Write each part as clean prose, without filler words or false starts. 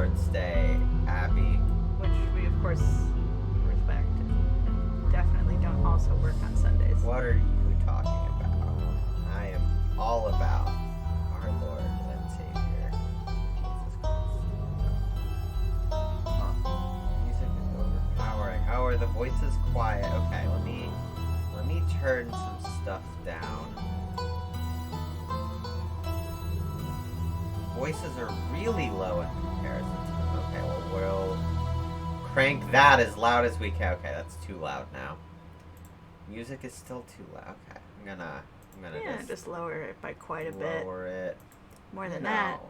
Lord's Day, Abby. Which we, of course, respect. And definitely don't also work on Sundays. What are you talking about? I am all about our Lord and Savior, Jesus Christ. Music is overpowering. Oh, are the voices quiet? Okay, let me turn some stuff down. Voices are really low in comparison to them. Okay, well, we'll crank that as loud as we can. Okay, that's too loud now. Music is still too loud. Okay, I'm gonna just lower it by quite a bit. Lower it. More than No, that.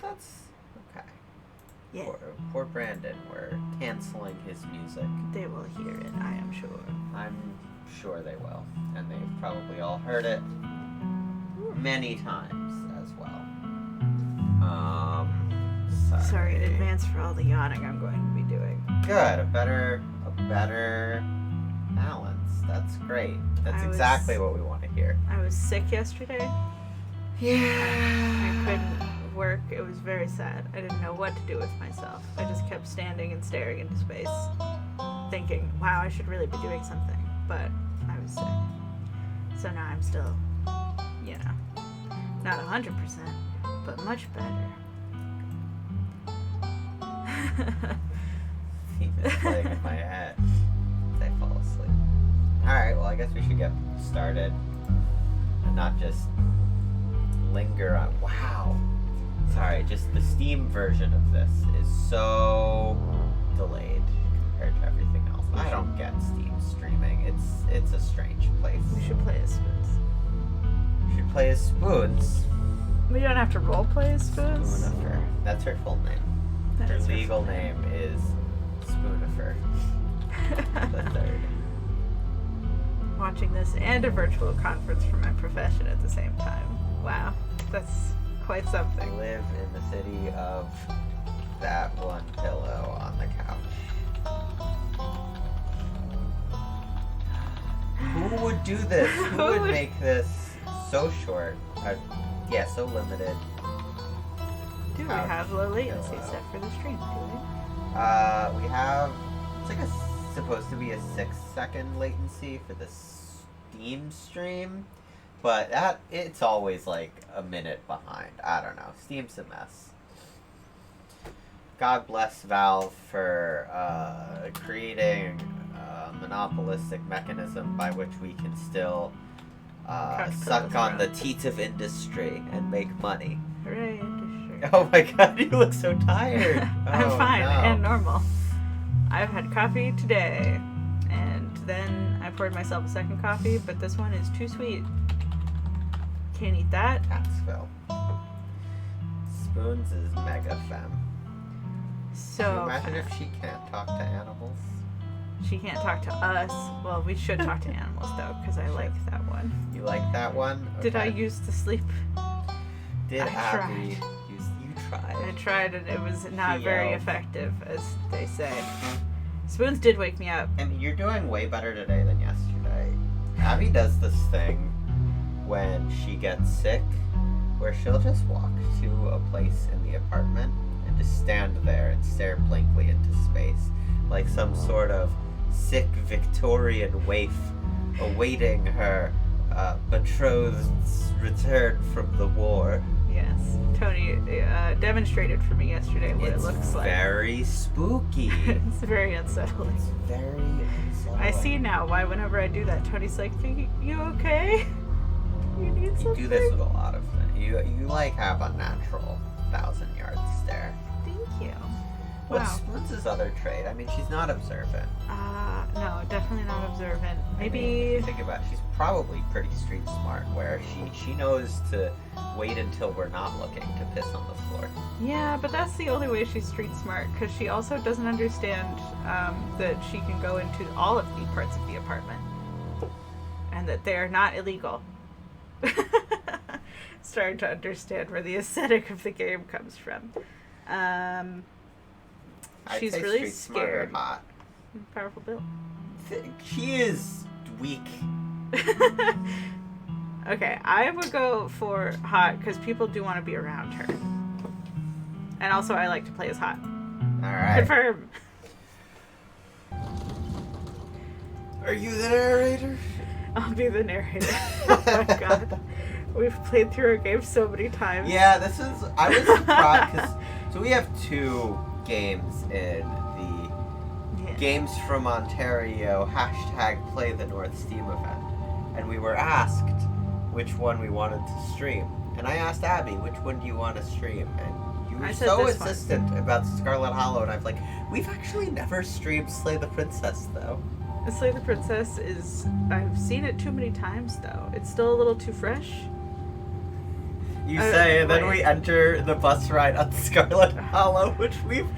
that's okay. Yeah. Poor Brandon. We're canceling his music. They will hear it, I am sure. I'm sure they will, and they've probably all heard it many times as well. Sorry in advance for all the yawning I'm going to be doing. Good. A better balance. That's great. That's exactly what we want to hear. I was sick yesterday. Yeah. I couldn't work. It was very sad. I didn't know what to do with myself. I just kept standing and staring into space, thinking, wow, I should really be doing something. But I was sick. So now I'm still, not 100%, but much better. Theme is playing in my head as I fall asleep. Alright, well, I guess we should get started and not just linger on. Wow. Sorry, just the Steam version of this is so delayed compared to everything else. I don't get Steam streaming. It's a strange place. We should play as Spoons. We should play as Spoons. We don't have to roleplay as Spoons. Spoonifer. That's her full name. Her legal name is Spoonifer the Third. Watching this and a virtual conference for my profession at the same time. Wow, that's quite something. I live in the city of that one pillow on the couch. Who would do this? Who would make this so short? So limited. Do we have low latency set for the stream? Do we? We have, it's like supposed to be a 6-second latency for the Steam stream, but it's always like a minute behind. I don't know. Steam's a mess. God bless Valve for creating a monopolistic mechanism by which we can still suck on the teat of industry and make money. Hooray, industry. Oh my god, you look so tired. I'm fine no. and normal. I've had coffee today, and then I poured myself a second coffee, but this one is too sweet. Can't eat that. That's Phil. Spoons is mega femme. So Can you imagine if she can't talk to animals? She can't talk to us. Well, we should talk to animals, though, because I like that one. You like that one? Okay. Did I use the sleep? Did I Abby tried. You tried. I tried, and it was not very yelled. effective, as they say. Spoons did wake me up. And you're doing way better today than yesterday. Abby does this thing when she gets sick, where she'll just walk to a place in the apartment and just stand there and stare blankly into space, like some sort of sick Victorian waif awaiting her betrothed's return from the war. Yes. Tony demonstrated for me yesterday what it looks like. It's very spooky. It's very unsettling. It's very unsettling. I see now why whenever I do that, Tony's like, you okay? You need something? You do this with a lot of things. You like have a natural 1,000-yard stare. Thank you. What's Spoons' other trait? I mean, she's not observant. No, definitely not observant. Maybe. I mean, if you think about it, she's probably pretty street smart, where she knows to wait until we're not looking to piss on the floor. Yeah, but that's the only way she's street smart, because she also doesn't understand that she can go into all of the parts of the apartment, and that they are not illegal. Starting to understand where the aesthetic of the game comes from. She's I'd say really street smart or scared. hot. Powerful build. She is weak. Okay, I would go for hot because people do want to be around her. And also I like to play as hot. Alright. Confirm. Are you the narrator? I'll be the narrator. Oh my god. We've played through our game so many times. Yeah, I was surprised, because, so we have 2 games in the Games from Ontario #Play the North Steam event. And we were asked which one we wanted to stream. And I asked Abby, which one do you want to stream? And you were so insistent about Scarlet Hollow, and I'm like, we've actually never streamed Slay the Princess, though. Slay the Princess is... I've seen it too many times, though. It's still a little too fresh. You say, and then we enter the bus ride on Scarlet Hollow, which we've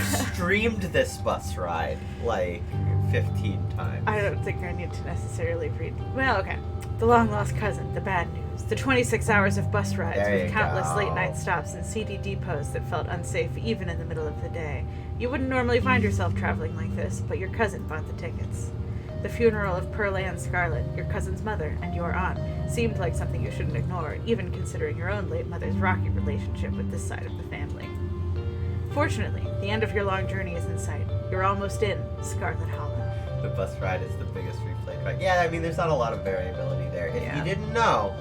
streamed this bus ride, like, 15 times. I don't think I need to necessarily read... Well, okay. The long-lost cousin, the bad news, the 26 hours of bus rides with countless late-night stops and seedy depots that felt unsafe even in the middle of the day. You wouldn't normally find yourself traveling like this, but your cousin bought the tickets. The funeral of Pearl and Scarlet, your cousin's mother, and your aunt, seemed like something you shouldn't ignore, even considering your own late mother's rocky relationship with this side of the family. Fortunately, the end of your long journey is in sight. You're almost in Scarlet Hollow. The bus ride is the biggest replay ride. Yeah, I mean, there's not a lot of variability there. If you didn't know,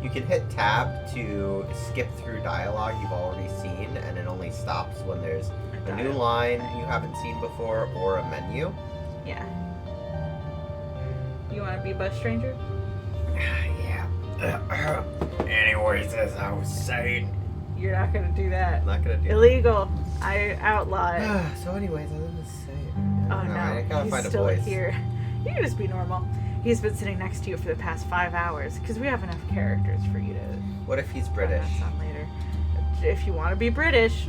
you can hit tab to skip through dialogue you've already seen, and it only stops when there's a new line you haven't seen before or a menu. Yeah. You want to be bus stranger? Yeah. Anyways, as I was saying... You're not going to do that. I'm not going to do Illegal. I outlaw it. So anyways, I was going to say it. Oh no, I gotta he's find a still voice. here. You can just be normal. He's been sitting next to you for the past 5 hours, because we have enough characters for you to... What if he's British? On later. If you want to be British,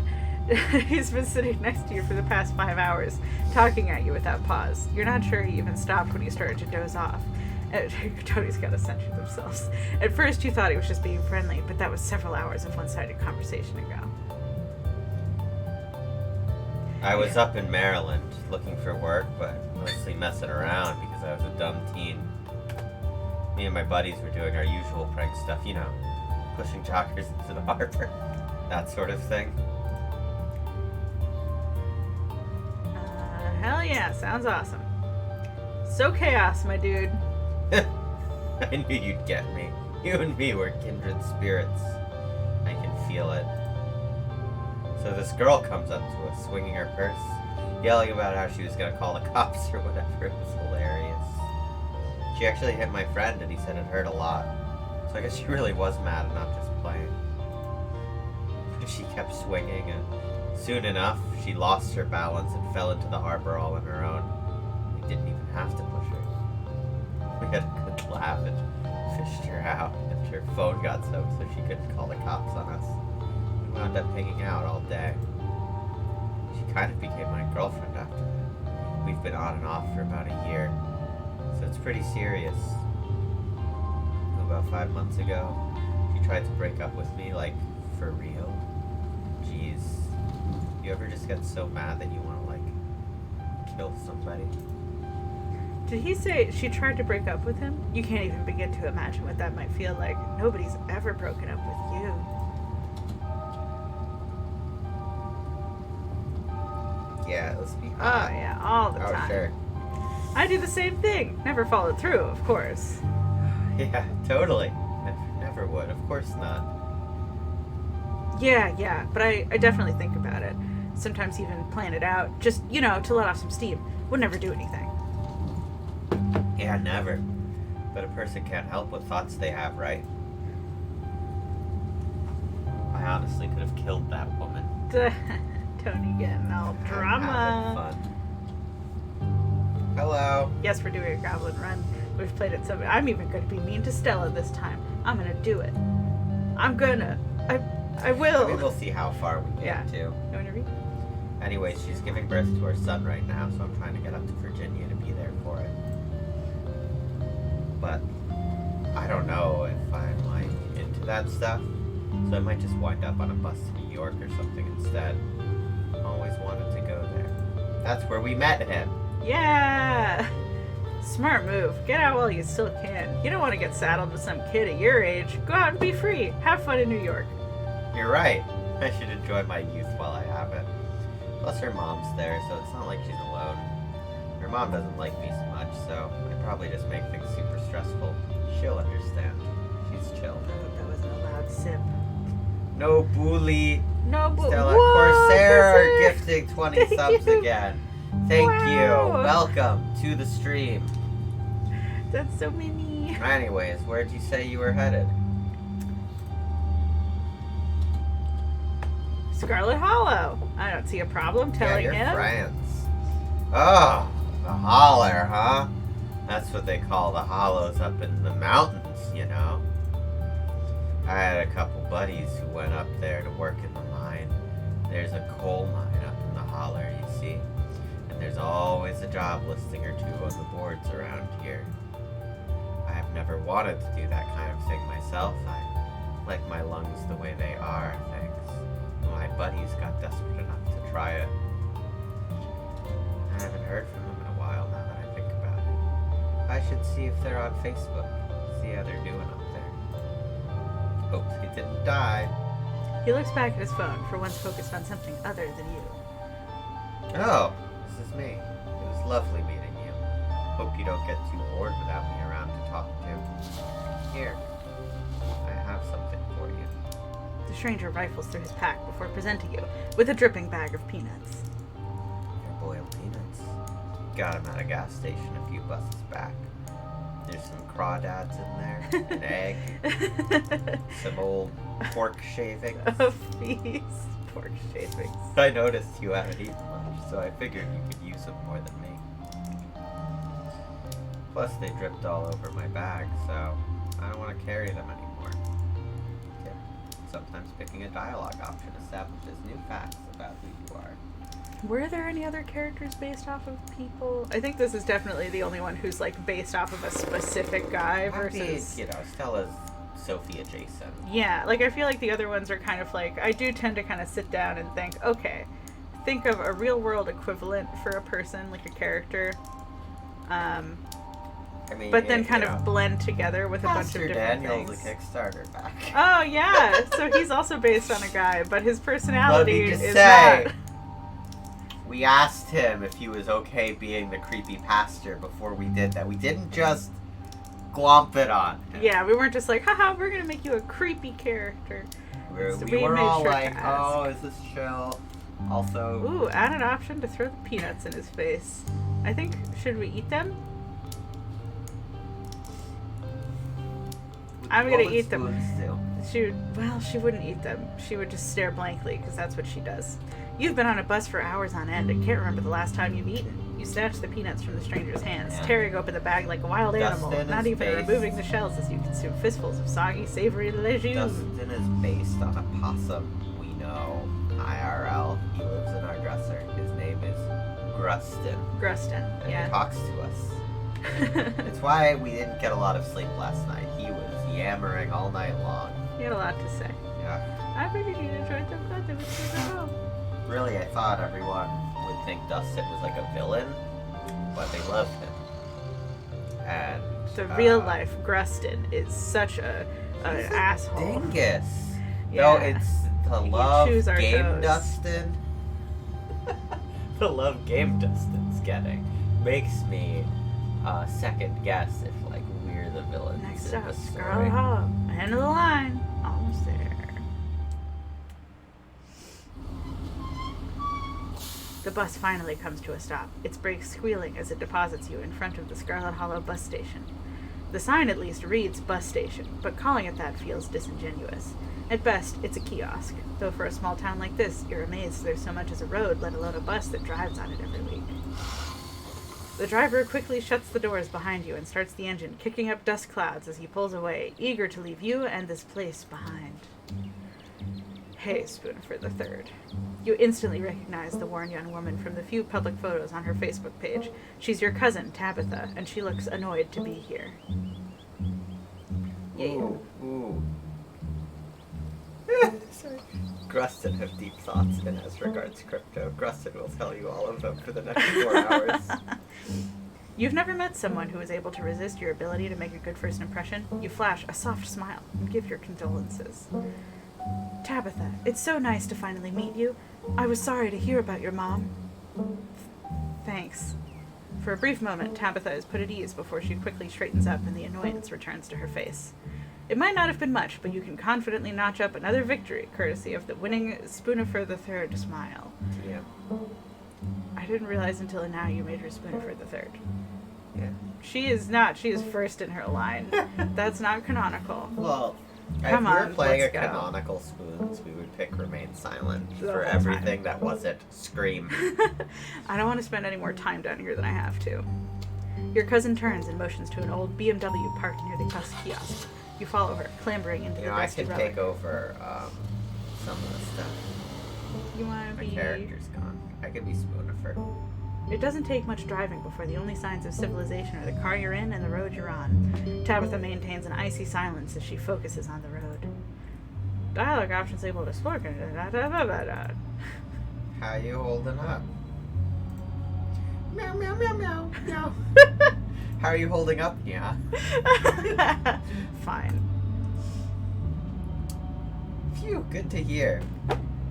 he's been sitting next to you for the past 5 hours, talking at you without pause. You're not sure he even stopped when you started to doze off. Tony's got to censor themselves. At first you thought he was just being friendly, but that was several hours of one-sided conversation ago. I was up in Maryland looking for work, but mostly messing around because I was a dumb teen. Me and my buddies were doing our usual prank stuff, you know, pushing joggers into the harbor, that sort of thing. Hell yeah, sounds awesome. So chaos, my dude. I knew you'd get me. You and me were kindred spirits. I can feel it. So this girl comes up to us, swinging her purse, yelling about how she was going to call the cops or whatever. It was hilarious. She actually hit my friend, and he said it hurt a lot. So I guess she really was mad and not just playing. She kept swinging, and soon enough, she lost her balance and fell into the harbor all on her own. We didn't even have to push her. We had a good laugh and fished her out, and her phone got soaked so she couldn't call the cops on us. We wound up hanging out all day. She kind of became my girlfriend after that. We've been on and off for about a year, so it's pretty serious. About 5 months ago, she tried to break up with me, like, for real. Jeez. You ever just get so mad that you want to, like, kill somebody? Did he say she tried to break up with him? You can't even begin to imagine what that might feel like. Nobody's ever broken up with you. Yeah, let's be hot. Oh, yeah, all the time. Oh, sure. I do the same thing. Never followed through, of course. Yeah, totally. Never would. Of course not. Yeah, but I definitely think about it. Sometimes even plan it out. Just, you know, to let off some steam. Would never do anything. Yeah, never. But a person can't help what thoughts they have, right? I honestly could have killed that woman. Tony getting all drama. Fun. Hello. Yes, we're doing a goblin run. We've played it so many. I'm even going to be mean to Stella this time. I'm going to do it. I will. I mean, we'll see how far we get to. You want to read? Anyway, she's giving birth to her son right now, so I'm trying to get up to Virginia to be there for it. But I don't know if I'm, like, into that stuff, so I might just wind up on a bus to New York or something instead. Always wanted to go there. That's where we met him. Yeah! Smart move. Get out while you still can. You don't want to get saddled with some kid at your age. Go out and be free. Have fun in New York. You're right. I should enjoy my youth while I have it. Plus her mom's there, so it's not like she's alone. Her mom doesn't like me so much, so I probably just make things super stressful. She'll understand. She's chill. I hope that wasn't a loud sip. No bully. No, but Stella whoa, Corsair Corsair. gifting 20 Thank subs you. again. Thank Wow. you. Welcome to the stream. That's so many. Anyways, where'd you say you were headed? Scarlet Hollow. I don't see a problem telling yeah, you're him. France. Oh, the holler, huh? That's what they call the hollows up in the mountains, you know. I had a couple buddies who went up there to work in the mine. There's a coal mine up in the holler, you see. And there's always a job listing or two on the boards around here. I have never wanted to do that kind of thing myself. I like my lungs the way they are, thanks. My buddies got desperate enough to try it. I haven't heard from them in a while now that I think about it. I should see if they're on Facebook. See how they're doing up there. Hope he didn't die. He looks back at his phone, for once focused on something other than you. Oh, this is me. It was lovely meeting you. Hope you don't get too bored without me around to talk to. Here, I have something for you. The stranger rifles through his pack before presenting you with a dripping bag of peanuts. They're boiled peanuts. Got them at a gas station a few buses back. There's some crawdads in there, an egg, some old pork shavings. A feast. Pork shavings. I noticed you haven't eaten much, so I figured you could use them more than me. Plus, they dripped all over my bag, so I don't want to carry them anymore. Yeah. Sometimes picking a dialogue option establishes new facts about who you are. Were there any other characters based off of people? I think this is definitely the only one who's like based off of a specific guy versus. You know, Stella's Sophie adjacent. Yeah, like I feel like the other ones are kind of like, I do tend to kind of sit down and think, okay, think of a real world equivalent for a person, like a character. I mean, But then kind you know, of blend together with a bunch of Pastor different Daniel's things. a Kickstarter back. Oh yeah, so he's also based on a guy, but his personality Let me just is say, not. we asked him if he was okay being the creepy pastor before we did that. We didn't just glomp it on him. Yeah, we weren't just like, haha, we're gonna make you a creepy character. We We were made all sure to like, ask. oh, is this chill? Also, Ooh, add an option to throw the peanuts in his face. I think, should we eat them? I'm what gonna would eat them. spoons do? She wouldn't eat them. She would just stare blankly, because that's what she does. You've been on a bus for hours on end and can't remember the last time you've eaten. You snatch the peanuts from the stranger's hands, Yeah. tearing open the bag like a wild animal, Dustin not is even based- removing the shells as you consume fistfuls of soggy, savory legumes. Dustin is based on a possum we know, IRL. He lives in our dresser. His name is Grustin, Grustin, and yeah. he talks to us. It's why we didn't get a lot of sleep last night. He was yammering all night long. He had a lot to say. Yeah. I figured you'd enjoy them good. They were super cool. Really, I thought everyone would think Dustin was like a villain, but they loved him. And The real life Grustin is such an he's a asshole. dingus. Yeah. No, it's the You love choose our game toes. Dustin. The love game Dustin's getting makes me second guess if like we're the villains Next in up, the story. Scarlet Hollow. End of the line. Almost there. The bus finally comes to a stop, its brakes squealing as it deposits you in front of the Scarlet Hollow bus station. The sign at least reads bus station, but calling it that feels disingenuous. At best, it's a kiosk, though for a small town like this, you're amazed there's so much as a road, let alone a bus that drives on it every week. The driver quickly shuts the doors behind you and starts the engine, kicking up dust clouds as he pulls away, eager to leave you and this place behind. Hey, Spoonford the Third. You instantly recognize the worn young woman from the few public photos on her Facebook page. She's your cousin, Tabitha, and she looks annoyed to be here. Yeah. Ooh. Sorry. Grustin have deep thoughts in as regards crypto. Grustin will tell you all of them for the next 4 hours. You've never met someone who is able to resist your ability to make a good first impression. You flash a soft smile and give your condolences. Tabitha, it's so nice to finally meet you. I was sorry to hear about your mom. Thanks. For a brief moment, Tabitha is put at ease before she quickly straightens up and the annoyance returns to her face. It might not have been much, but you can confidently notch up another victory, courtesy of the winning Spoonifer III smile. Yeah. I didn't realize until now you made her Spoonifer III. Yeah. She is not. She is first in her line. That's not canonical. Well, Come if we on, were playing a let's go. canonical Spoons, we would pick Remain Silent The for whole everything time. that wasn't Scream. I don't want to spend any more time down here than I have to. Your cousin turns and motions to an old BMW parked near the kiosk. You follow her, clambering into You the know, I dusty can relic. take over some of the stuff. You want to My be... character's gone. I could be Spoonifer. It doesn't take much driving before the only signs of civilization are the car you're in and the road you're on. Tabitha maintains an icy silence as she focuses on the road. Dialogue options able to explore. How you holding up? Meow, meow, meow, meow, meow. How are you holding up, yeah? Fine. Phew, good to hear.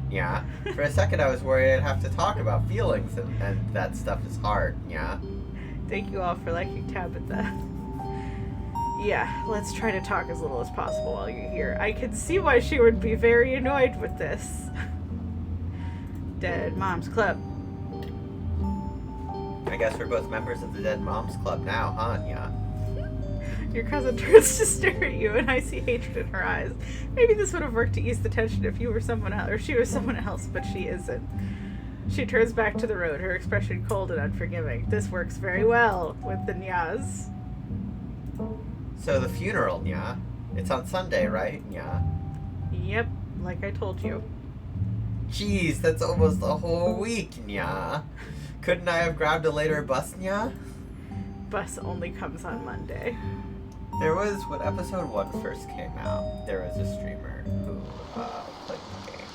Yeah. For a second I was worried I'd have to talk about feelings and that stuff is hard, yeah? Thank you all for liking Tabitha. Yeah, let's try to talk as little as possible while you're here. I can see why she would be very annoyed with this. Dead Moms Club. I guess we're both members of the Dead Moms Club now, huh, yeah? Your cousin turns to stare at you, and I see hatred in her eyes. Maybe this would have worked to ease the tension if you were someone else, or she was someone else, but she isn't. She turns back to the road, her expression cold and unforgiving. This works very well with the Nyas. So the funeral, yeah? It's on Sunday, right? Yeah. Yep, like I told you. Jeez, that's almost a whole week, yeah? Couldn't I have grabbed a later bus, yeah? Bus only comes on Monday. There was, when episode 1 first came out, there was a streamer who played the game.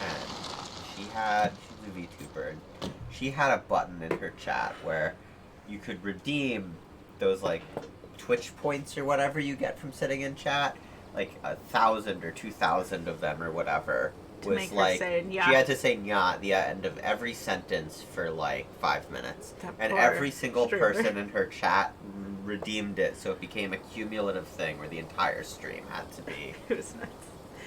And she's a VTuber, and she had a button in her chat where you could redeem those, like, Twitch points or whatever you get from sitting in chat. Like 1,000 or 2,000 of them or whatever. To Was make her like, say nya. she had to say nya at the end of every sentence for like 5 minutes. That And poor every single streamer. person in her chat redeemed it, so it became a cumulative thing where the entire stream had to be It was nuts.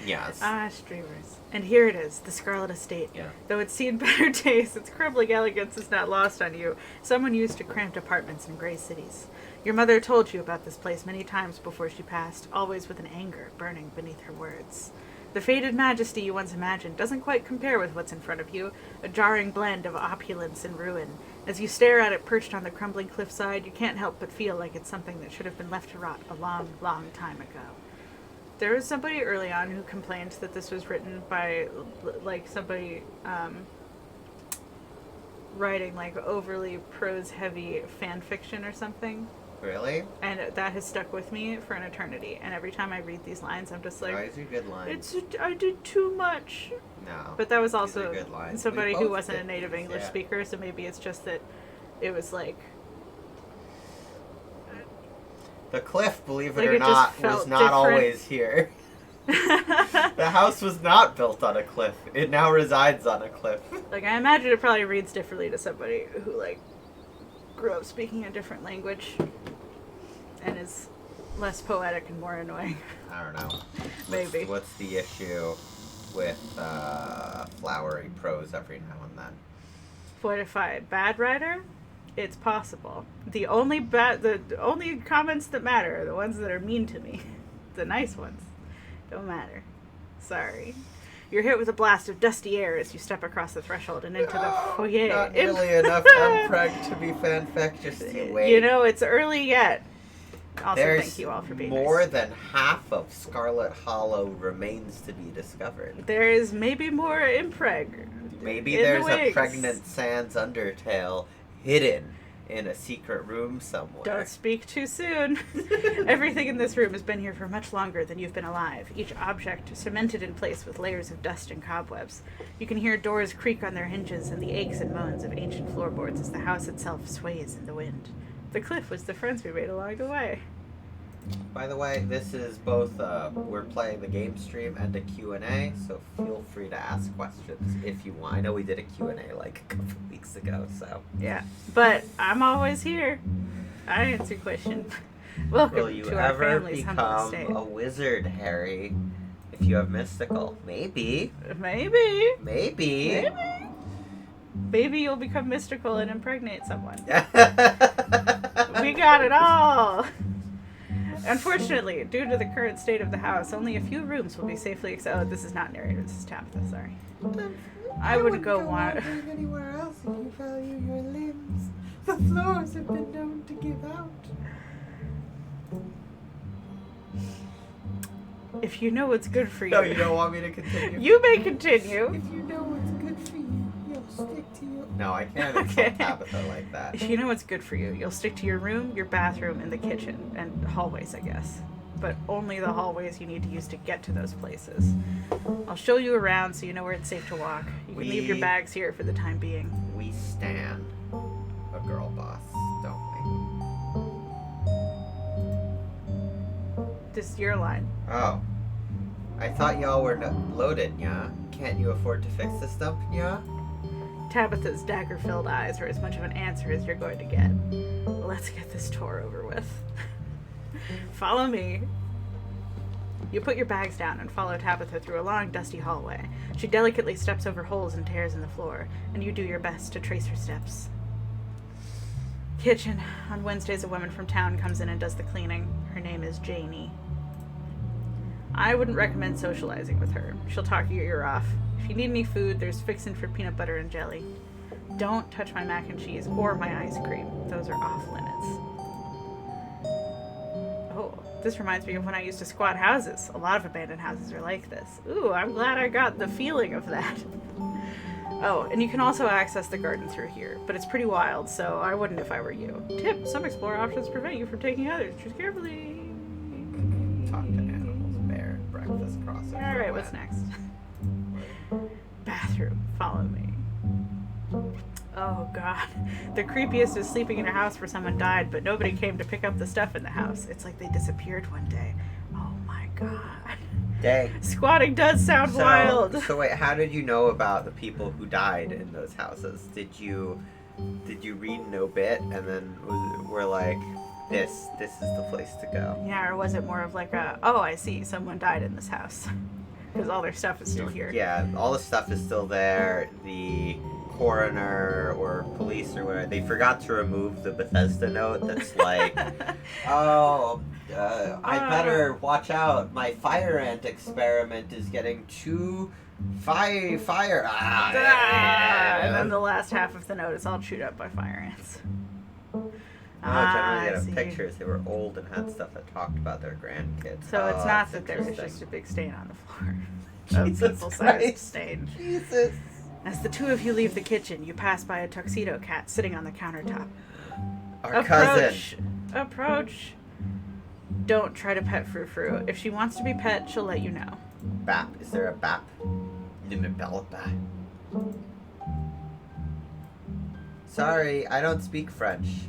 yes. Ah, streamers. And here it is, the Scarlet Estate. Yeah. Though it's seen better days, its crumbling elegance is not lost on you. Someone used to cramped apartments in gray cities. Your mother told you about this place many times before she passed, always with an anger burning beneath her words. The faded majesty you once imagined doesn't quite compare with what's in front of you, a jarring blend of opulence and ruin. As you stare at it perched on the crumbling cliffside, you can't help but feel like it's something that should have been left to rot a long, long time ago. There was somebody early on who complained that this was written by, like, somebody writing, like, overly prose-heavy fan fiction or something. Really? And that has stuck with me for an eternity. And every time I read these lines, I'm just like, These are good lines. I did too much. No. But that was these are also good lines. somebody We who both wasn't a did native these, English yeah. speaker, so maybe it's just that it was like... The cliff, believe it Like, or it just not, felt was not different. always here. The house was not built on a cliff. It now resides on a cliff. Like, I imagine it probably reads differently to somebody who, like, grew up speaking a different language and is less poetic and more annoying. I don't know. Maybe. What's the issue with flowery prose every now and then? What if I bad writer? It's possible. The only comments that matter are the ones that are mean to me. The nice ones don't matter. Sorry. You're hit with a blast of dusty air as you step across the threshold and into the foyer. Not nearly enough unpreg to be fanfic. Just you wait. You know, it's early yet. Also, There's thank you all for being more nice. than half of Scarlet Hollow remains to be discovered. There is maybe more impreg. Maybe in there's the a wings. pregnant Sans Undertale hidden in a secret room somewhere. Don't speak too soon. Everything in this room has been here for much longer than you've been alive, each object cemented in place with layers of dust and cobwebs. You can hear doors creak on their hinges and the aches and moans of ancient floorboards as the house itself sways in the wind. The cliff was the friends we made along the way. By the way, this is both, we're playing the game stream and a Q&A, so feel free to ask questions if you want. I know we did a Q&A like a couple weeks ago, so. Yeah, but I'm always here. I answer questions. Welcome Will you to our ever family's humble estate. become a wizard, Harry? If you have mystical. Maybe. Maybe. Maybe. Maybe you'll become mystical and impregnate someone. We got it all! Unfortunately, due to the current state of the house, only a few rooms will be safely Oh, this is not narrated. This is Tabitha, sorry. I wouldn't go wandering anywhere else if you value your limbs. The floors have been known to give out. If you know what's good for you... No, you don't want me to continue? You may continue. If you know what's good for you, you'll stick to your... No, I can't Okay. insult Tabitha like that. If you know what's good for you, you'll stick to your room, your bathroom, and the kitchen, and hallways, I guess. But only the hallways you need to use to get to those places. I'll show you around so you know where it's safe to walk. You can leave your bags here for the time being. We stand a girl boss, don't we? This is your line. Oh. I thought y'all were loaded, yeah? Can't you afford to fix this dump, yeah? Tabitha's dagger-filled eyes are as much of an answer as you're going to get. Let's get this tour over with. Follow me. You put your bags down and follow Tabitha through a long, dusty hallway. She delicately steps over holes and tears in the floor, and you do your best to trace her steps. Kitchen. On Wednesdays, a woman from town comes in and does the cleaning. Her name is Janie. I wouldn't recommend socializing with her. She'll talk your ear off. If you need any food, there's fixin' for peanut butter and jelly. Don't touch my mac and cheese or my ice cream. Those are off limits. Oh, this reminds me of when I used to squat houses. A lot of abandoned houses are like this. Ooh, I'm glad I got the feeling of that. Oh, and you can also access the garden through here, but it's pretty wild, so I wouldn't if I were you. Tip, some explorer options prevent you from taking others. Choose carefully. Talk to animals, bear, breakfast, crossover. Alright, what's next? Bathroom. Follow me. Oh god. The creepiest is sleeping in a house where someone died, but nobody came to pick up the stuff in the house. It's like they disappeared one day. Oh my god. Dang. Squatting does sound wild. So wait, how did you know about the people who died in those houses? Did you read an obit and then were like, this is the place to go? Yeah, or was it more of like a, oh, I see, someone died in this house. Because all their stuff is still here. Yeah, all the stuff is still there. The coroner or police or whatever, they forgot to remove the Bethesda note that's like, I better watch out. My fire ant experiment is getting too fire. And then the last half of the note is all chewed up by fire ants. Generally get pictures. They were old and had stuff that talked about their grandkids. So it's not that there was just a big stain on the floor. A people-sized stain. Jesus. As the two of you leave the kitchen, you pass by a tuxedo cat sitting on the countertop. Our cousin. Approach. Don't try to pet Frou-Frou. If she wants to be pet, she'll let you know. Bap. Is there a bap? Sorry, I don't speak French.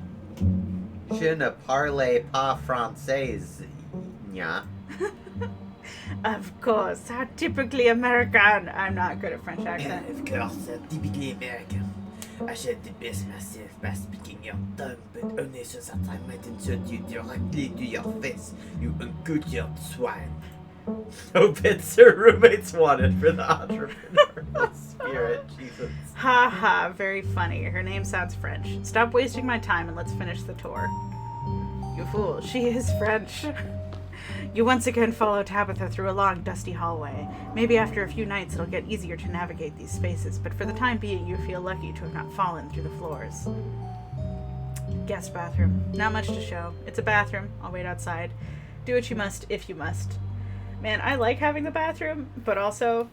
Je ne parle pas français, nya. Of course, how typically American. I'm not good at French accent. Of course, typically American. I should the best myself by speaking your tongue, but only so that I might insult you directly to your face, you uncultured swine. No bits or roommates wanted for the entrepreneurial spirit. Jesus. Ha ha, very funny. Her name sounds French. Stop wasting my time and let's finish the tour. You fool, she is French. You once again follow Tabitha through a long, dusty hallway. Maybe after a few nights it'll get easier to navigate these spaces, but for the time being you feel lucky to have not fallen through the floors. Guest bathroom. Not much to show. It's a bathroom. I'll wait outside. Do what you must, if you must. Man, I like having the bathroom, but also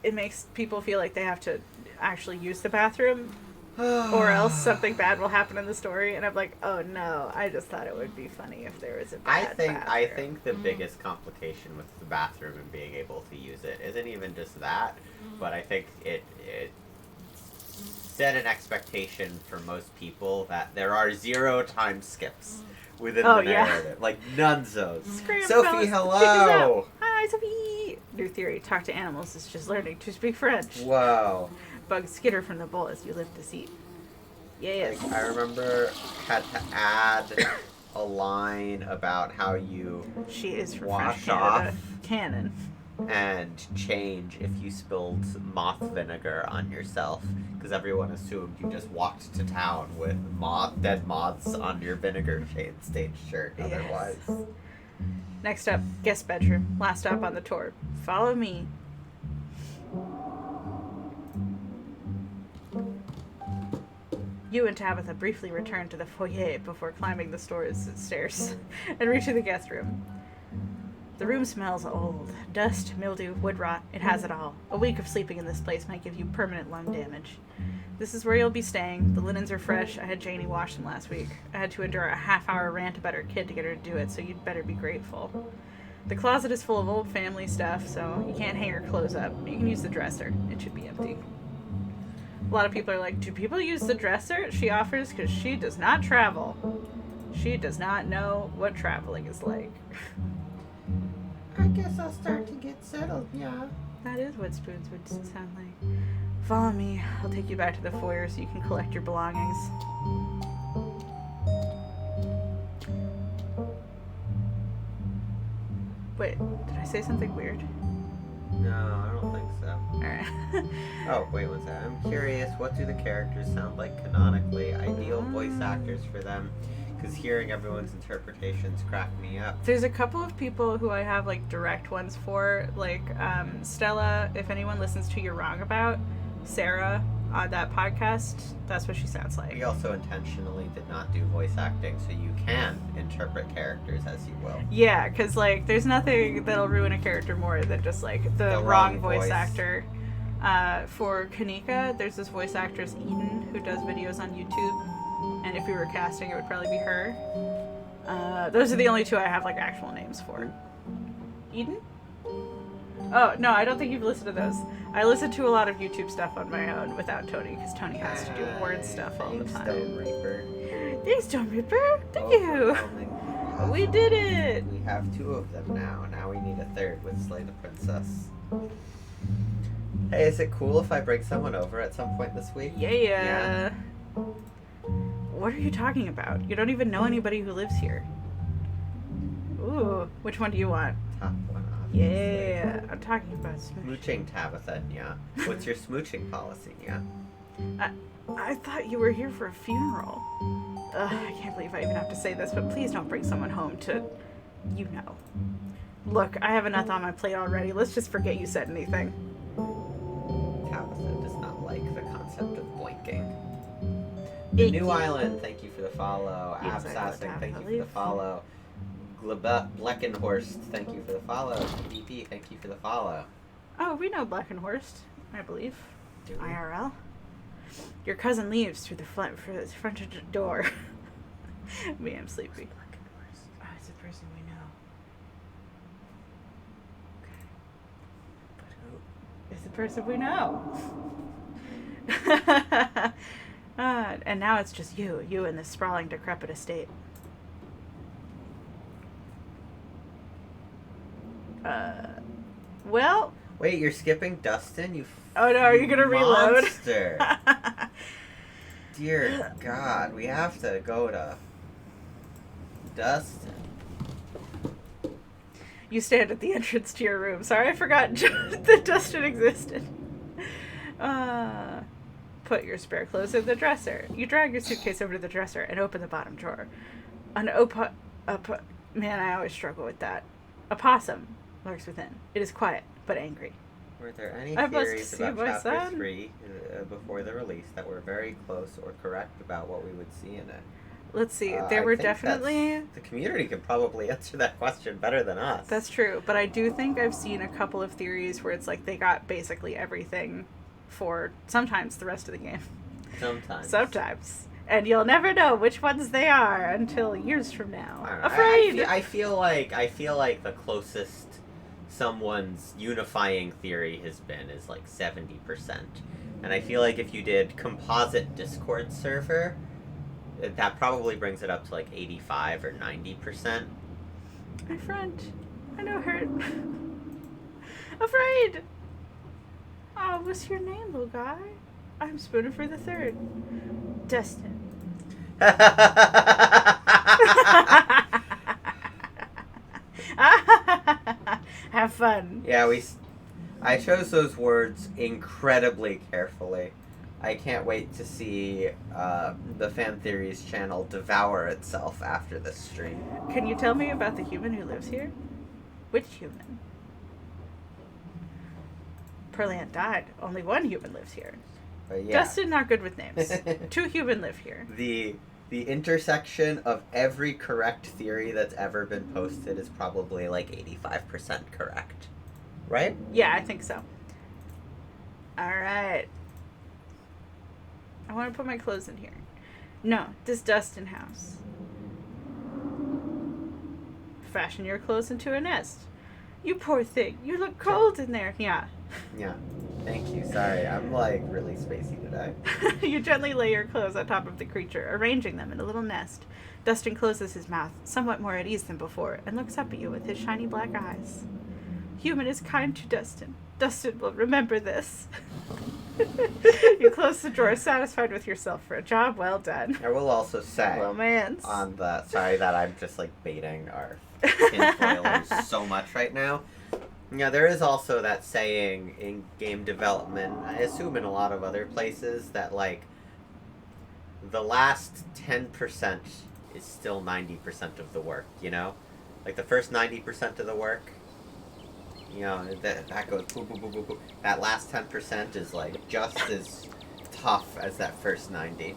it makes people feel like they have to actually use the bathroom or else something bad will happen in the story, and I'm like, oh no, I just thought it would be funny if there was a bad bathroom. I think the biggest complication with the bathroom and being able to use it isn't even just that, but I think it set an expectation for most people that there are 0 time skips within Oh, the yeah. narrative. Like, nonezos. Scram, Sophie, fellas, hello! check this out. Hi, Sophie! New theory, talk to animals is just learning to speak French. Whoa. Bugs skitter from the bowl as you lift the seat. Yes. Like, I remember had to add a line about how you She is from wash French Canada. off Canon. and change if you spilled moth vinegar on yourself, because everyone assumed you just walked to town with dead moths on your vinegar stained shirt. Yes. Otherwise, Next up, guest bedroom. Last stop on the tour. Follow me. You and Tabitha briefly return to the foyer before climbing the stairs and reaching the guest room. The room smells old. Dust, mildew, wood rot. It has it all. A week of sleeping in this place might give you permanent lung damage. This is where you'll be staying. The linens are fresh. I had Janie wash them last week. I had to endure a half-hour rant about her kid to get her to do it, so you'd better be grateful. The closet is full of old family stuff, so you can't hang her clothes up. You can use the dresser. It should be empty. A lot of people are like, do people use the dresser? She offers because she does not travel. She does not know what traveling is like. I guess I'll start to get settled, yeah. That is what spoons would sound like. Follow me. I'll take you back to the foyer so you can collect your belongings. Wait, did I say something weird? No, I don't think so. Alright. Oh, wait one second. I'm curious, what do the characters sound like canonically? Ideal voice actors for them, because hearing everyone's interpretations crack me up. There's a couple of people who I have like direct ones for, like Stella, if anyone listens to You're Wrong About, Sarah on that podcast, that's what she sounds like. We also intentionally did not do voice acting, so you can interpret characters as you will. Yeah, because like there's nothing that'll ruin a character more than just like the wrong voice actor. For Kanika, there's this voice actress Eden who does videos on YouTube, and if we were casting, it would probably be her. Those are the only two I have like actual names for. Eden? Oh no, I don't think you've listened to those. I listen to a lot of YouTube stuff on my own without Tony, because Tony has to do word stuff all the time. Stone Reaper. Thanks, Stone Reaper. Thank you. Overwhelming. We did it. We have 2 of them now. Now we need a 3rd with Slay the Princess. Hey, is it cool if I bring someone over at some point this week? Yeah. What are you talking about? You don't even know anybody who lives here. Ooh, which one do you want? Top one, obviously. Yeah, I'm talking about smooching. Smooching, Tabitha, yeah. What's your smooching policy, yeah? I thought you were here for a funeral. Ugh, I can't believe I even have to say this, but please don't bring someone home to, you know. Look, I have enough on my plate already. Let's just forget you said anything. Tabitha does not like the concept of boinking. The New Island, thank you for the follow. Yes, I got Absassing, that, thank I you for believe. the follow. Bleckenhorst, thank you for the follow. PvP, thank you for the follow. Oh, we know Blackenhorst, I believe. Do we? IRL. Your cousin leaves through the front door. Me, I'm sleepy. Oh, it's a person we know. But who? It's a person we know. And now it's just you and this sprawling, decrepit estate. Well. Wait, you're skipping Dustin? Oh no, are you gonna reload? Monster. Dear God, we have to go to Dustin. You stand at the entrance to your room. Sorry, I forgot that Dustin existed. Put your spare clothes in the dresser. You drag your suitcase over to the dresser and open the bottom drawer. Man, I always struggle with that. A possum lurks within. It is quiet, but angry. Were there any I must theories see about my Chapter son. 3 before the release that were very close or correct about what we would see in it? Let's see. I There were think definitely... the community could probably answer that question better than us. That's true, but I do think I've seen a couple of theories where it's like they got basically everything for sometimes the rest of the game. Sometimes. And you'll never know which ones they are until years from now. Afraid! I feel like the closest someone's unifying theory has been is like 70%. And I feel like if you did composite Discord server, that probably brings it up to like 85 or 90%. My friend. I know her. Afraid! Oh, what's your name, little guy? I'm Spooner for the Third. Dustin. Have fun. Yeah, I chose those words incredibly carefully. I can't wait to see the Fan Theories channel devour itself after this stream. Can you tell me about the human who lives here? Which human? Perlant died. Only one human lives here. But yeah, Dustin, not good with names. 2 human live here. the intersection of every correct theory that's ever been posted is probably like 85% correct. Right? Yeah, I think so. Alright. I want to put my clothes in here. No, this Dustin house. Fashion your clothes into a nest. You poor thing. You look cold in there. Yeah. Yeah. Thank you. Sorry, I'm like really spacey today. You gently lay your clothes on top of the creature, arranging them in a little nest. Dustin closes his mouth, somewhat more at ease than before, and looks up at you with his shiny black eyes. Human is kind to Dustin. Dustin will remember this. You close the drawer, satisfied with yourself for a job well done. I will also say Romance. on the sorry that I'm just like baiting our tinfoilers so much right now. Yeah, there is also that saying in game development, I assume in a lot of other places, that like the last 10% is still 90% of the work, you know? Like the first 90% of the work, you know, that goes boop, boop, boop, boop, boop. That last 10% is like just as tough as that first 90.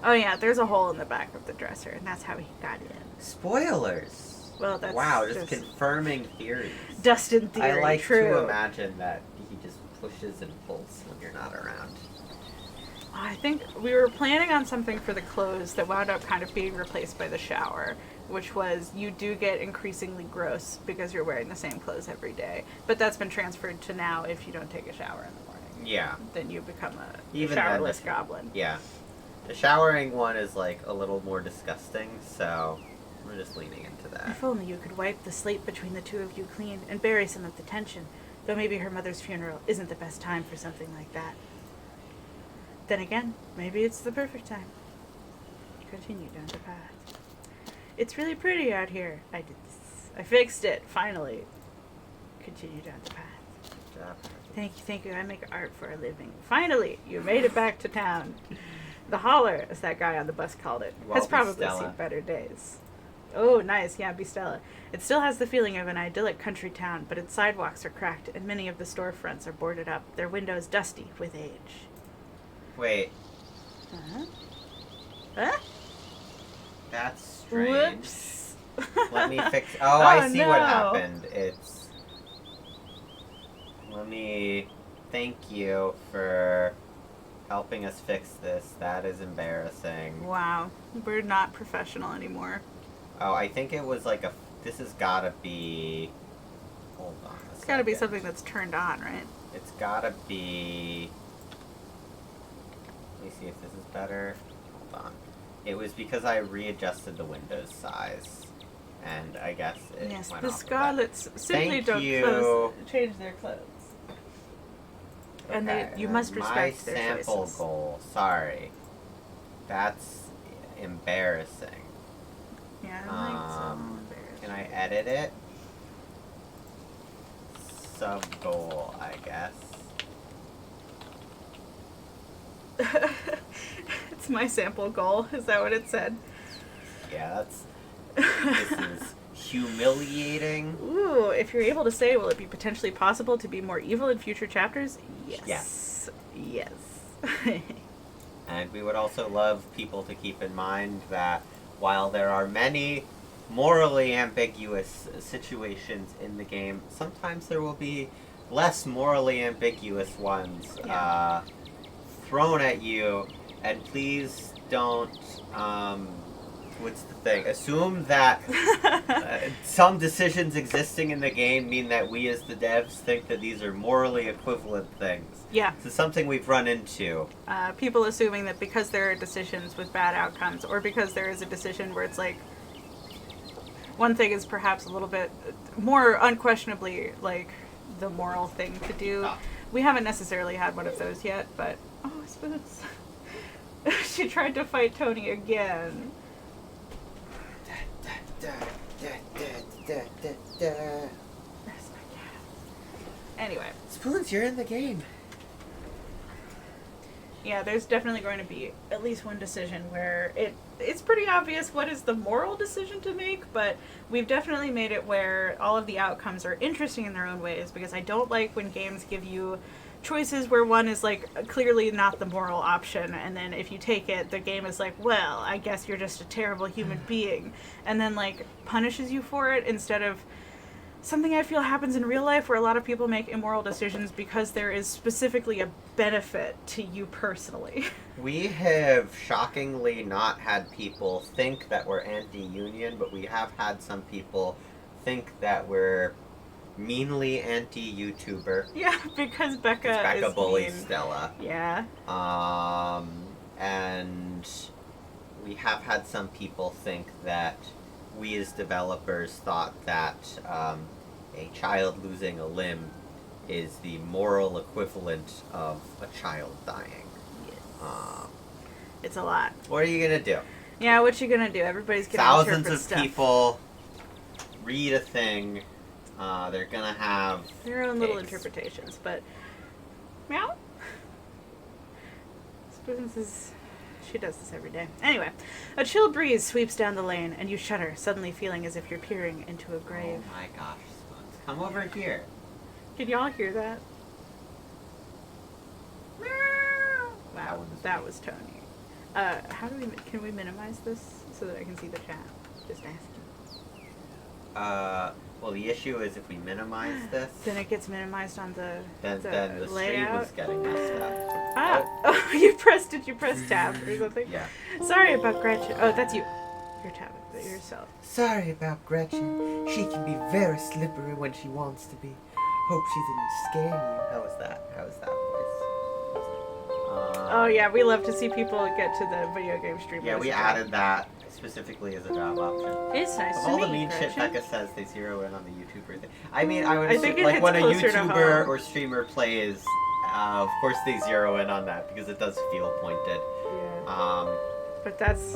Oh yeah, there's a hole in the back of the dresser, and that's how he got in. Spoilers! Well, that's wow, just confirming theories. Dustin theory, I like true. to imagine that he just pushes and pulls when you're not around. I think we were planning on something for the clothes that wound up kind of being replaced by the shower, which was you do get increasingly gross because you're wearing the same clothes every day. But that's been transferred to now if you don't take a shower in the morning. Yeah. Then you become a Even showerless then, goblin. Yeah. The showering one is like a little more disgusting, so we're just leaning into that. If only you could wipe the slate between the two of you clean and bury some of the tension. Though maybe her mother's funeral isn't the best time for something like that. Then again, maybe it's the perfect time. Continue down the path. It's really pretty out here. I did this. I fixed it, finally. Continue down the path. Good job. Thank you. I make art for a living. Finally, you made it back to town. The holler, as that guy on the bus called it, Well, has probably Bistella. seen better days. Oh, nice. Yeah, Bistella. It still has the feeling of an idyllic country town, but its sidewalks are cracked and many of the storefronts are boarded up, their windows dusty with age. Wait, Huh? Huh? that's strange. Whoops. Let me fix. Oh, I see what no. happened. Let me thank you for helping us fix this. That is embarrassing. Wow. We're not professional anymore. Oh, I think it was like this has gotta be. Hold on. It's gotta be something that's turned on, right? It's gotta be. Let me see if this is better. Hold on. It was because I readjusted the Windows size, and I guess it Yes, went the off of that. Scarlets simply Thank don't you. change their clothes. And Okay, you must respect my their sample choices. goal. Sorry, that's embarrassing. Yeah, I don't think so. Can I edit it? Sub goal, I guess. It's my sample goal. Is that what it said? Yeah, this is humiliating. Ooh, if you're able to say, will it be potentially possible to be more evil in future chapters? Yes. Yes. And we would also love people to keep in mind that while there are many morally ambiguous situations in the game, sometimes there will be less morally ambiguous ones thrown at you. And please don't What's the thing? Assume that some decisions existing in the game mean that we as the devs think that these are morally equivalent things. Yeah. This is something we've run into. People assuming that because there are decisions with bad outcomes, or because there is a decision where it's like, one thing is perhaps a little bit more unquestionably like the moral thing to do. We haven't necessarily had one of those yet, but Spoons. She tried to fight Tony again. Where's my cat? Anyway. Spoons, you're in the game. Yeah, there's definitely going to be at least one decision where it's pretty obvious what is the moral decision to make, but we've definitely made it where all of the outcomes are interesting in their own ways, because I don't like when games give you choices where one is like clearly not the moral option, and then if you take it, the game is like, well, I guess you're just a terrible human being, and then like punishes you for it, instead of something I feel happens in real life where a lot of people make immoral decisions because there is specifically a benefit to you personally. We have shockingly not had people think that we're anti-union, but we have had some people think that we're meanly anti-YouTuber. Yeah, because Becca is bullies mean. Stella. Yeah. And we have had some people think that we as developers thought that a child losing a limb is the moral equivalent of a child dying. Yes. It's a lot. What are you gonna do? Yeah, what you gonna do? Everybody's gonna Thousands interpret of stuff. people read a thing. They're gonna have Their own little takes. interpretations, but meow. Spoons is. She does this every day. Anyway, a chill breeze sweeps down the lane, and you shudder, suddenly feeling as if you're peering into a grave. Oh my gosh, Spoons. Come over here. Can y'all hear that? Wow, that was Tony. How do can we minimize this so that I can see the chat? Just asking. Well, the issue is if we minimize this, Then it gets minimized on the then the stream layout. was getting messed up. Oh, you pressed, did you press tab or something? Yeah. Sorry about Gretchen. Oh, that's you. You're tabbing, but yourself. Sorry about Gretchen. She can be very slippery when she wants to be. Hope she didn't scare you. How was that? How was that voice? Oh yeah, we love to see people get to the video game stream. Yeah, voice we as well. added that specifically as a job option. It's nice Of to all meet the mean you, shit Gretchen. Becca says, they zero in on the YouTuber thing. I mean, I would I assume, think it like hits when a closer to YouTuber home. or streamer plays, of course they zero in on that because it does feel pointed. Yeah. But that's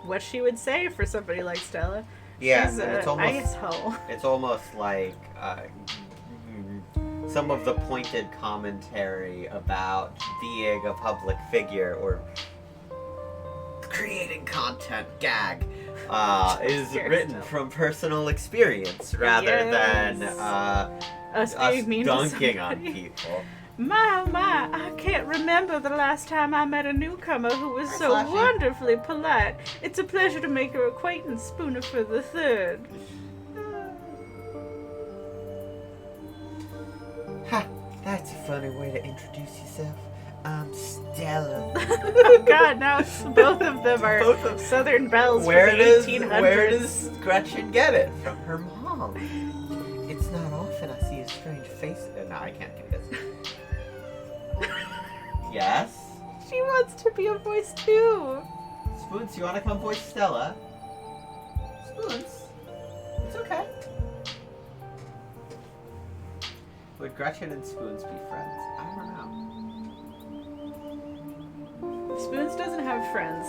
what she would say for somebody like Stella. Yeah, She's and an it's almost asshole. it's almost like some of the pointed commentary about being a public figure or creating content is Scared written still. from personal experience rather Yes. than Us us being mean to dunking on somebody. people. My, I can't remember the last time I met a newcomer who was Hi, so Flashy. wonderfully polite. It's a pleasure to make your acquaintance, Spooner for the Third. Ha! That's a funny way to introduce yourself. I'm Stella. Oh God, now it's both of them are Both of- Southern belles Where from the does 1800s. Gretchen get it? From her mom. It's not often I see a strange face. No, I can't do this. Yes? She wants to be a voice too. Spoons, you want to come voice Stella? Spoons? It's okay. Would Gretchen and Spoons be friends? I don't know. Spoons doesn't have friends.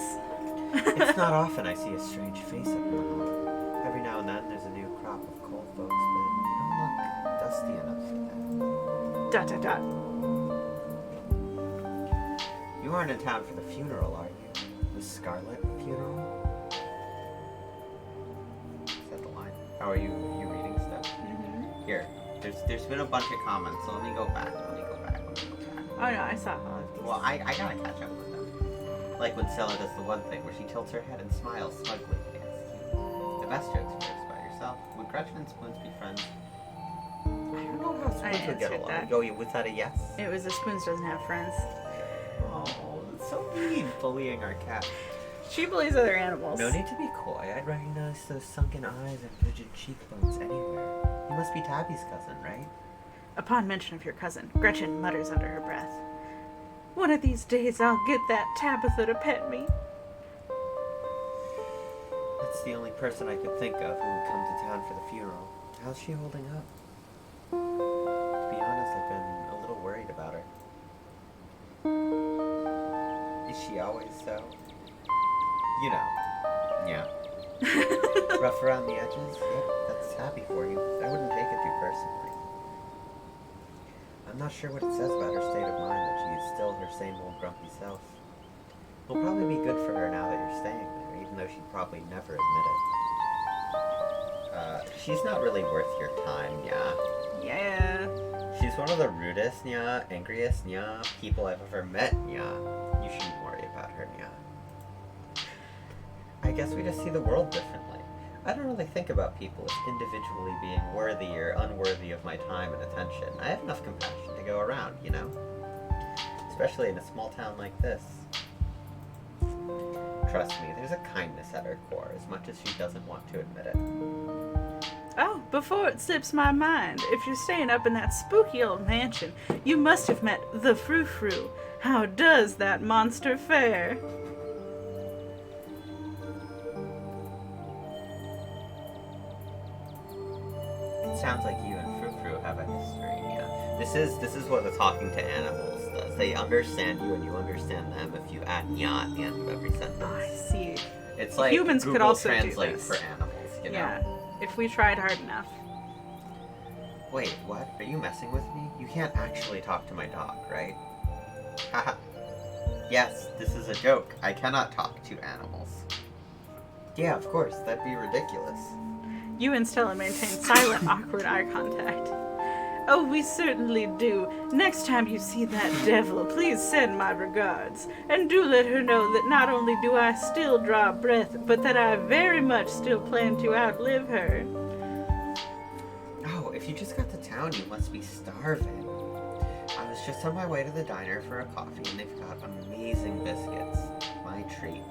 It's not often I see a strange face at my home. Every now and then there's a new crop of coal folks, but they don't look dusty enough for that. ... You aren't in town for the funeral, are you? The Scarlet funeral? Is that the line? How are you reading stuff? Here. There's been a bunch of comments, so let me go back. Oh no, I saw all of these. Well, I gotta catch up with them. Like when Stella does the one thing where she tilts her head and smiles smugly against you. The best jokes are jokes about yourself. Would Gretchen and Spoons be friends? I don't know how I Spoons would get answered along. that. Oh, was that a yes? It was a Spoons doesn't have friends. Oh, that's so mean, bullying our cat. She believes other animals. No need to be coy. I'd recognize those sunken eyes and rigid cheekbones anywhere. You must be Tabby's cousin, right? Upon mention of your cousin, Gretchen mutters under her breath, "One of these days I'll get that Tabitha to pet me." That's the only person I could think of who would come to town for the funeral. How's she holding up? To be honest, I've been a little worried about her. Is she always so? You know. Yeah. Rough around the edges? Yep, that's happy for you. I wouldn't take it too personally. I'm not sure what it says about her state of mind that she is still her same old grumpy self. It'll probably be good for her now that you're staying there, even though she'd probably never admit it. She's not really worth your time, yeah. Yeah. She's one of the rudest, yeah, angriest, yeah, people I've ever met, yeah. You shouldn't worry about her, yeah. I guess we just see the world differently. I don't really think about people as individually being worthy or unworthy of my time and attention. I have enough compassion to go around, you know? Especially in a small town like this. Trust me, there's a kindness at her core, as much as she doesn't want to admit it. Oh, before it slips my mind, if you're staying up in that spooky old mansion, you must have met the Frou-Frou. How does that monster fare? It sounds like you and Frou-Frou have a history, yeah. This is what the talking to animals does. They understand you and you understand them if you add nya at the end of every sentence. Oh, I see. It's like Humans Google could also do Translate this. for animals, you know? Yeah, if we tried hard enough. Wait, what? Are you messing with me? You can't actually talk to my dog, right? Haha. Yes, this is a joke. I cannot talk to animals. Yeah, of course. That'd be ridiculous. You and Stella maintain silent, awkward eye contact. Oh, we certainly do. Next time you see that devil, please send my regards. And do let her know that not only do I still draw breath, but that I very much still plan to outlive her. Oh, if you just got to town, you must be starving. I was just on my way to the diner for a coffee, and they've got amazing biscuits. My treat.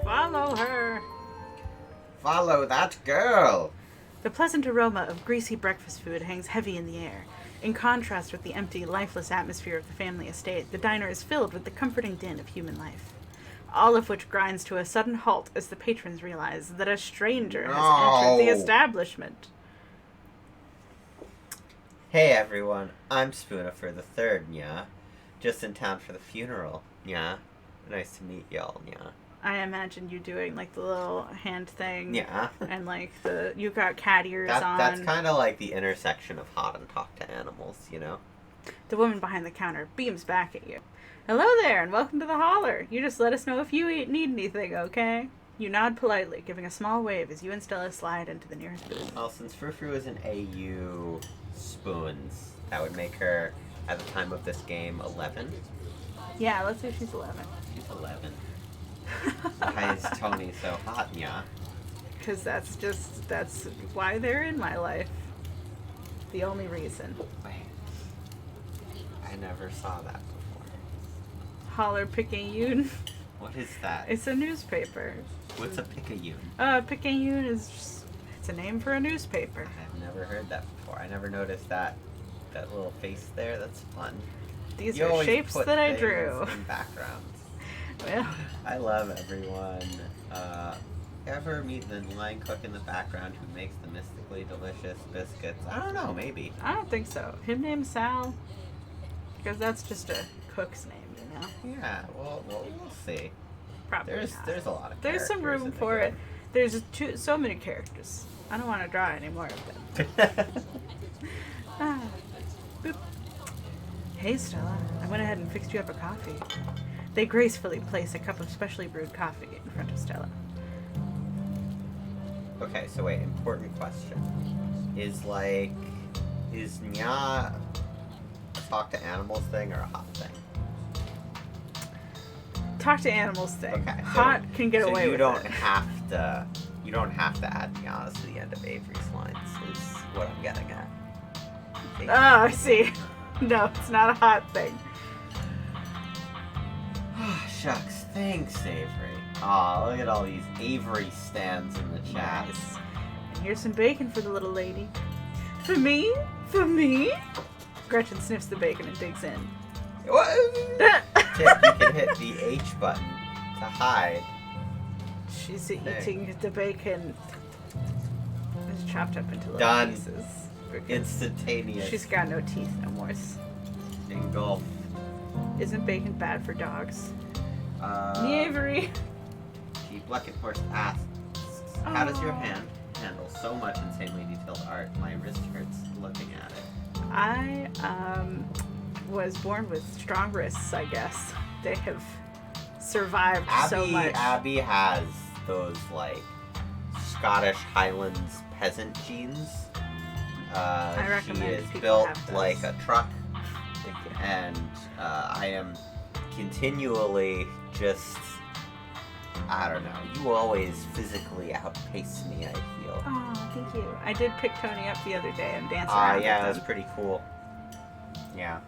Follow her. Follow that girl! The pleasant aroma of greasy breakfast food hangs heavy in the air. In contrast with the empty, lifeless atmosphere of the family estate, the diner is filled with the comforting din of human life. All of which grinds to a sudden halt as the patrons realize that a stranger has entered the establishment. Hey everyone, I'm Spoonifer the Third, nya. Just in town for the funeral, nya. Nice to meet y'all, nya. I imagine you doing like the little hand thing. Yeah. And like you got cat ears on. That's kind of like the intersection of hot and talk to animals, you know? The woman behind the counter beams back at you. Hello there, and welcome to the holler. You just let us know if you need anything, okay? You nod politely, giving a small wave as you and Stella slide into the nearest booth. Well, since Frou-Frou is an AU spoons, that would make her, at the time of this game, 11. Yeah, let's say she's 11. She's 11. Why is Tony so hot, nya? Because that's why they're in my life. The only reason. Wait. I never saw that before. Holler Picayune. What is that? It's a newspaper. What's a picayune? Picayune is just, it's a name for a newspaper. I've never heard that before. I never noticed that little face there. That's fun. These You are always shapes put that I things drew. in backgrounds. Well, I love everyone. Ever meet the line cook in the background who makes the mystically delicious biscuits? I don't know, maybe. I don't think so. Him named Sal, because that's just a cook's name, you know. Yeah, well, we'll see. Probably There's not. a lot of There's some characters room in the for it. game. There's so many characters. I don't want to draw any more of them. Ah, boop. Hey, Stella. I went ahead and fixed you up a coffee. They gracefully place a cup of specially brewed coffee in front of Stella. Okay, so wait, important question. Is nya a talk to animals thing or a hot thing? Talk to animals thing. Okay. Hot can get away with you don't it. have to add nyas to the end of Avery's lines, is what I'm getting at. Oh, I see. No, it's not a hot thing. Shucks, Thanks, Avery. Aw, look at all these Avery stands in the chat. Nice. And here's some bacon for the little lady. For me? For me? Gretchen sniffs the bacon and digs in. What? Tip, you can hit the H button to hide. She's eating the bacon. It's chopped up into little Done. pieces. Instantaneous. She's got no teeth no more. Engulf. Isn't bacon bad for dogs? Uh, Avery. She Bleckenhorst asks, how does your hand handle so much insanely detailed art? My wrist hurts looking at it. I was born with strong wrists, I guess. They have survived so much. Abby has those, like, Scottish Highlands peasant genes. I recommend she is people built have those. like a truck, Thank you. and I am continually just, I don't know, you always physically outpace me, I feel. Oh, thank you. I did pick Tony up the other day and dance around Yeah, with it was him. pretty cool. Yeah.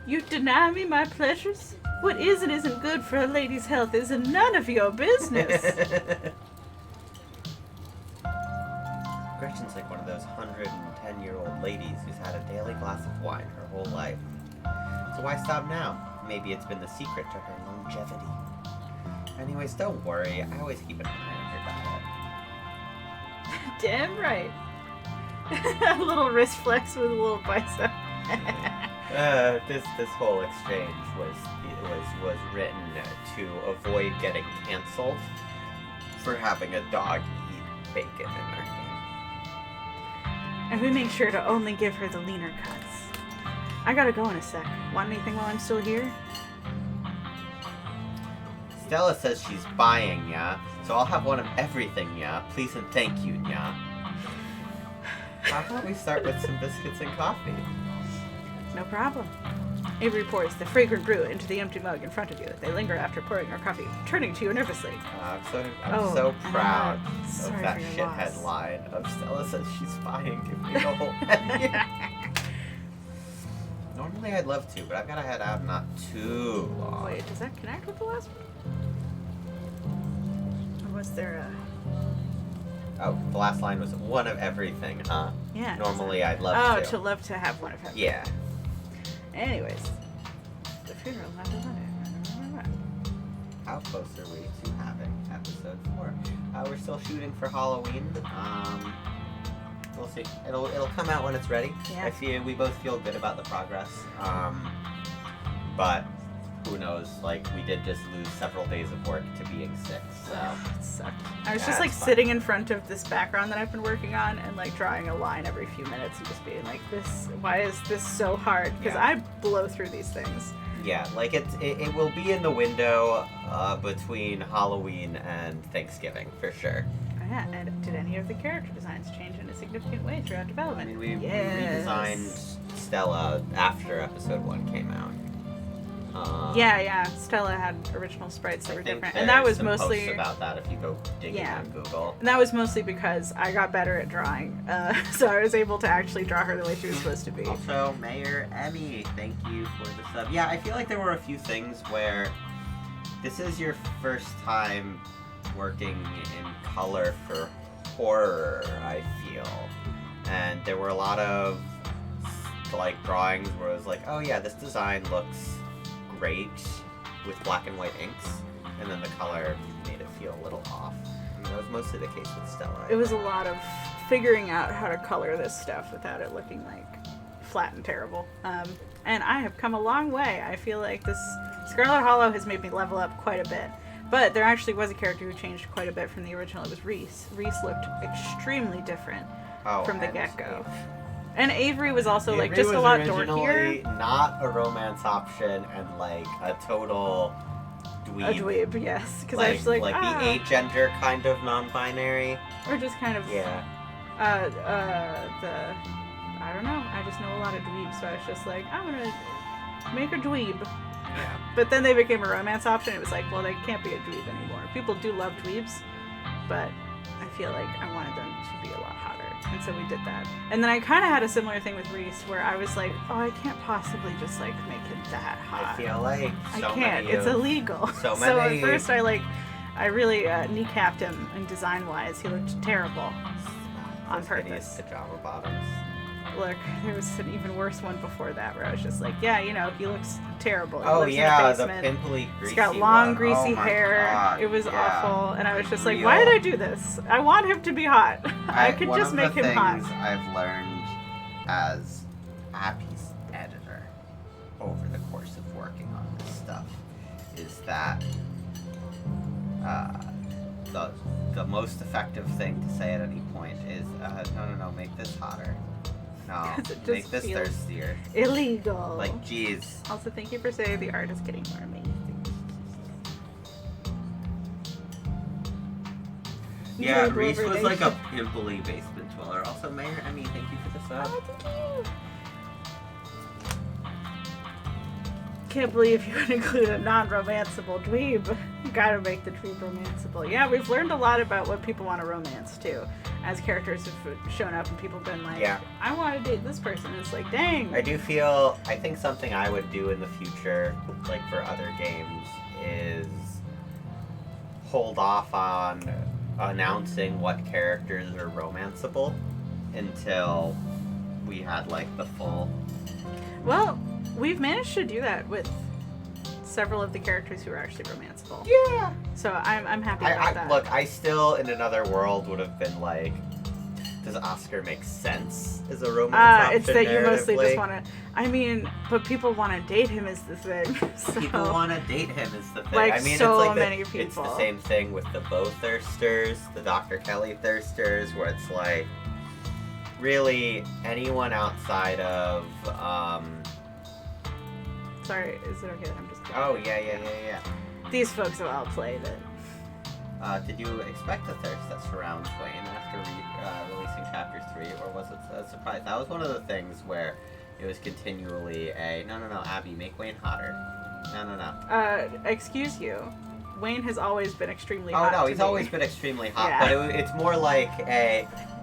You deny me my pleasures? What is and isn't good for a lady's health is none of your business. Gretchen's like one of those 110-year-old ladies who's had a daily glass of wine her whole life. So why stop now? Maybe it's been the secret to her longevity. Anyways, don't worry. I always keep an eye on her diet. Damn right. A little wrist flex with a little bicep. This whole exchange was written to avoid getting canceled for having a dog eat bacon in our game. And we make sure to only give her the leaner cuts. I gotta go in a sec. Want anything while I'm still here? Stella says she's buying, yeah? So I'll have one of everything, yeah? Please and thank you, yeah? How about we start with some biscuits and coffee? No problem. Avery pours the fragrant brew into the empty mug in front of you. They linger after pouring our coffee, turning to you nervously. I'm Oh, so proud sorry of that for your shithead loss. line of Stella says she's buying. Give me the whole menu. Normally I'd love to, but I've got to head out not too long. Wait, does that connect with the last one? Or was there a... Oh, the last line was one of everything, huh? Yeah. Normally I'd love Oh, to. to love to have one of them. Yeah. Anyways. The funeral, not the wedding. How close are we to having episode 4? We're still shooting for Halloween. We'll see. It'll come out when it's ready. Yeah. We both feel good about the progress. But who knows? Like, we did just lose several days of work to being sick, so. It sucked. I was Yeah, just like it's fine. sitting in front of this background that I've been working on and like drawing a line every few minutes and just being like, why is this so hard? Because Yeah. I blow through these things. Yeah, like it will be in the window between Halloween and Thanksgiving, for sure. Oh, yeah, and did any of the character designs change in a significant way throughout I development? mean, we Yes. redesigned Stella after episode 1 came out. Yeah. Stella had original sprites that I were think different, and that there's was some mostly. posts about that if you go digging Yeah. on Google. And that was mostly because I got better at drawing, so I was able to actually draw her the way she was supposed to be. Also, Mayor Emmy, thank you for the sub. Yeah, I feel like there were a few things where this is your first time working in color for horror, I feel. And there were a lot of like drawings where it was like, oh yeah, this design looks great with black and white inks, and then the color made it feel a little off. I mean, that was mostly the case with Stella. It was a lot of figuring out how to color this stuff without it looking like flat and terrible. And I have come a long way. I feel like this Scarlet Hollow has made me level up quite a bit. But there actually was a character who changed quite a bit from the original. It was Reese. Reese looked extremely different from the and get-go. And Avery was also like Avery just a was lot originally dorkier. not a romance option and like a total dweeb. A dweeb, yes. Because I Like, was like, the agender kind of non-binary. or just kind of Yeah. I don't know. I just know a lot of dweebs, so I was just like, I'm gonna make a dweeb. Yeah. But then they became a romance option. It was like, well, they can't be a dweeb anymore. People do love dweebs, but I feel like I wanted them to be a lot hotter. And so we did that. And then I kind of had a similar thing with Reese where I was like, oh, I can't possibly just like make him that hot. I feel like I so can't. many It's of- illegal. so So at many- first I really kneecapped him in design-wise. He looked terrible on Those hideous purpose. pajama bottoms. Look, there was an even worse one before that where I was just like, yeah, you know, he looks terrible. He Oh lives yeah, in the a basement. pimply, greasy He's got long, one. greasy Oh my hair. God, It was yeah. awful. And I was just like, Real. why did I do this? I want him to be hot. I could one just of make the him hot. things I've learned as Abby's editor over the course of working on this stuff is that the most effective thing to say at any point is no, make this hotter. No, 'Cause it just make this feels thirstier. Illegal. Like, geez. Also, thank you for saying the art is getting more amazing. Yeah, Usually Reese was Wolverine- like a pimply basement dweller. Also, Mayor, I mean, thank you for the sub. Oh, thank you. Can't believe you would include a non-romanceable dweeb. You gotta make the dweeb romanceable. Yeah, we've learned a lot about what people want to romance too. As characters have shown up and people have been like, Yeah. I want to date this person. It's like, dang. I think something I would do in the future, like for other games, is hold off on announcing what characters are romanceable until we had like the full. Well, we've managed to do that with several of the characters who are actually romanceable. Yeah. So I'm happy about that. Look, I still in another world would have been like, does Oscar make sense as a romance option? It's that you mostly just narratively? want to. I mean, but people want to date him is the thing. So. People want to date him is the thing. Like, I mean, so it's like many It's people. the same thing with the Bo Thirsters, the Dr. Kelly Thirsters, where it's like, really, anyone outside of, Sorry, is it okay that I'm just? oh, yeah. These folks have all played it. Did you expect the thirst that surrounds Wayne after releasing Chapter 3, or was it a surprise? That was one of the things where it was continually no, Abby, make Wayne hotter. No. Excuse you. Wayne has always been extremely Oh hot. no, to he's me. always been extremely hot, Yeah. but it's more like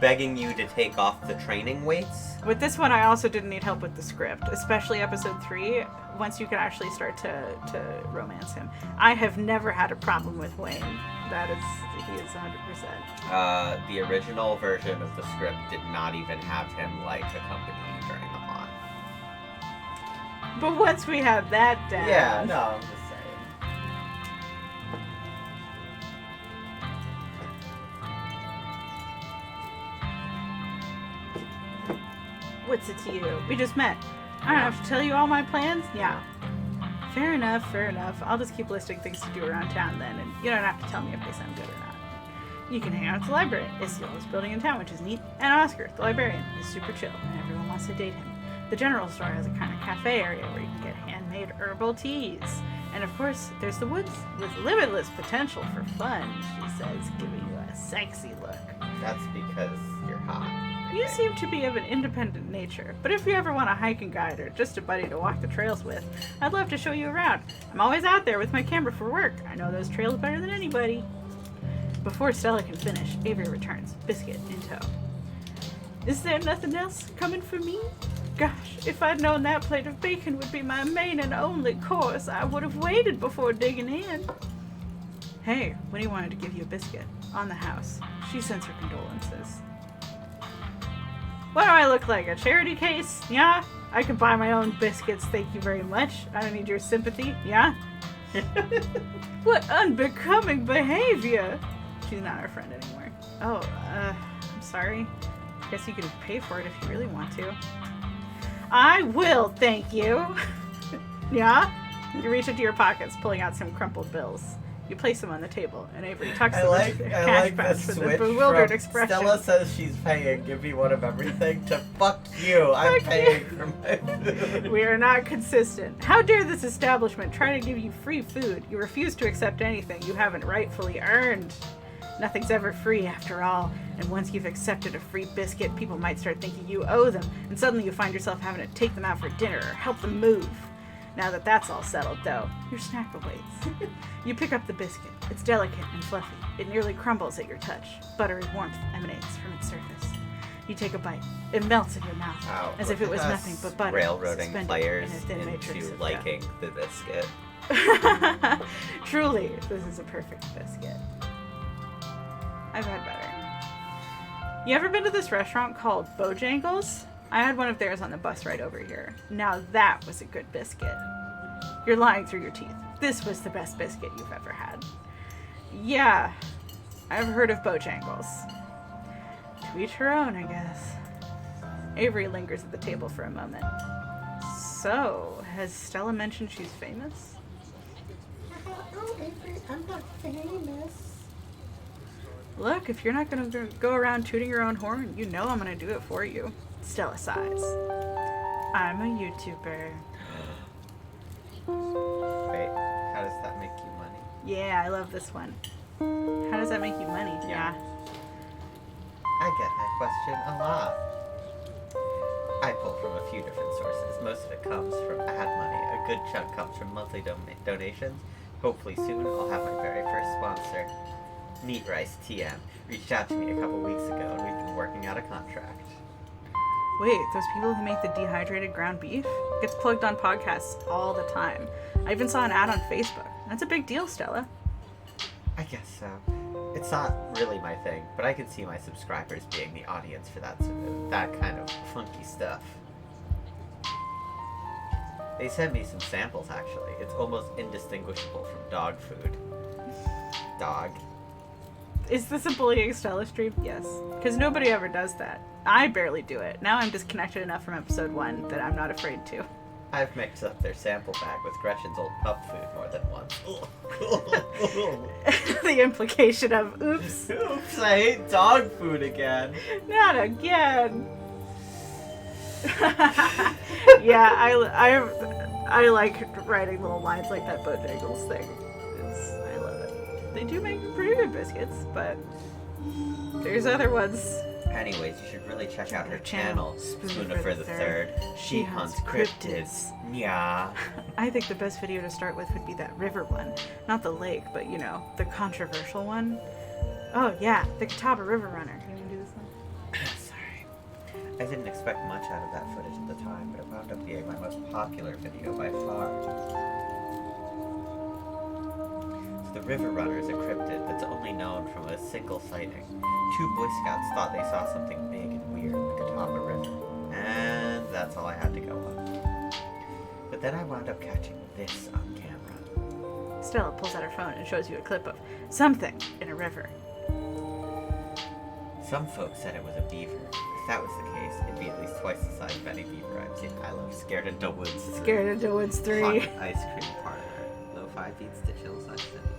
begging you to take off the training weights. With this one, I also didn't need help with the script, especially episode 3. Once you can actually start to romance him, I have never had a problem with Wayne. He is 100%. The original version of the script did not even have him like accompany you during the plot. But once we have that down, Yeah, no, I'm just saying. What's it to you? We just met. I don't have to tell you all my plans? Yeah. Fair enough. I'll just keep listing things to do around town then, and you don't have to tell me if they sound good or not. You can hang out at the library. It's the oldest building in town, which is neat. And Oscar, the librarian, is super chill, and everyone wants to date him. The general store has a kind of cafe area where you can get handmade herbal teas. And of course, there's the woods with limitless potential for fun, she says, giving you a sexy look. That's because you're hot. I You think. seem to be of an independent nature, but if you ever want a hiking guide or just a buddy to walk the trails with, I'd love to show you around. I'm always out there with my camera for work. I know those trails better than anybody. Before Stella can finish, Avery returns, biscuit in tow. Is there nothing else coming for me? Gosh, if I'd known that plate of bacon would be my main and only course, I would have waited before digging in. Hey, Winnie wanted to give you a biscuit. On the house. She sends her condolences. What do I look like, a charity case? Yeah? I can buy my own biscuits, thank you very much. I don't need your sympathy, yeah? What unbecoming behavior! She's not our friend anymore. Oh, I'm sorry. Guess you can pay for it if you really want to. I will, thank you. Yeah? You reach into your pockets, pulling out some crumpled bills. You place them on the table, and Avery tucks them into the cash pouch with a bewildered expression. Stella says she's paying, give me one of everything, to fuck you. I'm Fuck paying you. for my food. We are not consistent. How dare this establishment try to give you free food? You refuse to accept anything you haven't rightfully earned. Nothing's ever free after all, and once you've accepted a free biscuit, people might start thinking you owe them, and suddenly you find yourself having to take them out for dinner or help them move. Now that that's all settled, though, your snack awaits. You pick up the biscuit. It's delicate and fluffy. It nearly crumbles at your touch. Buttery warmth emanates from its surface. You take a bite. It melts in your mouth, Oh, as if it was look at nothing us but butter. railroading suspended players in a thin matrix into of liking the biscuit. dough. Truly, this is a perfect biscuit. I've had better. You ever been to this restaurant called Bojangles? I had one of theirs on the bus ride over here. Now that was a good biscuit. You're lying through your teeth. This was the best biscuit you've ever had. Yeah, I've heard of Bojangles. To each her own, I guess. Avery lingers at the table for a moment. So, has Stella mentioned she's famous? Oh, Avery, I'm not famous. Look, if you're not going to go around tooting your own horn, you know I'm going to do it for you. Stella sighs. I'm a YouTuber. Wait, how does that make you money? Yeah, I love this one. How does that make you money? Yeah. I get that question a lot. I pull from a few different sources. Most of it comes from ad money. A good chunk comes from monthly donations. Hopefully soon I'll have my very first sponsor. Meat Rice TM reached out to me a couple weeks ago and we've been working out a contract. Wait, those people who make the dehydrated ground beef? Gets plugged on podcasts all the time. I even saw an ad on Facebook. That's a big deal, Stella. I guess so. It's not really my thing, but I can see my subscribers being the audience for that kind of funky stuff. They sent me some samples, actually. It's almost indistinguishable from dog food. Dog. Is this a bullying Stella stream? Yes. Because nobody ever does that. I barely do it. Now I'm disconnected enough from episode 1 that I'm not afraid to. I've mixed up their sample bag with Gretchen's old pup food more than once. The implication of, oops. Oops, I hate dog food again. Not again. Yeah, I like writing little lines like that Bojangles thing. I love it. They do make pretty good biscuits, but there's other ones. Anyways, you should really check out her channel, Spoona for the Third. She hunts cryptids. Yeah. I think the best video to start with would be that river one. Not the lake, but you know, the controversial one. Oh yeah, the Catawba River Runner. You want to do this one? Sorry. I didn't expect much out of that footage at the time, but it wound up being my most popular video by far. The River Runner is a cryptid that's only known from a single sighting. 2 Boy Scouts thought they saw something big and weird in the Catawba River, and that's all I had to go on. But then I wound up catching this on camera. Stella pulls out her phone and shows you a clip of something in a river. Some folks said it was a beaver. If that was the case, it'd be at least twice the size of any beaver I've seen. I love Scared into Woods 3. Scared into Woods 3. Pocket Ice Cream Parlor. Lo-fi beats to chills on 72.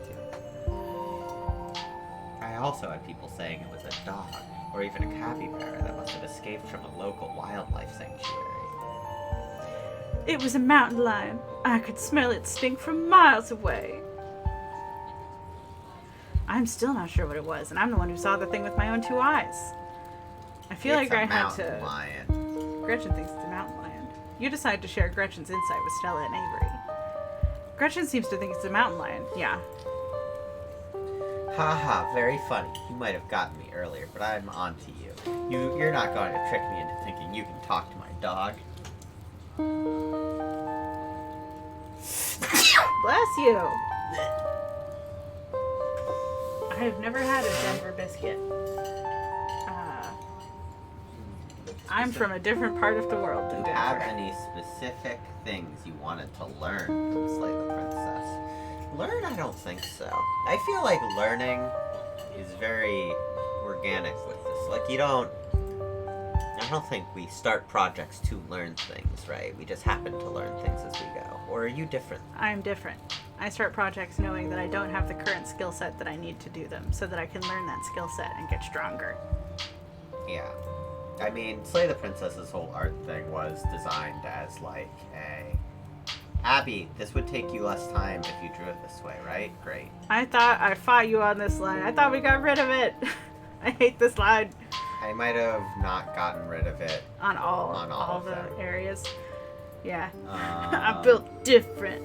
I also had people saying it was a dog, or even a capybara that must have escaped from a local wildlife sanctuary. It was a mountain lion. I could smell its stink from miles away. I'm still not sure what it was, and I'm the one who saw the thing with my own 2 eyes. I feel like I had to... Lion. Gretchen thinks it's a mountain lion. You decide to share Gretchen's insight with Stella and Avery. Gretchen seems to think it's a mountain lion. Yeah. Haha, very funny. You might have gotten me earlier, but I'm on to you. You're not going to trick me into thinking you can talk to my dog. Bless you. I have never had a Denver biscuit. I'm from a different part of the world Do than you have Denver. any specific things you wanted to learn from Slay the Princess? Learn? I don't think so. I feel like learning is very organic with this. Like, I don't think we start projects to learn things, right? We just happen to learn things as we go. Or are you different? I'm different. I start projects knowing that I don't have the current skill set that I need to do them, so that I can learn that skill set and get stronger. Yeah. I mean, Slay the Princess's whole art thing was designed as like a... Abby, this would take you less time if you drew it this way, right? Great. I thought I fought you on this line. I thought we got rid of it. I hate this line. I might have not gotten rid of it. On all of the them. areas. Yeah. I'm built different.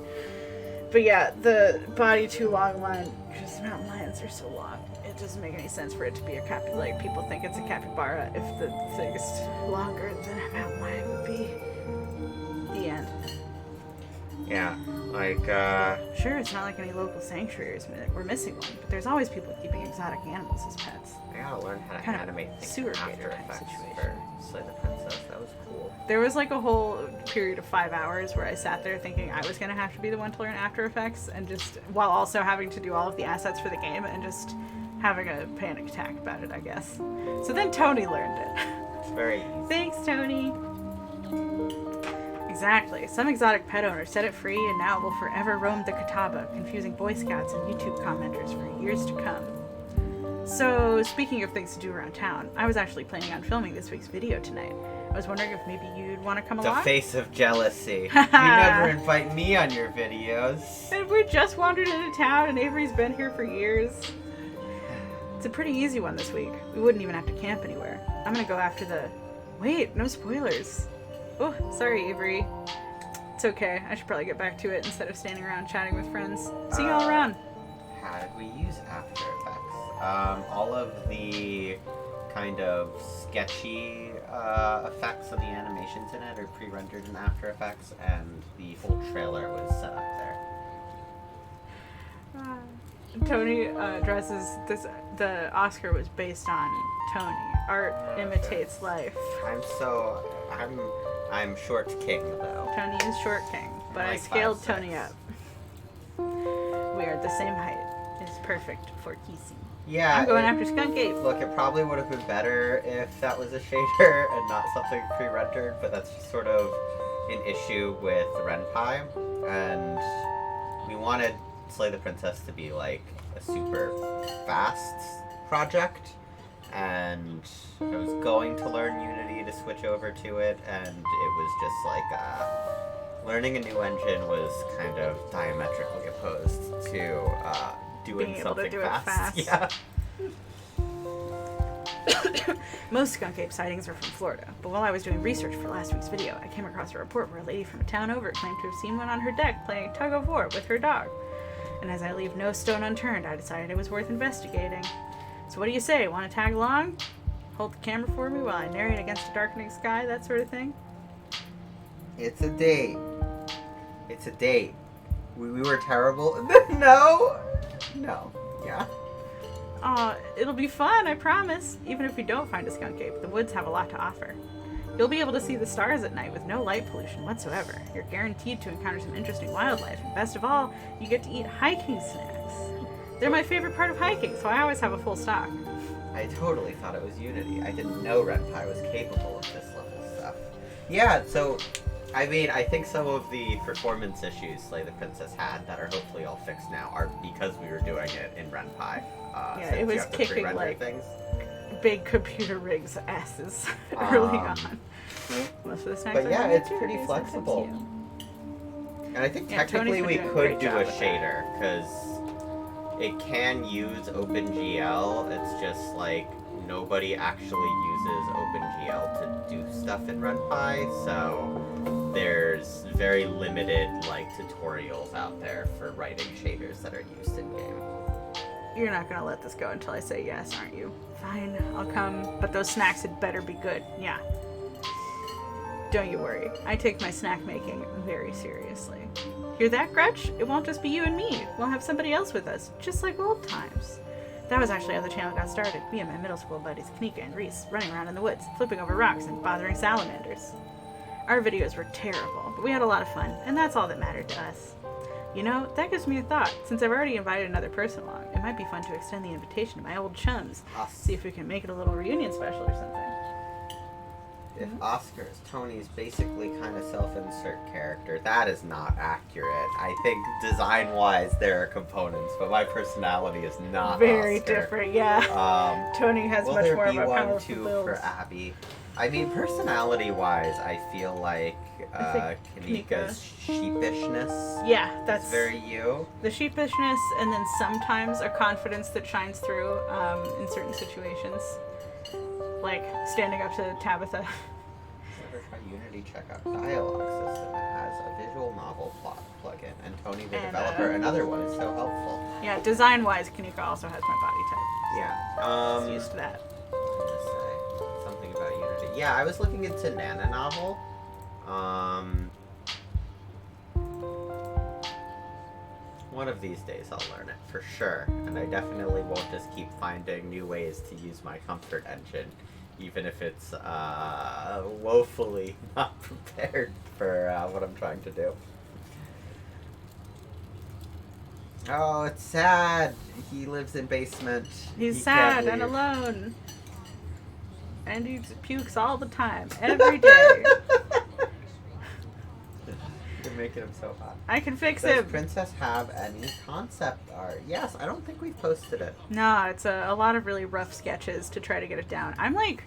But yeah, the body too long line, because mountain lions are so long. It doesn't make any sense for it to be a like people think it's a capybara if the thing is longer than a mountain lion would be. The end. Yeah, like, Sure, it's not like any local sanctuaries. We're missing one, but there's always people keeping exotic animals as pets. I gotta learn how to Kind of animate sewer things in gator After type Effects situation. for Slay the Princess. That was cool. There was like a whole period of 5 hours where I sat there thinking I was going to have to be the one to learn After Effects, and just while also having to do all of the assets for the game and just having a panic attack about it, I guess. So then Tony learned it. It's very easy. Thanks, Tony. Exactly. Some exotic pet owner set it free, and now it will forever roam the Catawba, confusing Boy Scouts and YouTube commenters for years to come. So, speaking of things to do around town, I was actually planning on filming this week's video tonight. I was wondering if maybe you'd want to come The along? face of jealousy. You never invite me on your videos. And we just wandered into town, and Avery's been here for years. It's a pretty easy one this week. We wouldn't even have to camp anywhere. I'm gonna go after the... Wait, no spoilers. Oh, sorry, Avery. It's okay. I should probably get back to it instead of standing around chatting with friends. See you all around. How did we use After Effects? All of the kind of sketchy effects and the animations in it are pre-rendered in After Effects, and the whole trailer was set up there. Tony dresses this. The Oscar was based on Tony. Art imitates life. I'm short king though. Tony is short king, but I Like scaled 5'6". Tony up. We are the same height. It's perfect for kissing. Yeah. I'm going after Skunk Ape. Look, it probably would have been better if that was a shader and not something pre-rendered, but that's just sort of an issue with Ren'Py, and we wanted Slay the Princess to be like a super fast project, and I was going to learn Unity to switch over to it, and it was just like learning a new engine was kind of diametrically opposed to doing Being able to something do it fast. Yeah. Most skunk ape sightings are from Florida, but while I was doing research for last week's video, I came across a report where a lady from a town over claimed to have seen one on her deck playing tug of war with her dog. And as I leave no stone unturned, I decided it was worth investigating. So what do you say? Want to tag along? Hold the camera for me while I narrate against a darkening sky, that sort of thing? It's a date. It's a date. We were terrible. No. Yeah. Aw, it'll be fun, I promise. Even if we don't find a skunk ape, the woods have a lot to offer. You'll be able to see the stars at night with no light pollution whatsoever. You're guaranteed to encounter some interesting wildlife, and best of all, you get to eat hiking snacks. They're my favorite part of hiking, so I always have a full stock. I totally thought it was Unity. I didn't know Ren'Py was capable of this level of stuff. Yeah, so, I mean, I think some of the performance issues Slay the Princess had that are hopefully all fixed now are because we were doing it in Ren'Py. Yeah, it was you have to kicking, pre-render like, things. Big computer rigs asses early on. Most of the snacks But are yeah, homemade it's too, pretty because flexible. that's you. And I think Yeah, Tony's technically been we doing a could great do job a with that. shader, because it can use OpenGL. It's just like nobody actually uses OpenGL to do stuff in Ren'Py, so there's very limited like tutorials out there for writing shaders that are used in game. You're not gonna let this go until I say yes, aren't you? Fine, I'll come, but those snacks had better be good. Yeah. Don't you worry. I take my snack making very seriously. Hear that, Gretch? It won't just be you and me. We'll have somebody else with us, just like old times. That was actually how the channel got started. Me and my middle school buddies, Kanika and Reese, running around in the woods, flipping over rocks and bothering salamanders. Our videos were terrible, but we had a lot of fun, and that's all that mattered to us. You know, that gives me a thought. Since I've already invited another person along, it might be fun to extend the invitation to my old chums. See if we can make it a little reunion special or something. If Oscar is Tony's basically kind of self-insert character, that is not accurate. I think design-wise there are components, but my personality is not Very Oscar. different, yeah. Tony has Will much there more of be a one powerful too build. for Abby? I mean, personality-wise, I feel like I think Kanika's sheepishness Yeah, that's is very you. the sheepishness, and then sometimes a confidence that shines through in certain situations. Like standing up to Tabitha. Unity checkout dialogue system. It has a visual novel plot plugin, and Tony, the And, developer, another one is so helpful. Yeah, design-wise, Kanika also has my body type. Yeah. It's used to that. I was gonna say something about Unity. Yeah, I was looking into Nana Novel. One of these days I'll learn it for sure, and I definitely won't just keep finding new ways to use my comfort engine, even if it's woefully not prepared for what I'm trying to do. Oh, it's sad. He lives in basement. He's He sad can't and leave. alone. And he pukes all the time, every day. You're making him so hot. I can fix Does it. Princess have any concept art? Yes, I don't think we've posted it. No, it's a lot of really rough sketches to try to get it down. I'm like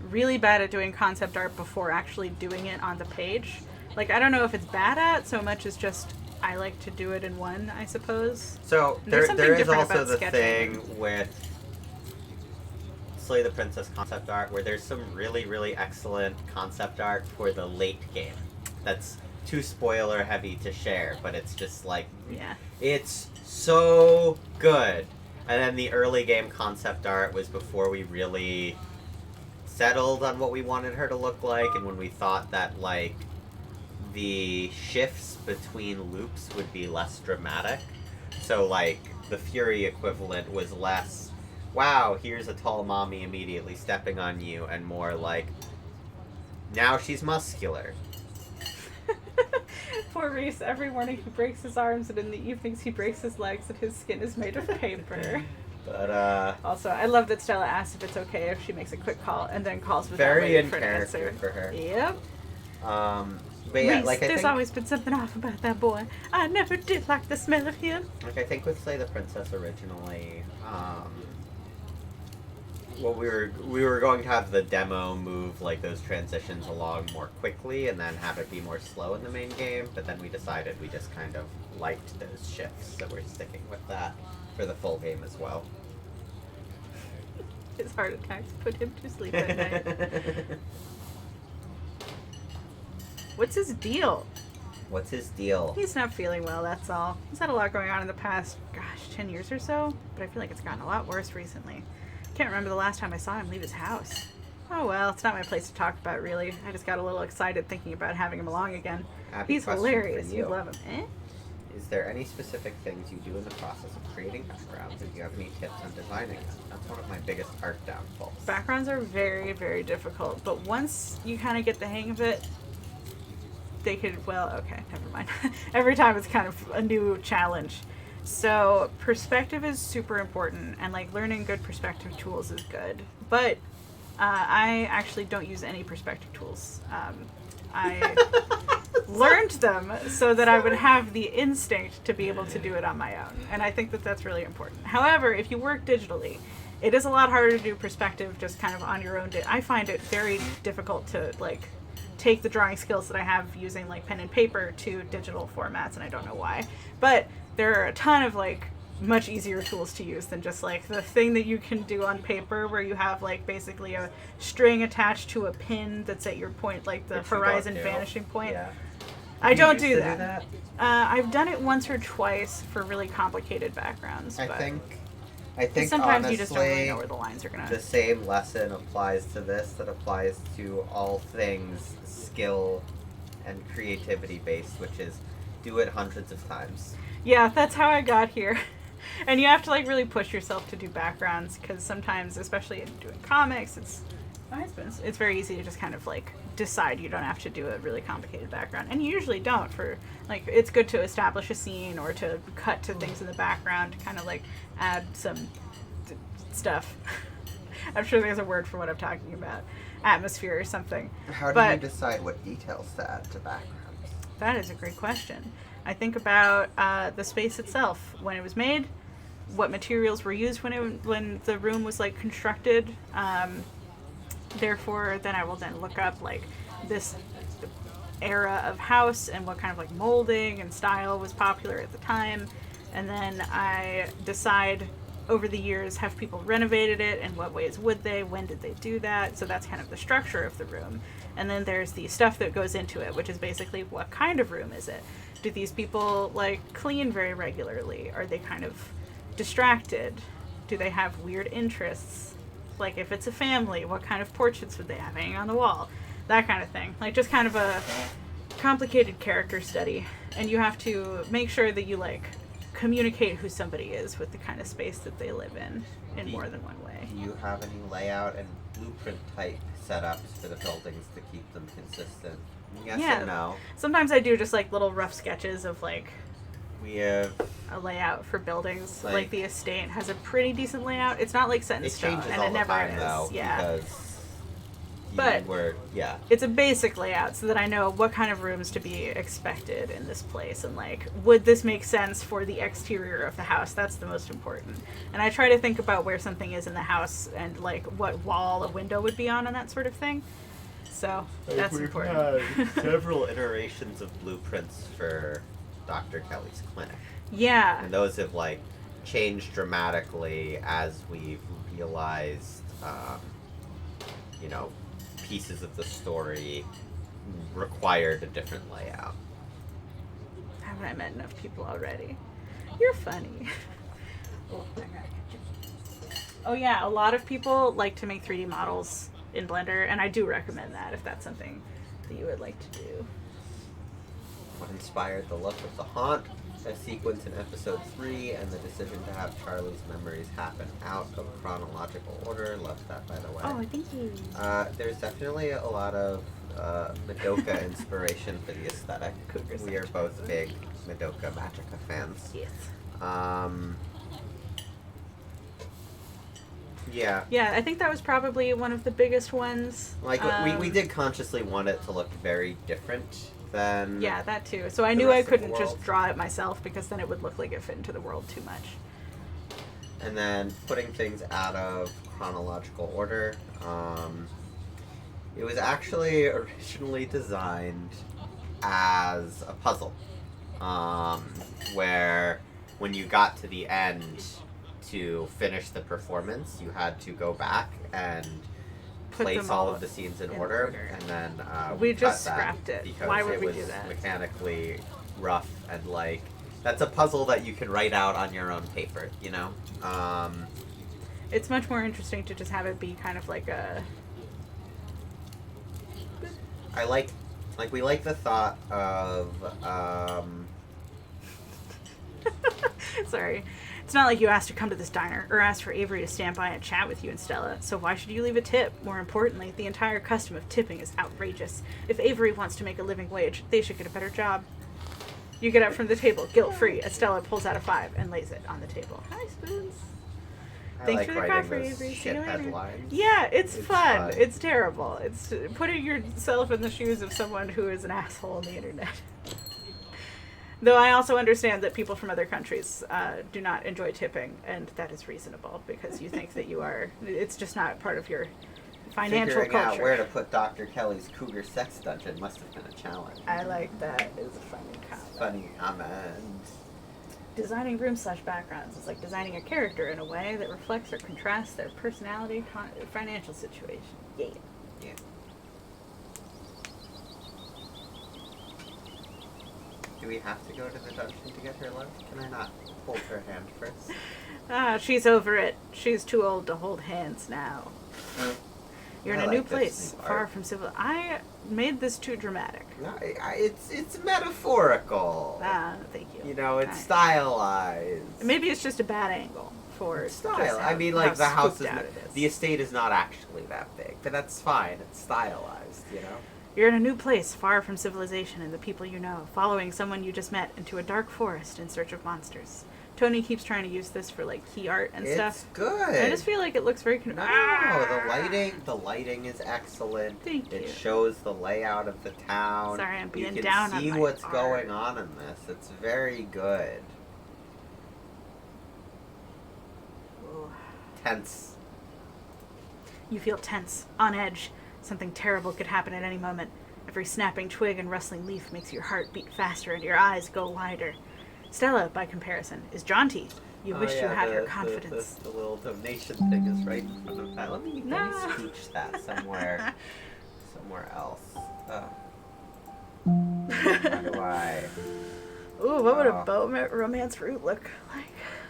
really bad at doing concept art before actually doing it on the page. Like, I don't know if it's bad at so much as just I like to do it in one, I suppose. So There's there something is different also about the sketching. thing with Slay the Princess concept art where there's some really, really excellent concept art for the late game. That's too spoiler heavy to share, but it's just like, Yeah. it's so good. And then the early game concept art was before we really settled on what we wanted her to look like, and when we thought that like the shifts between loops would be less dramatic. So like the Fury equivalent was less, wow, here's a tall mommy immediately stepping on you, and more like, now she's muscular. Poor Reese, every morning he breaks his arms and in the evenings he breaks his legs and his skin is made of paper. But Also, I love that Stella asks if it's okay if she makes a quick call and then calls without very waiting in for an character answer. for her. Yep. But yeah, Reese, like I there's think, always been something off about that boy. I never did like the smell of him. like I think with Slay the Princess originally, well, we were going to have the demo move like those transitions along more quickly and then have it be more slow in the main game, but then we decided we just kind of liked those shifts, so we're sticking with that for the full game as well. His heart attacks put him to sleep at night. What's his deal? What's his deal? He's not feeling well, that's all. He's had a lot going on in the past, 10 years or so, but I feel like it's gotten a lot worse recently. Can't remember the last time I saw him leave his house. Oh well, it's not my place to talk about, really. I just got a little excited thinking about having him along again. Abby, He's question hilarious. for You love him. Eh? Is there any specific things you do in the process of creating backgrounds, and do you have any tips on designing them? That's one of my biggest art downfalls. Backgrounds are very, very difficult, but once you kind of get the hang of it, they could, well, okay, never mind. Every time it's kind of a new challenge. So perspective is super important, and like learning good perspective tools is good. But I actually don't use any perspective tools. I learned them so that I would have the instinct to be able to do it on my own, and I think that that's really important. However, if you work digitally, it is a lot harder to do perspective just kind of on your own. I find it very difficult to like take the drawing skills that I have using like pen and paper to digital formats, and I don't know why. But there are a ton of like much easier tools to use than just like the thing that you can do on paper where you have like basically a string attached to a pin that's at your point, like the Which you horizon don't do. vanishing point. Yeah. I You don't used do to that. I've done it once or twice for really complicated backgrounds. I but think sometimes honestly, you just don't really know where the lines are gonna. the same lesson applies to this that applies to all things skill and creativity based, which is do it hundreds of times. Yeah, that's how I got here. And you have to like really push yourself to do backgrounds, because sometimes, especially in doing comics, it's very easy to just kind of like decide you don't have to do a really complicated background, and you usually don't. For like, it's good to establish a scene or to cut to things in the background to kind of like add some stuff. I'm sure there's a word for what I'm talking about, atmosphere or something. How do But- you decide what details to add to backgrounds? That is a great question. I think about the space itself when it was made, what materials were used when the room was like constructed. Therefore, then I will then look up like this era of house and what kind of like molding and style was popular at the time, and then I decide over the years, have people renovated it? In what ways would they? When did they do that? So that's kind of the structure of the room. And then there's the stuff that goes into it, which is basically what kind of room is it? Do these people, like, clean very regularly? Are they kind of distracted? Do they have weird interests? Like, if it's a family, what kind of portraits would they have hanging on the wall? That kind of thing. Like, just kind of a complicated character study. And you have to make sure that you, like, communicate who somebody is with the kind of space that they live in more than one way. Do you have any layout and blueprint type setups for the buildings to keep them consistent? Yes Yeah. and no. Sometimes I do just, like, little rough sketches of, like, We have... a layout for buildings. Like- Like the estate has a pretty decent layout. It's not, like, set in It stone, changes and all it the never time, is. though, Yeah. because But- yeah. It's a basic layout so that I know what kind of rooms to be expected in this place, and, like, would this make sense for the exterior of the house? That's the most important. And I try to think about where something is in the house and, like, what wall a window would be on and that sort of thing. So that's We've important. had several iterations of blueprints for Dr. Kelly's clinic. Yeah. And those have, like, changed dramatically as we've realized, you know, pieces of the story required a different layout. Haven't I met enough people already? You're funny. Oh, I gotta catch you. Oh yeah, a lot of people like to make 3D models in Blender, and I do recommend that if that's something that you would like to do. What inspired the look of the haunt, a sequence in episode 3, and the decision to have Charlie's memories happen out of chronological order. Love that, by the way. Oh, thank you. There's definitely a lot of Madoka inspiration for the aesthetic. Cougars We are both big Madoka Magica fans. Yes. Yeah. Yeah, I think that was probably one of the biggest ones. Like, we did consciously want it to look very different than... Yeah, that too. So I the knew I rest of the couldn't just world. draw it myself because then it would look like it fit into the world too much. And then putting things out of chronological order. It was actually originally designed as a puzzle, where when you got to the end to finish the performance, you had to go back and Put place them all all of the scenes in in order, order. and then We cut just that scrapped it. because Why would it we was do that? mechanically rough, and like that's a puzzle that you can write out on your own paper, you know. It's much more interesting to just have it be kind of like a... I like we like the thought of Sorry. It's not like you asked to come to this diner or asked for Avery to stand by and chat with you and Stella, so why should you leave a tip? More importantly, the entire custom of tipping is outrageous. If Avery wants to make a living wage, they should get a better job. You get up from the table, guilt-free, as Stella pulls out a 5 and lays it on the table. Hi, Spoons. I Thanks like for the writing coffee, those Avery. See shit you later. headlines. Yeah, it's It's fun. fun. It's terrible. It's putting yourself in the shoes of someone who is an asshole on the internet. Though I also understand that people from other countries do not enjoy tipping, and that is reasonable because you think that you are. It's just not part of your financial Figuring culture. out where to put Dr. Kelly's cougar sex dungeon must have been a challenge. I like that. It's a funny comment. Funny comment. Designing rooms/backgrounds is like designing a character in a way that reflects or contrasts their personality, financial situation. Yeah. Yeah. Do we have to go to the dungeon to get her love? Can I not hold her hand first? Ah, she's over it. She's too old to hold hands now. You're in I a like new this place, new far art. from civil. I made this too dramatic. No, it's metaphorical. Ah, thank you. You know, it's Alright. stylized. Maybe it's just a bad angle for It's just style. how- I mean, like how the house spooked is, out it is. the estate is not actually that big, but that's fine. It's stylized, you know. You're in a new place, far from civilization and the people you know, following someone you just met into a dark forest in search of monsters. Tony keeps trying to use this for like key art and It's stuff. good. I just feel like it looks very The lighting is excellent. Thank It you. shows the layout of the town. Sorry, I'm being you can down on see my what's art. going on in this. It's very good. Ooh. Tense. You feel tense, on edge. Something terrible could happen at any moment. Every snapping twig and rustling leaf makes your heart beat faster and your eyes go wider. Stella, by comparison, is jaunty. You wish you had her confidence. The little donation thing is right in front of that. Let me scooch that somewhere else. How do I? Ooh, what would a bow romance route look like?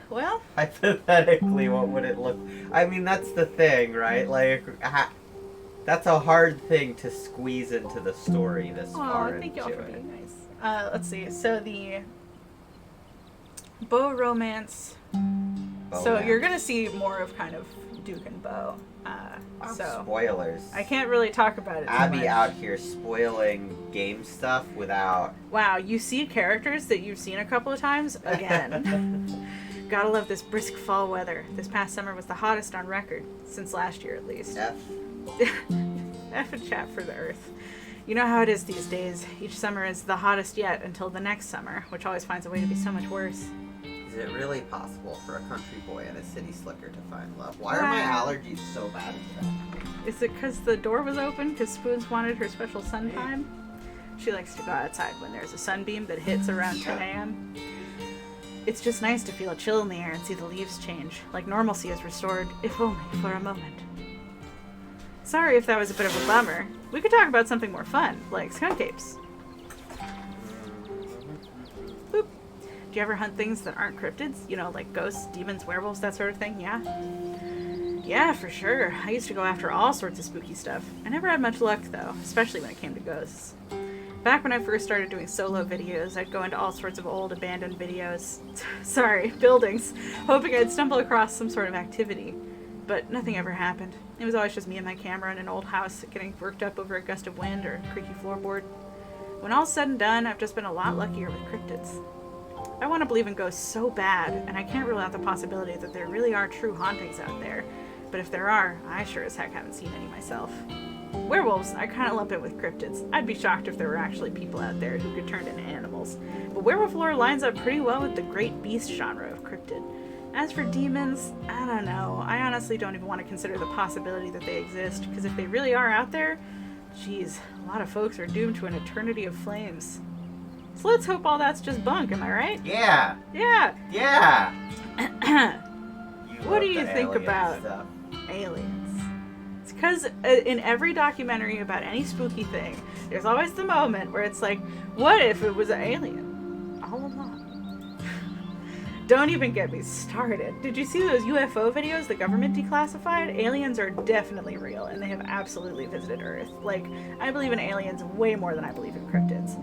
Well, hypothetically, what would it look? I mean, that's the thing, right? Like, that's a hard thing to squeeze into the story this far into thank y'all for it. being nice. Let's see. So the bow romance. So you're gonna see more of kind of Duke and Beau. So spoilers. I can't really talk about it. Abby out here spoiling game stuff without. Wow, you see characters that you've seen a couple of times again. Gotta love this brisk fall weather. This past summer was the hottest on record, since last year at least. F. F and chat for the earth. You know how it is these days. Each summer is the hottest yet until the next summer, which always finds a way to be so much worse. Is it really possible for a country boy and a city slicker to find love? Why are my allergies so bad today? Is it because the door was open? Because Spoons wanted her special sun time? She likes to go outside when there's a sunbeam that hits around 10 a.m. It's just nice to feel a chill in the air and see the leaves change, like normalcy is restored, if only for a moment. Sorry if that was a bit of a bummer. We could talk about something more fun, like skunk apes. Boop. Do you ever hunt things that aren't cryptids? You know, like ghosts, demons, werewolves, that sort of thing? Yeah? Yeah, for sure. I used to go after all sorts of spooky stuff. I never had much luck, though, especially when it came to ghosts. Back when I first started doing solo videos, I'd go into all sorts of old abandoned videos. Buildings, hoping I'd stumble across some sort of activity. But nothing ever happened. It was always just me and my camera in an old house getting worked up over a gust of wind or a creaky floorboard. When all's said and done, I've just been a lot luckier with cryptids. I want to believe in ghosts so bad, and I can't rule out the possibility that there really are true hauntings out there. But if there are, I sure as heck haven't seen any myself. Werewolves, I kind of lump in with cryptids. I'd be shocked if there were actually people out there who could turn into animals. But werewolf lore lines up pretty well with the great beast genre of cryptid. As for demons, I don't know. I honestly don't even want to consider the possibility that they exist, because if they really are out there, geez, a lot of folks are doomed to an eternity of flames. So let's hope all that's just bunk, am I right? Yeah! Yeah! Yeah! What do you think about aliens? It's because in every documentary about any spooky thing, there's always the moment where it's like, what if it was an alien? All along. Don't even get me started. Did you see those UFO videos the government declassified? Aliens are definitely real, and they have absolutely visited Earth. Like, I believe in aliens way more than I believe in cryptids.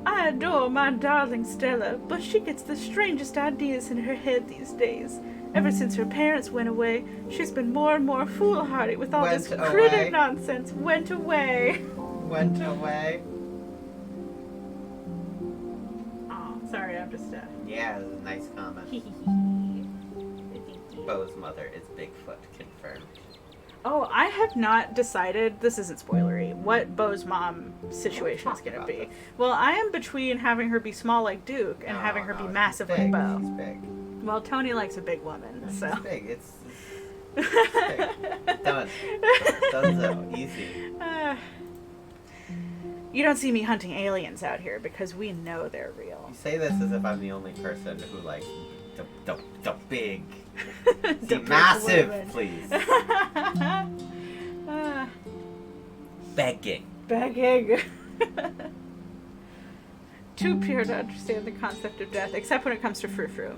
I adore my darling Stella, but she gets the strangest ideas in her head these days. Ever since her parents went away, she's been more and more foolhardy with all this critic nonsense. Went away. Oh, sorry, I'm just, Yeah, it was a nice comment. Beau's mother is Bigfoot, confirmed. Oh, I have not decided, this isn't spoilery, what Beau's mom situation is going to be. Well, I am between having her be small like Duke and having her be massive like Beau. She's big. Well, Tony likes a big woman, so. She's big. It's big. Done. Donezo. Easy. You don't see me hunting aliens out here because we know they're real. You say this as if I'm the only person who likes the big. The massive, women. Please. Begging. Too pure to understand the concept of death, except when it comes to Frou-Frou,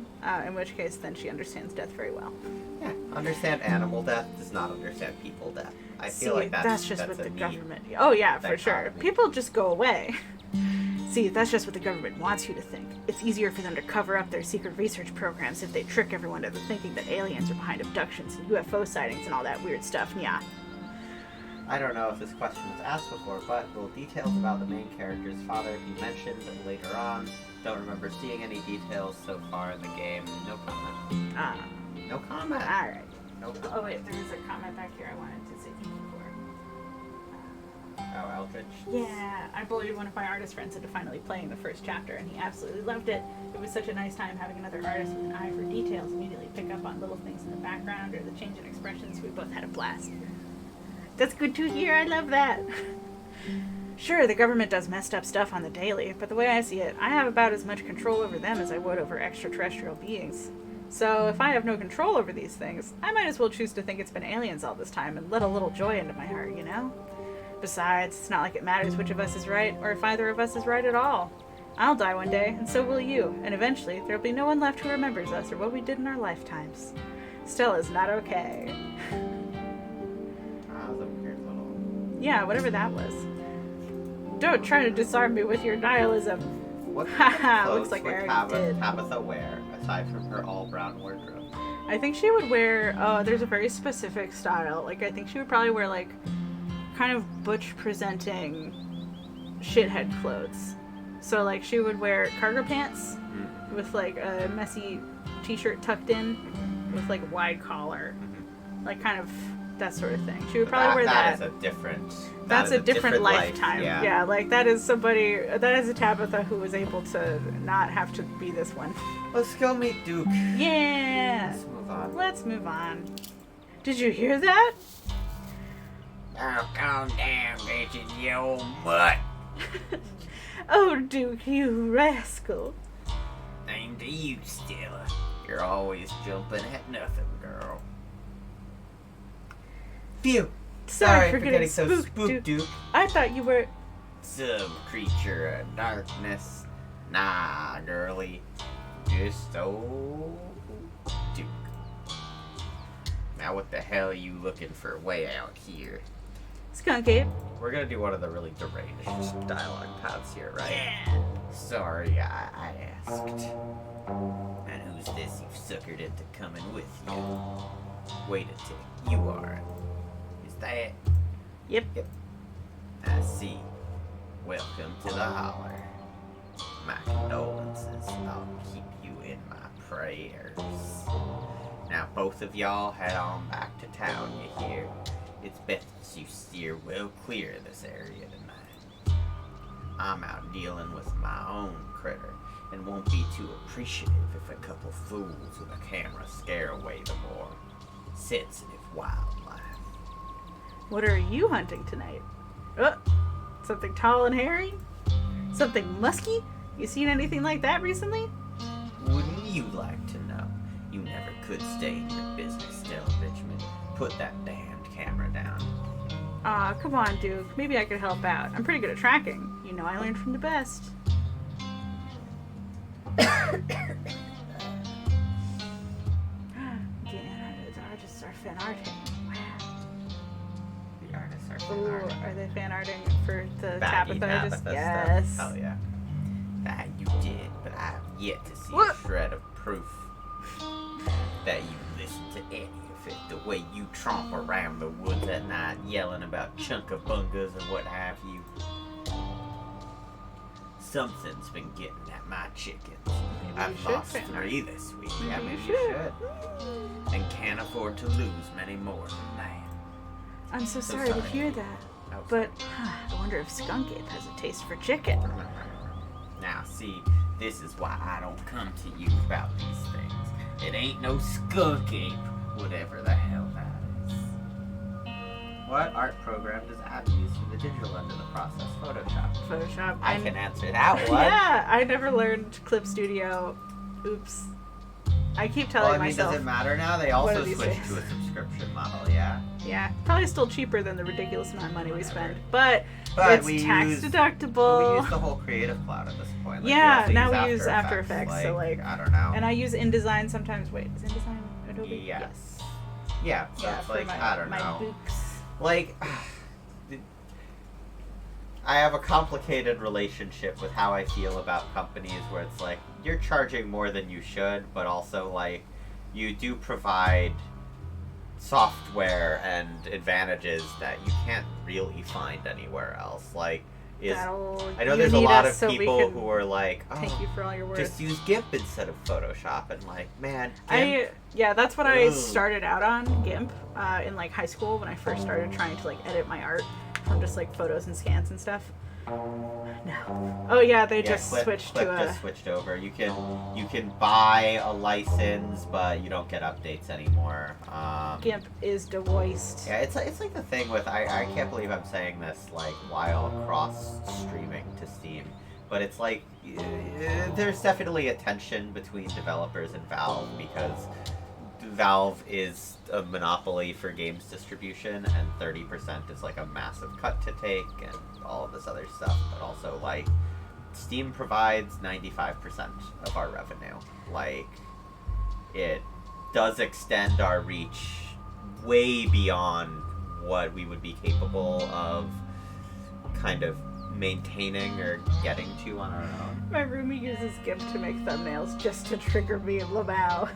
in which case then she understands death very well. Yeah, understand animal death, does not understand people death. I feel like that's just what the government... Oh yeah, for sure. People just go away. See, that's just what the government wants you to think. It's easier for them to cover up their secret research programs if they trick everyone into thinking that aliens are behind abductions and UFO sightings and all that weird stuff, yeah. I don't know if this question was asked before, but will details about the main character's father be mentioned later on? Don't remember seeing any details so far in the game. No comment. No comment. Alright. No comment. Oh wait, there was a comment back here I wanted to say thank you for. Oh, Eldritch? Yeah, I bullied one of my artist friends into finally playing the first chapter, and he absolutely loved it. It was such a nice time having another artist with an eye for details immediately pick up on little things in the background or the change in expressions. We both had a blast. That's good to hear. I love that. Sure, the government does messed up stuff on the daily, but the way I see it, I have about as much control over them as I would over extraterrestrial beings. So if I have no control over these things, I might as well choose to think it's been aliens all this time and let a little joy into my heart, you know? Besides, it's not like it matters which of us is right, or if either of us is right at all. I'll die one day, and so will you, and eventually there'll be no one left who remembers us or what we did in our lifetimes. Stella's not okay. That was a weird little... Yeah, whatever that was. Don't try to disarm me with your nihilism. What Haha, clothes looks like I would already did. Tabitha wear, aside from her all-brown wardrobe? I think she would wear, there's a very specific style. Like, I think she would probably wear, like, kind of butch-presenting shithead clothes. So, like, she would wear cargo pants with, like, a messy t-shirt tucked in with, like, a wide collar. Like, kind of that sort of thing. She would probably wear that. That is a different... That's a different lifetime. Life. Yeah, like, that is somebody... That is a Tabitha who was able to not have to be this one. Let's go meet Duke. Yeah! Let's move on. Let's move on. Did you hear that? Oh, calm down, bitches, you old mutt. Oh, Duke, you rascal. Same to you, Stella. You're always jumping at nothing, girl. Phew! Sorry for getting so spooked, spooked, Duke. I thought you were... Some creature of darkness. Nah, girlie. Just old Duke. Now what the hell are you looking for way out here? Skunk Ape. We're gonna do one of the really deranged dialogue paths here, right? Yeah. Sorry, I asked. And who's this you've suckered into coming with you? Wait a tick, you are. Is that? Yep. I see. Welcome to the holler. My condolences. I'll keep you in my prayers. Now both of y'all head on back to town, you hear? It's best you steer well clear of this area tonight. I'm out dealing with my own critter, and won't be too appreciative if a couple fools with a camera scare away the more sensitive wildlife. What are you hunting tonight? Something tall and hairy? Something musky? You seen anything like that recently? Wouldn't you like to know? You never could stay in your business, Stella Richmond. Put that damned camera down. Aw, come on, Duke. Maybe I could help out. I'm pretty good at tracking. You know, I learned from the best. The artists are fan arting. Wow. The artists are Ooh, fan are they fan arting for the Baggy Tabitha? Tabitha Yes. stuff. Hell yeah. That you did, but I have yet to see What? a shred of proof that you listened to any of it. The way you tromp around the woods at night yelling about chunkabungas and what have you. Something's been getting at my chickens. Maybe I've you should lost fan art. 3 this week. Yeah, Maybe maybe you you should. should. And can't afford to lose many more than that. I'm so So sorry to sorry. hear that. Oh, But I wonder if Skunk Ape has a taste for chicken. Now, see, this is why I don't come to you about these things. It ain't no skunk ape, whatever the hell that is. What art program does Abby use for the digital end of the process? Photoshop. Photoshop. I can answer that one. Yeah, I never learned Clip Studio. Oops. I keep telling Well, I mean, myself. does it matter now? They one also of these switched days. to a subscription model, yeah? Yeah, probably still cheaper than the ridiculous amount of money we spend, but But it's we tax use- deductible. We use the whole Creative Cloud at this point. Like, Yeah, also now we use After Effects, so, like- I don't know. And I use InDesign sometimes. Wait, is InDesign Adobe? Yes. Yeah, so Yeah, it's for like, my, I don't my know. books. Like, I have a complicated relationship with how I feel about companies where it's like, you're charging more than you should, but also, like, you do provide software and advantages that you can't really find anywhere else. Like, I know You there's a need lot us of so we people can who are like, Thank oh, you for all your work. just use GIMP instead of Photoshop, and like, man, GIMP, That's what I Ugh. started out on, GIMP, in like high school when I first started trying to like edit my art from just like photos and scans and stuff. No. Oh yeah, they just switched Clip to just switched over. You can buy a license, but you don't get updates anymore. GIMP is devoiced. Yeah, it's like the thing with I can't believe I'm saying this like while cross streaming to Steam, but it's like there's definitely a tension between developers and Valve because Valve is a monopoly for games distribution, and 30% is like a massive cut to take, and all of this other stuff. But also, like, Steam provides 95% of our revenue. Like, it does extend our reach way beyond what we would be capable of kind of maintaining or getting to on our own. My roomie uses GIMP to make thumbnails just to trigger me and Lamau.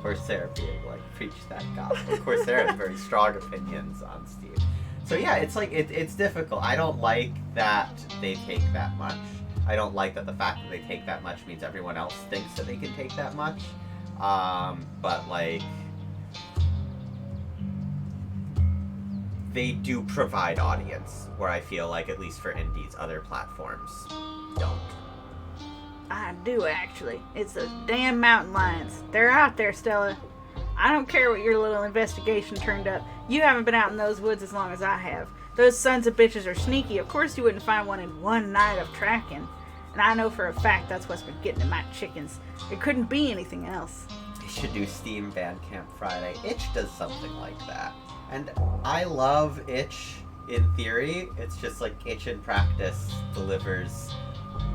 Coursera being like, preach that gospel. Coursera has very strong opinions on Steam. So yeah, it's like, it's difficult. I don't like that they take that much. I don't like that the fact that they take that much means everyone else thinks that they can take that much. But like, they do provide audience, where I feel like, at least for indies, other platforms don't. I do, actually. It's those damn mountain lions. They're out there, Stella. I don't care what your little investigation turned up. You haven't been out in those woods as long as I have. Those sons of bitches are sneaky. Of course you wouldn't find one in one night of tracking. And I know for a fact that's what's been getting to my chickens. It couldn't be anything else. They should do Steam Bandcamp Friday. Itch does something like that. And I love Itch in theory. It's just like Itch in practice delivers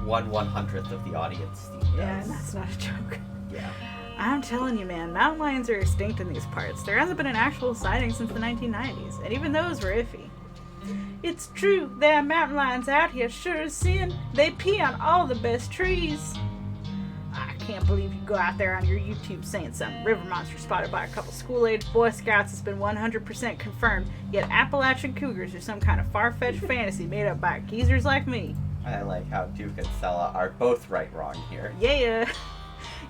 1/100th of the audience Steam does. Yeah, and that's not a joke. Yeah. I'm telling you, man, mountain lions are extinct in these parts. There hasn't been an actual sighting since the 1990s, and even those were iffy. It's true, there are mountain lions out here, sure as sin. They pee on all the best trees. I can't believe you go out there on your YouTube saying some river monster spotted by a couple school-aged Boy Scouts has been 100% confirmed, yet Appalachian cougars are some kind of far-fetched fantasy made up by geezers like me. I like how Duke and Stella are both wrong here. Yeah,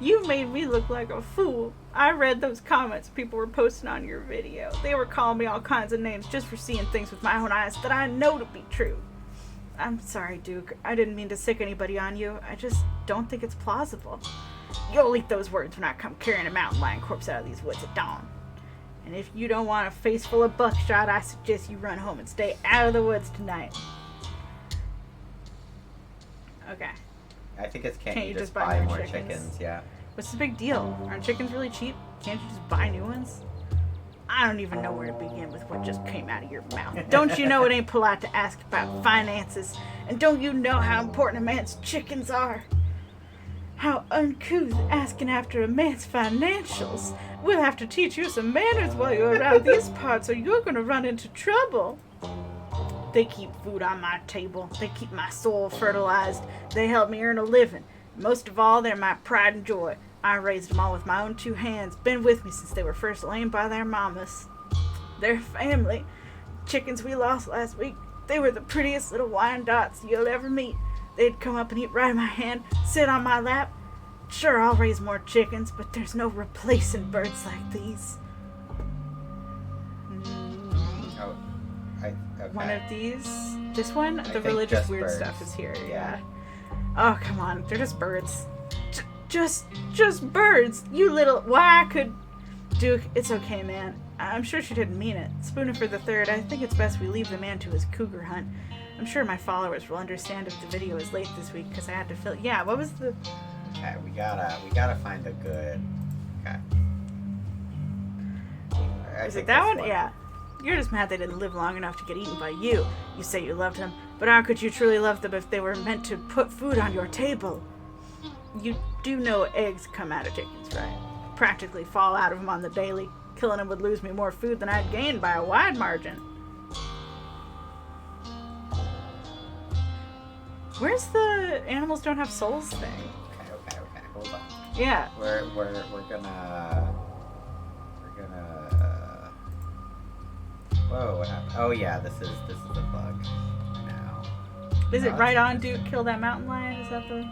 you made me look like a fool. I read those comments people were posting on your video. They were calling me all kinds of names just for seeing things with my own eyes that I know to be true. I'm sorry, Duke. I didn't mean to sick anybody on you. I just don't think it's plausible. You'll eat those words when I come carrying a mountain lion corpse out of these woods at dawn. And if you don't want a face full of buckshot, I suggest you run home and stay out of the woods tonight. Okay. I think it's can't you just buy buy more more chickens? chickens? Yeah. What's the big deal? Aren't chickens really cheap? Can't you just buy new ones? I don't even know where to begin with what just came out of your mouth. Don't you know it ain't polite to ask about finances? And don't you know how important a man's chickens are? How uncouth asking after a man's financials. We'll have to teach you some manners while you're around these parts or you're gonna run into trouble. They keep food on my table. They keep my soil fertilized. They help me earn a living. Most of all, they're my pride and joy. I raised them all with my own two hands. Been with me since they were first lamed by their mamas. Their family. Chickens we lost last week. They were the prettiest little Wyandottes you'll ever meet. They'd come up and eat right in my hand, sit on my lap. Sure, I'll raise more chickens, but there's no replacing birds like these. Oh, okay. One of these. This one? I The think religious just weird birds. stuff is here, Yeah. yeah. Oh, come on. They're just birds. Just birds. You little... Why I could... Duke, it's okay, man. I'm sure she didn't mean it. Spooner for the third, I think it's best we leave the man to his cougar hunt. I'm sure my followers will understand if the video is late this week because I had to fill... Yeah, what was the... Okay, we gotta find a good... Okay. I Is think it that this one? Yeah. You're just mad they didn't live long enough to get eaten by you. You say you loved them, but how could you truly love them if they were meant to put food on your table? You do know eggs come out of chickens, right? Practically fall out of them on the daily. Killing them would lose me more food than I'd gain by a wide margin. Where's the animals don't have souls thing? Okay. Hold on. Yeah. We're gonna... Whoa, what happened? Oh yeah, this is a bug now. Is it No, right it's- on, dude? Kill that mountain lion? Is that the...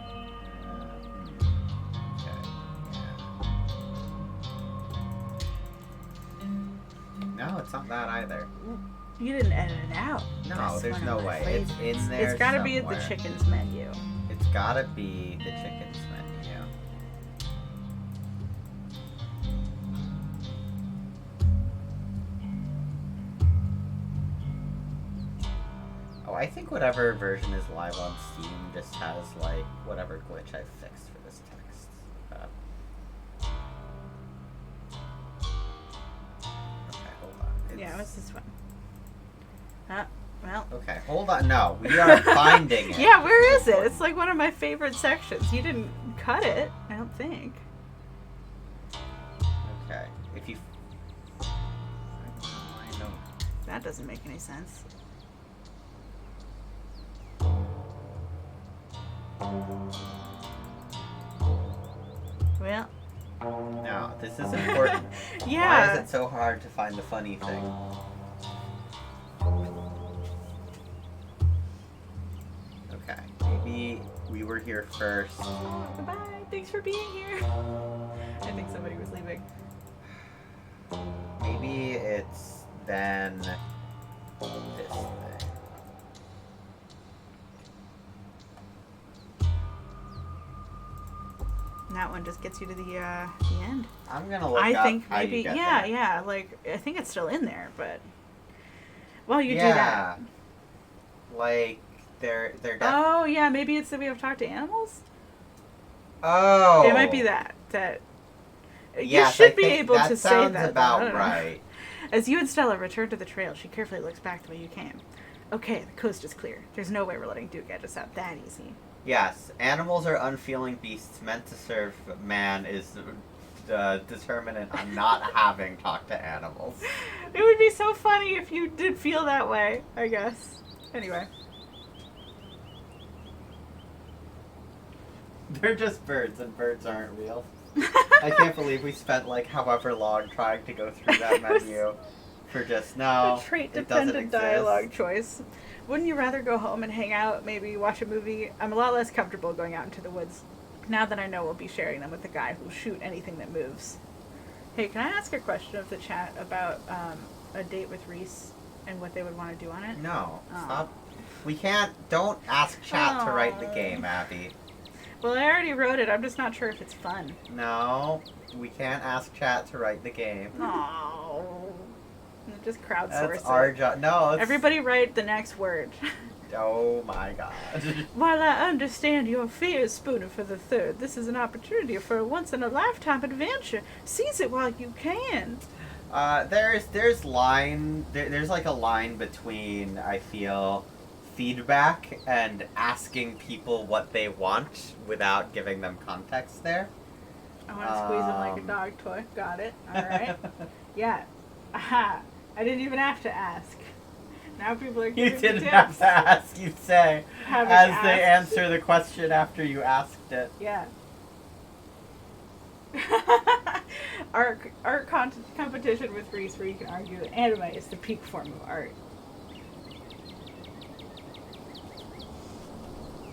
No, it's not that either. You didn't edit it out. No, That's there's one no of my way. It's favorites. in there It's gotta be somewhere. the chicken's menu. It's gotta be the chicken's menu. Oh, I think whatever version is live on Steam just has, like, whatever glitch I've fixed for this text. Okay, hold on. Yeah, what's this one? Well. Okay, hold on. No, we are finding it. Yeah, where is it? It's like one of my favorite sections. You didn't cut it, I don't think. Okay, if you... I know. That doesn't make any sense. Well. No, this is important. Yeah. Why is it so hard to find the funny thing? Okay, maybe we were here first. Oh, goodbye. Thanks for being here. I think somebody was leaving. Maybe it's then this thing. And that one just gets you to the end. I'm gonna look I up think how you maybe, get yeah, there. yeah. Like, I think it's still in there, but while you do Yeah. that. Like they're Oh, yeah, maybe it's that we have to talk to animals? Oh. It might be that. You Yes, should I be think able that to say sounds that. about I don't know. right. As you and Stella return to the trail, she carefully looks back the way you came. Okay, the coast is clear. There's no way we're letting Duke edge us out that easy. Yes, animals are unfeeling beasts meant to serve man is determinant on not having talked to animals. It would be so funny if you did feel that way, I guess. Anyway. They're just birds, and birds aren't real. I can't believe we spent like however long trying to go through that menu for just no. A trait it doesn't dependent exist. dialogue choice. Wouldn't you rather go home and hang out, maybe watch a movie? I'm a lot less comfortable going out into the woods now that I know we'll be sharing them with the guy who'll shoot anything that moves. Hey, can I ask a question of the chat about a date with Reese and what they would want to do on it? No, Oh. stop. We can't. Don't ask chat to write the Oh. game, Abby. Well, I already wrote it. I'm just not sure if it's fun. No, we can't ask chat to write the game. Oh. Just crowdsource That's our it. job. No, it's... Everybody write the next word. Oh my god. While I understand your fears, Spooner for the Third, this is an opportunity for a once-in-a-lifetime adventure. Seize it while you can. There's line. There's like a line between, I feel, feedback and asking people what they want without giving them context there. I want to squeeze him like a dog toy. Got it. All right. Yeah. Aha. I didn't even have to ask. Now people are You giving me didn't tips. have to ask, you'd say, Having as they asked. answer the question after you asked it. Yeah. art competition with Reese where you can argue that anime is the peak form of art.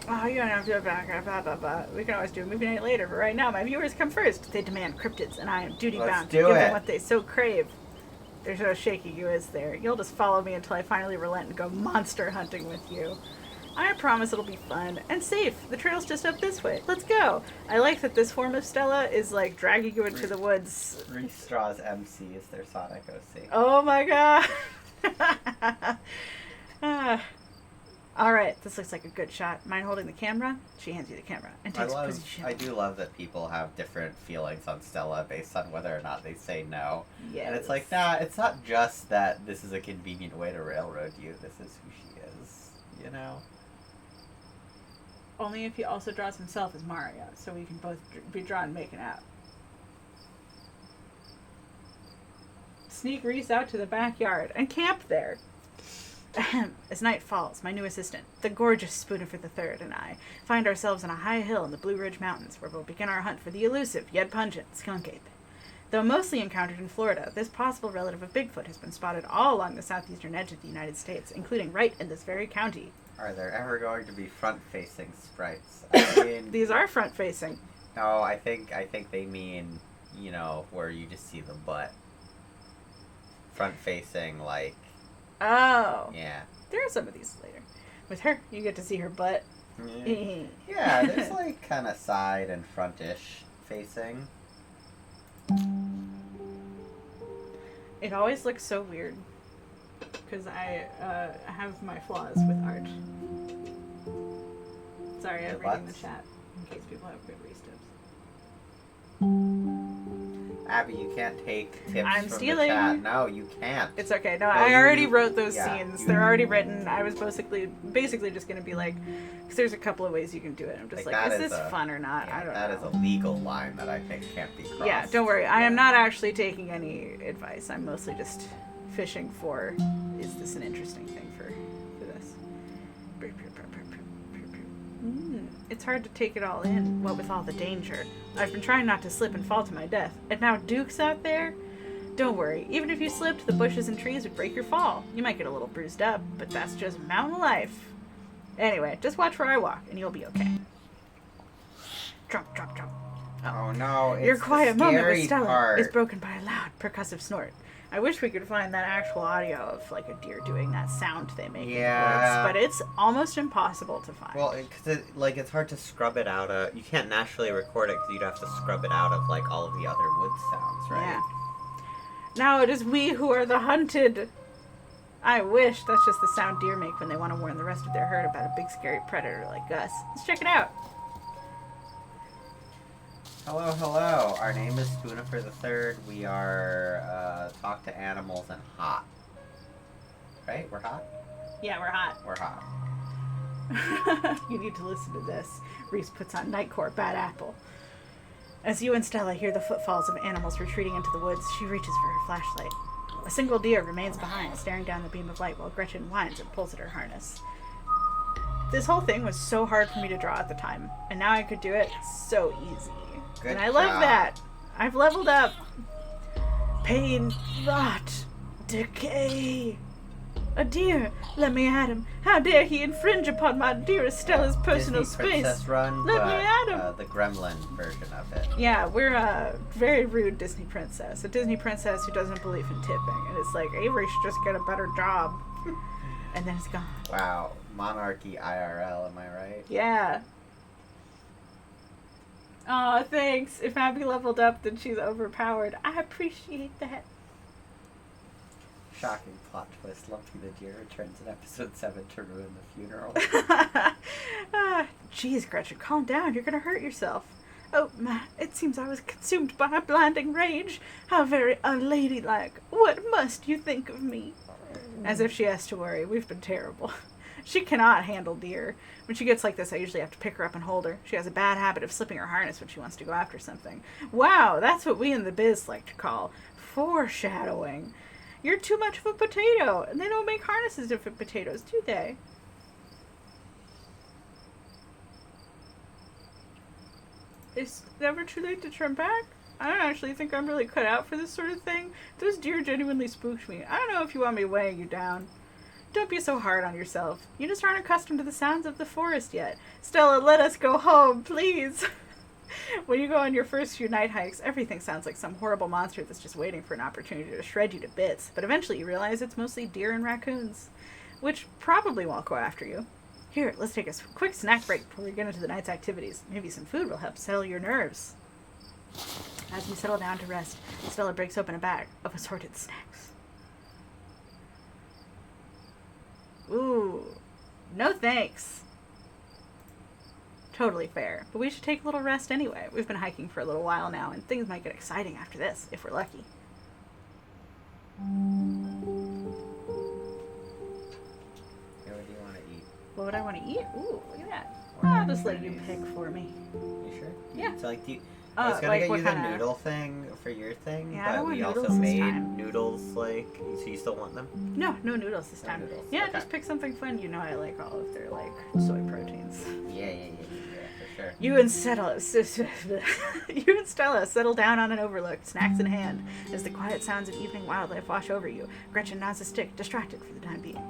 Oh, you don't have to go back. Blah, blah, blah. We can always do a movie night later, but right now my viewers come first. They demand cryptids, and I am duty-bound to do give them it. what they so crave. There's no shaking you, is there? You'll just follow me until I finally relent and go monster hunting with you. I promise it'll be fun and safe. The trail's just up this way. Let's go. I like that this form of Stella is like dragging you into the woods. Reese Straw's MC is their Sonic OC. Oh my god. Alright, this looks like a good shot. Mind holding the camera? She hands you the camera and takes a position. I do love that people have different feelings on Stella based on whether or not they say no. Yes. And it's like, nah, it's not just that this is a convenient way to railroad you. This is who she is, you know? Only if he also draws himself as Mario, so we can both be drawn making out. Sneak Reese out to the backyard and camp there. As night falls, my new assistant, the gorgeous Spooner for the Third, and I find ourselves on a high hill in the Blue Ridge Mountains, where we'll begin our hunt for the elusive yet pungent skunk ape. Though mostly encountered in Florida, this possible relative of Bigfoot has been spotted all along the southeastern edge of the United States, including right in this very county. Are there ever going to be front-facing sprites? I mean, These are front-facing. no, I think they mean, you know, where you just see the butt. Front-facing, like Oh. Yeah. There are some of these later. With her, you get to see her butt. Yeah, there's like kind of side and front-ish facing. It always looks so weird. Because I have my flaws with art. Sorry, I'm reading the chat in case people have good tips. Abby, you can't take tips I'm from stealing. the chat. No, you can't. It's okay. No, No, I already wrote those yeah, scenes. They're already written. I was basically just going to be like, because there's a couple of ways you can do it. I'm just like, is this fun or not? Yeah, I don't that know. is a legal line that I think can't be crossed. Yeah, don't worry. I am not actually taking any advice. I'm mostly just fishing for, is this an interesting thing for this? It's hard to take it all in, what with all the danger. I've been trying not to slip and fall to my death. And now Duke's out there? Don't worry. Even if you slipped, the bushes and trees would break your fall. You might get a little bruised up, but that's just mountain life. Anyway, just watch where I walk, and you'll be okay. Jump, jump, jump. Oh no, it's Your quiet moment with Stella part. is broken by a loud, percussive snort. I wish we could find that actual audio of like a deer doing that sound they make in the Yeah. woods, but it's almost impossible to find. Well, because it's hard to scrub it out of. You can't naturally record it because you'd have to scrub it out of like all of the other wood sounds, right? Yeah. Now it is we who are the hunted. I wish that's just the sound deer make when they want to warn the rest of their herd about a big scary predator like us. Let's check it out. Hello, hello. Our name is Spoonifer the Third. We are talk to animals and hot. Right? We're hot? Yeah, we're hot. We're hot. You need to listen to this. Reese puts on Nightcore Bad Apple. As you and Stella hear the footfalls of animals retreating into the woods, she reaches for her flashlight. A single deer remains behind, staring down the beam of light while Gretchen whines and pulls at her harness. This whole thing was so hard for me to draw at the time, and now I could do it so easy. Good and I love job. that. I've leveled up. Pain, rot, decay. A deer, let me at him. How dare he infringe upon my dearest Stella's personal Disney space? Princess Run, Let but me at him. the Gremlin version of it. Yeah, we're a very rude Disney princess. A Disney princess who doesn't believe in tipping. And it's like, Avery should just get a better job. And then it's gone. Wow, monarchy IRL, am I right? Yeah. Aw, thanks. If Abby leveled up, then she's overpowered. I appreciate that. Shocking plot twist. Lumpy the Deer returns in episode 7 to ruin the funeral. Jeez, Gretchen, calm down. You're gonna hurt yourself. Oh, it seems I was consumed by a blinding rage. How very unladylike. What must you think of me? As if she has to worry. We've been terrible. She cannot handle deer. When she gets like this, I usually have to pick her up and hold her. She has a bad habit of slipping her harness when she wants to go after something. Wow, that's what we in the biz like to call foreshadowing. You're too much of a potato, and they don't make harnesses for potatoes, do they? It's never too late to turn back? I don't actually think I'm really cut out for this sort of thing. Those deer genuinely spooked me. I don't know if you want me weighing you down. Don't be so hard on yourself. You just aren't accustomed to the sounds of the forest yet. Stella, let us go home, please. When you go on your first few night hikes, everything sounds like some horrible monster that's just waiting for an opportunity to shred you to bits. But eventually you realize it's mostly deer and raccoons, which probably won't go after you. Here, let's take a quick snack break before we get into the night's activities. Maybe some food will help settle your nerves. As we settle down to rest, Stella breaks open a bag of assorted snacks. Ooh, no thanks. Totally fair, but we should take a little rest anyway. We've been hiking for a little while now, and things might get exciting after this, if we're lucky. What do you want to eat? What would I want to eat? Ooh, look at that. What I'll are just let you you gonna pick for me. You sure? Yeah. So, like, I was gonna like get what you the kinda- noodle thing for your thing, Yeah, I don't but want we also noodles this made time. Noodles, like, so you still want them? No noodles this No time. noodles, Yeah, okay. just pick something fun. You know I like all of their, like, soy proteins. Yeah, for sure. You and Stella settle down on an overlook, snacks in hand, as the quiet sounds of evening wildlife wash over you. Gretchen nods a stick, distracted for the time being.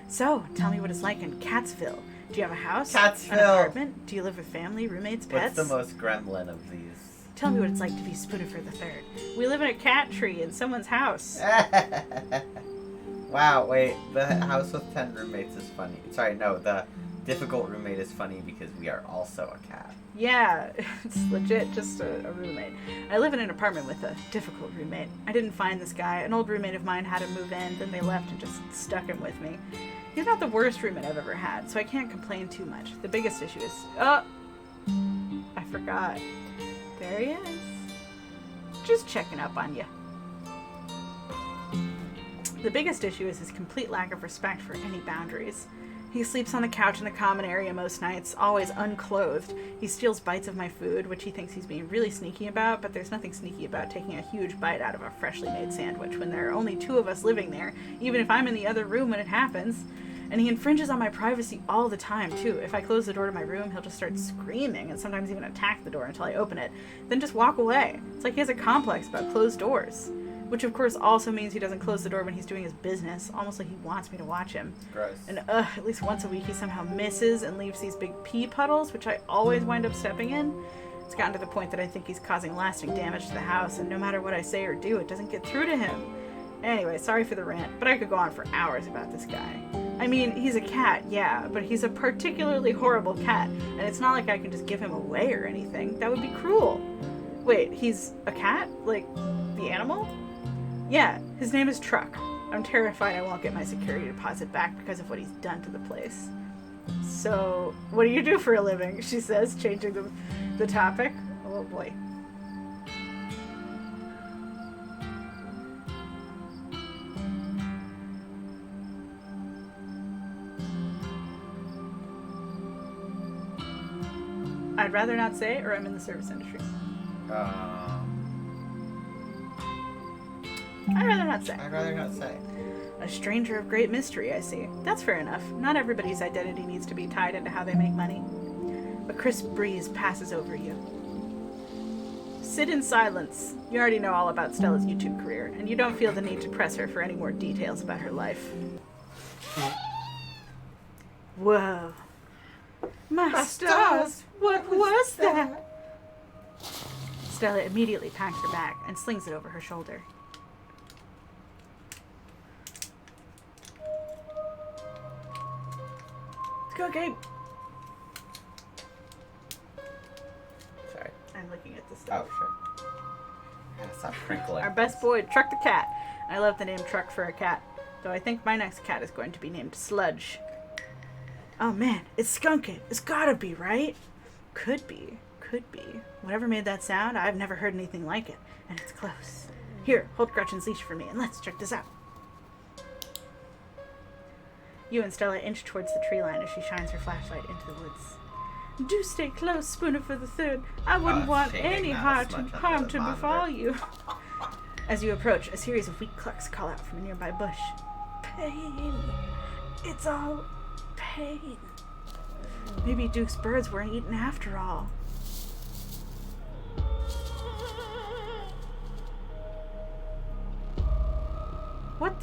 So, tell me what it's like in Catsville. Do you have a house? Catsville! An apartment? Do you live with family, roommates, pets? What's the most gremlin of these? Tell me what it's like to be Spoonifer the Third. We live in a cat tree in someone's house. Wow, wait, the house with 10 roommates is funny. Sorry, no, the difficult roommate is funny because we are also a cat. Yeah, it's legit just a roommate. I live in an apartment with a difficult roommate. I didn't find this guy. An old roommate of mine had him move in, then they left and just stuck him with me. He's not the worst roommate I've ever had, so I can't complain too much. The biggest issue is... Oh! I forgot. There he is. Just checking up on you. The biggest issue is his complete lack of respect for any boundaries. He sleeps on the couch in the common area most nights, always unclothed. He steals bites of my food, which he thinks he's being really sneaky about, but there's nothing sneaky about taking a huge bite out of a freshly made sandwich when there are only 2 of us living there, even if I'm in the other room when it happens. And he infringes on my privacy all the time, too. If I close the door to my room, he'll just start screaming and sometimes even attack the door until I open it, then just walk away. It's like he has a complex about closed doors. Which, of course, also means he doesn't close the door when he's doing his business, almost like he wants me to watch him. Gross. And, at least once a week he somehow misses and leaves these big pee puddles, which I always wind up stepping in. It's gotten to the point that I think he's causing lasting damage to the house, and no matter what I say or do, it doesn't get through to him. Anyway, sorry for the rant, but I could go on for hours about this guy. I mean, he's a cat, yeah, but he's a particularly horrible cat, and it's not like I can just give him away or anything. That would be cruel. Wait, he's a cat? Like, the animal? Yeah, his name is Truck. I'm terrified I won't get my security deposit back because of what he's done to the place. So, what do you do for a living? She says, changing the topic. Oh boy. I'd rather not say, or I'm in the service industry. I'd rather not say. I'd rather not say. A stranger of great mystery, I see. That's fair enough. Not everybody's identity needs to be tied into how they make money. A crisp breeze passes over you. Sit in silence. You already know all about Stella's YouTube career, and you don't feel the need to press her for any more details about her life. Whoa. My stars, what was that? Stella immediately packs her bag and slings it over her shoulder. Okay. Sorry. I'm looking at the stuff. Oh, sure. Yeah, stop crinkling. Our best boy, Truck the cat. I love the name Truck for a cat, though I think my next cat is going to be named Sludge. Oh man, it's Skunky. It's gotta be, right? Could be. Could be. Whatever made that sound, I've never heard anything like it, and it's close. Here, hold Gretchen's leash for me, and let's check this out. You and Stella inch towards the tree line as she shines her flashlight into the woods. Do stay close, Spooner for the third. I wouldn't want any harm to befall you. As you approach, a series of weak clucks call out from a nearby bush. Pain. It's all pain. Maybe Duke's birds weren't eaten after all. What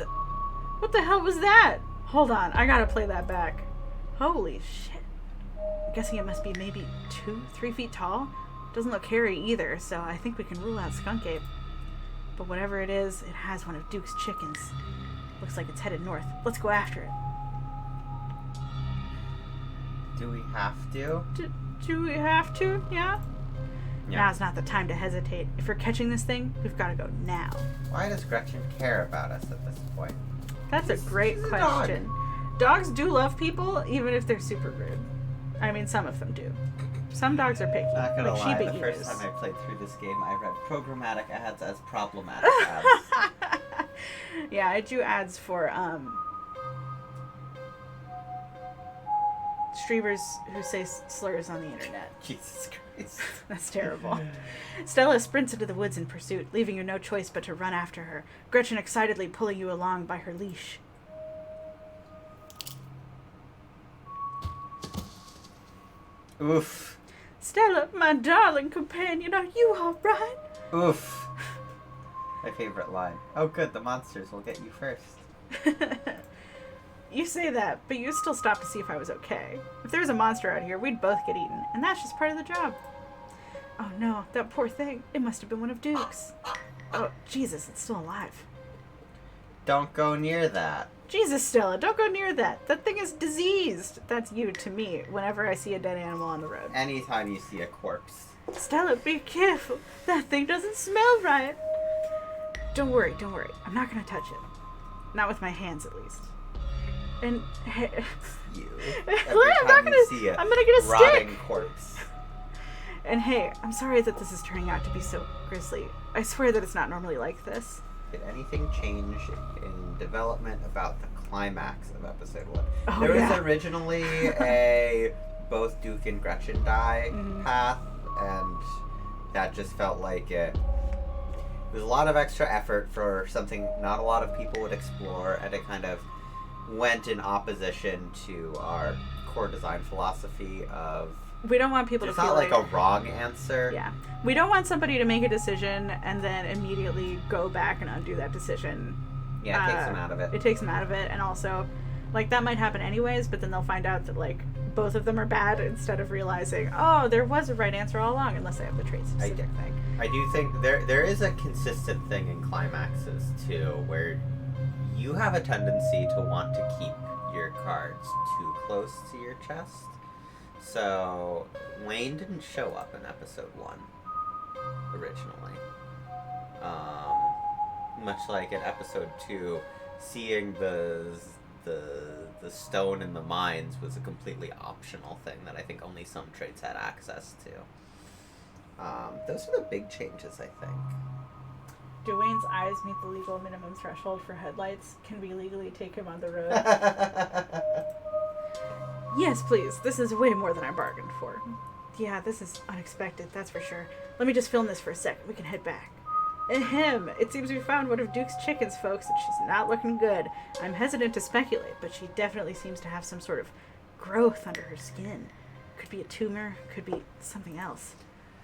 the hell was that? Hold on, I gotta play that back. Holy shit. I'm guessing it must be maybe 2-3 feet tall. Doesn't look hairy either, so I think we can rule out skunk ape. But whatever it is, it has one of Duke's chickens. Looks like it's headed north. Let's go after it. Do we have to? Do we have to? Yeah? Yeah. Now's not the time to hesitate. If we're catching this thing, we've got to go now. Why does Gretchen care about us at this point? That's a great question. Dogs do love people, even if they're super rude. I mean, some of them do. Some dogs are picky. Not gonna like lie, Shiba the first Inus. time I played through this game, I read programmatic ads as problematic ads. Yeah, I do ads for streamers who say slurs on the internet. Jesus Christ. That's terrible. Stella sprints into the woods in pursuit, leaving you no choice but to run after her, Gretchen excitedly pulling you along by her leash. Oof. Stella, my darling companion, are you all right? Oof. My favorite line. Oh good, the monsters will get you first. You say that, but you still stopped to see if I was okay. If there was a monster out here, we'd both get eaten, and that's just part of the job. Oh no, that poor thing. It must have been one of Duke's. Oh, Jesus, it's still alive. Don't go near that. Jesus, Stella, don't go near that. That thing is diseased. That's you to me whenever I see a dead animal on the road. Anytime you see a corpse. Stella, be careful. That thing doesn't smell right. Don't worry. I'm not going to touch it. Not with my hands, at least. And hey, You. I'm not gonna. See a I'm gonna get a rotting stick. corpse. And hey, I'm sorry that this is turning out to be so grisly. I swear that it's not normally like this. Did anything change in development about the climax of episode 1? Oh, There was yeah. originally a both Duke and Gretchen die path, and that just felt like it was a lot of extra effort for something not a lot of people would explore, and it kind of went in opposition to our core design philosophy of We don't want people it's to feel not like a wrong answer. Yeah. We don't want somebody to make a decision and then immediately go back and undo that decision. Yeah, it takes them out of it. It takes them out of it, and also, like, that might happen anyways, but then they'll find out that, like, both of them are bad instead of realizing, oh, there was a right answer all along, unless they have the trait specific thing. I do think there is a consistent thing in climaxes too, where you have a tendency to want to keep your cards too close to your chest. So Wayne didn't show up in episode 1 originally. Much like in episode 2, seeing the stone in the mines was a completely optional thing that I think only some traits had access to. Those are the big changes, I think. Do Wayne's eyes meet the legal minimum threshold for headlights? Can we legally take him on the road? Yes, please. This is way more than I bargained for. Yeah, this is unexpected, that's for sure. Let me just film this for a second. We can head back. Ahem. It seems we found one of Duke's chickens, folks, and she's not looking good. I'm hesitant to speculate, but she definitely seems to have some sort of growth under her skin. Could be a tumor, could be something else.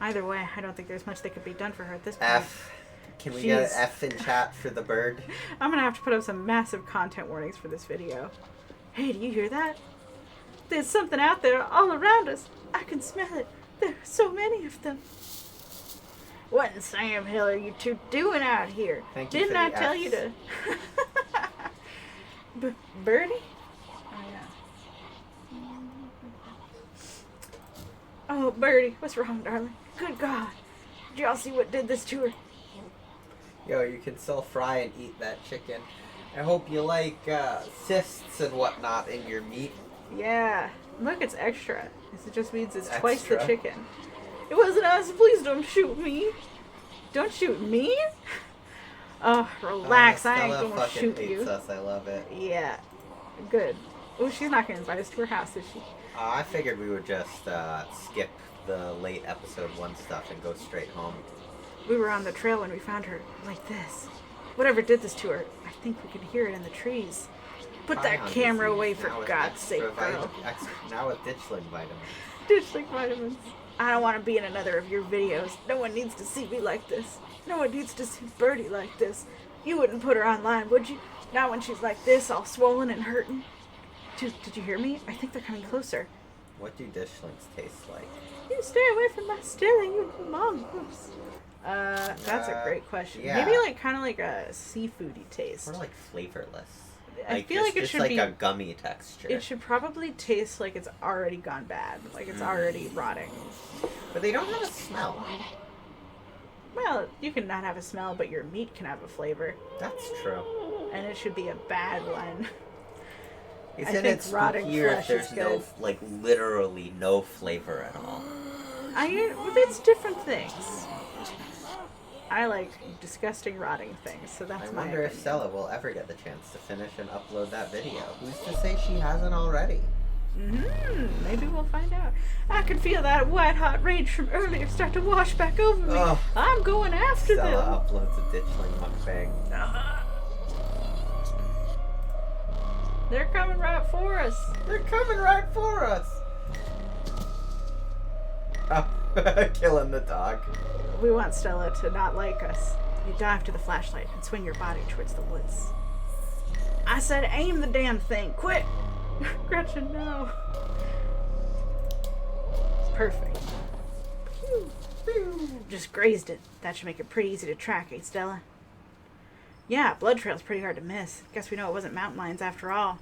Either way, I don't think there's much that could be done for her at this point. F. Can we get an Jeez. F in chat for the bird? I'm gonna have to put up some massive content warnings for this video. Hey, do you hear that? There's something out there all around us. I can smell it. There are so many of them. What in Sam Hill are you two doing out here? Thank you Didn't for I the tell Fs. you to... Birdie? Oh, yeah. Oh, Birdie, what's wrong, darling? Good God. Did y'all see what did this to her? Yo, you can still fry and eat that chicken. I hope you like cysts and whatnot in your meat. Yeah. Look, it's extra. It just means it's twice the Extra. chicken. It wasn't us. Please don't shoot me. Don't shoot me? Oh, relax. I ain't Stella gonna fucking shoot hates you. us. I love it. Yeah. Good. Oh, she's not gonna invite us to her house, is she? I figured we would just skip the late episode 1 stuff and go straight home. We were on the trail when we found her like this. Whatever did this to her, I think we could hear it in the trees. Put Try that on camera disease away for now with God's extra sake, girl. now with ditchling vitamins. Ditchling vitamins. I don't want to be in another of your videos. No one needs to see me like this. No one needs to see Birdie like this. You wouldn't put her online, would you? Not when she's like this, all swollen and hurting. Did you hear me? I think they're coming closer. What do ditchlings taste like? You stay away from my Stella, you mongoose. That's a great question. yeah. Maybe like kind of like a seafoody taste. Or like flavorless. I feel like it just should like be. a gummy texture. It should probably taste like it's already gone bad, like it's already rotting. But they don't have a smell. Well, you can not have a smell, but your meat can have a flavor, That's true. and it should be a bad one. Isn't think it rotting spookier flesh if there's is no, good. like, literally no flavor at all? It's different things. I like disgusting, rotting things, so that's I my wonder if opinion. Stella will ever get the chance to finish and upload that video. Who's to say she hasn't already? Maybe we'll find out. I can feel that white hot rage from earlier start to wash back over me. Ugh. I'm going after them. Stella uploads a ditchling mukbang. They're coming right for us. They're coming right for us! Killing the dog. We want Stella to not like us. You dive to the flashlight and swing your body towards the woods. I said aim the damn thing, quick! Gretchen, no. Perfect. Pew, pew. Just grazed it. That should make it pretty easy to track, eh, Stella? Yeah, blood trail's pretty hard to miss. Guess we know it wasn't mountain lions after all.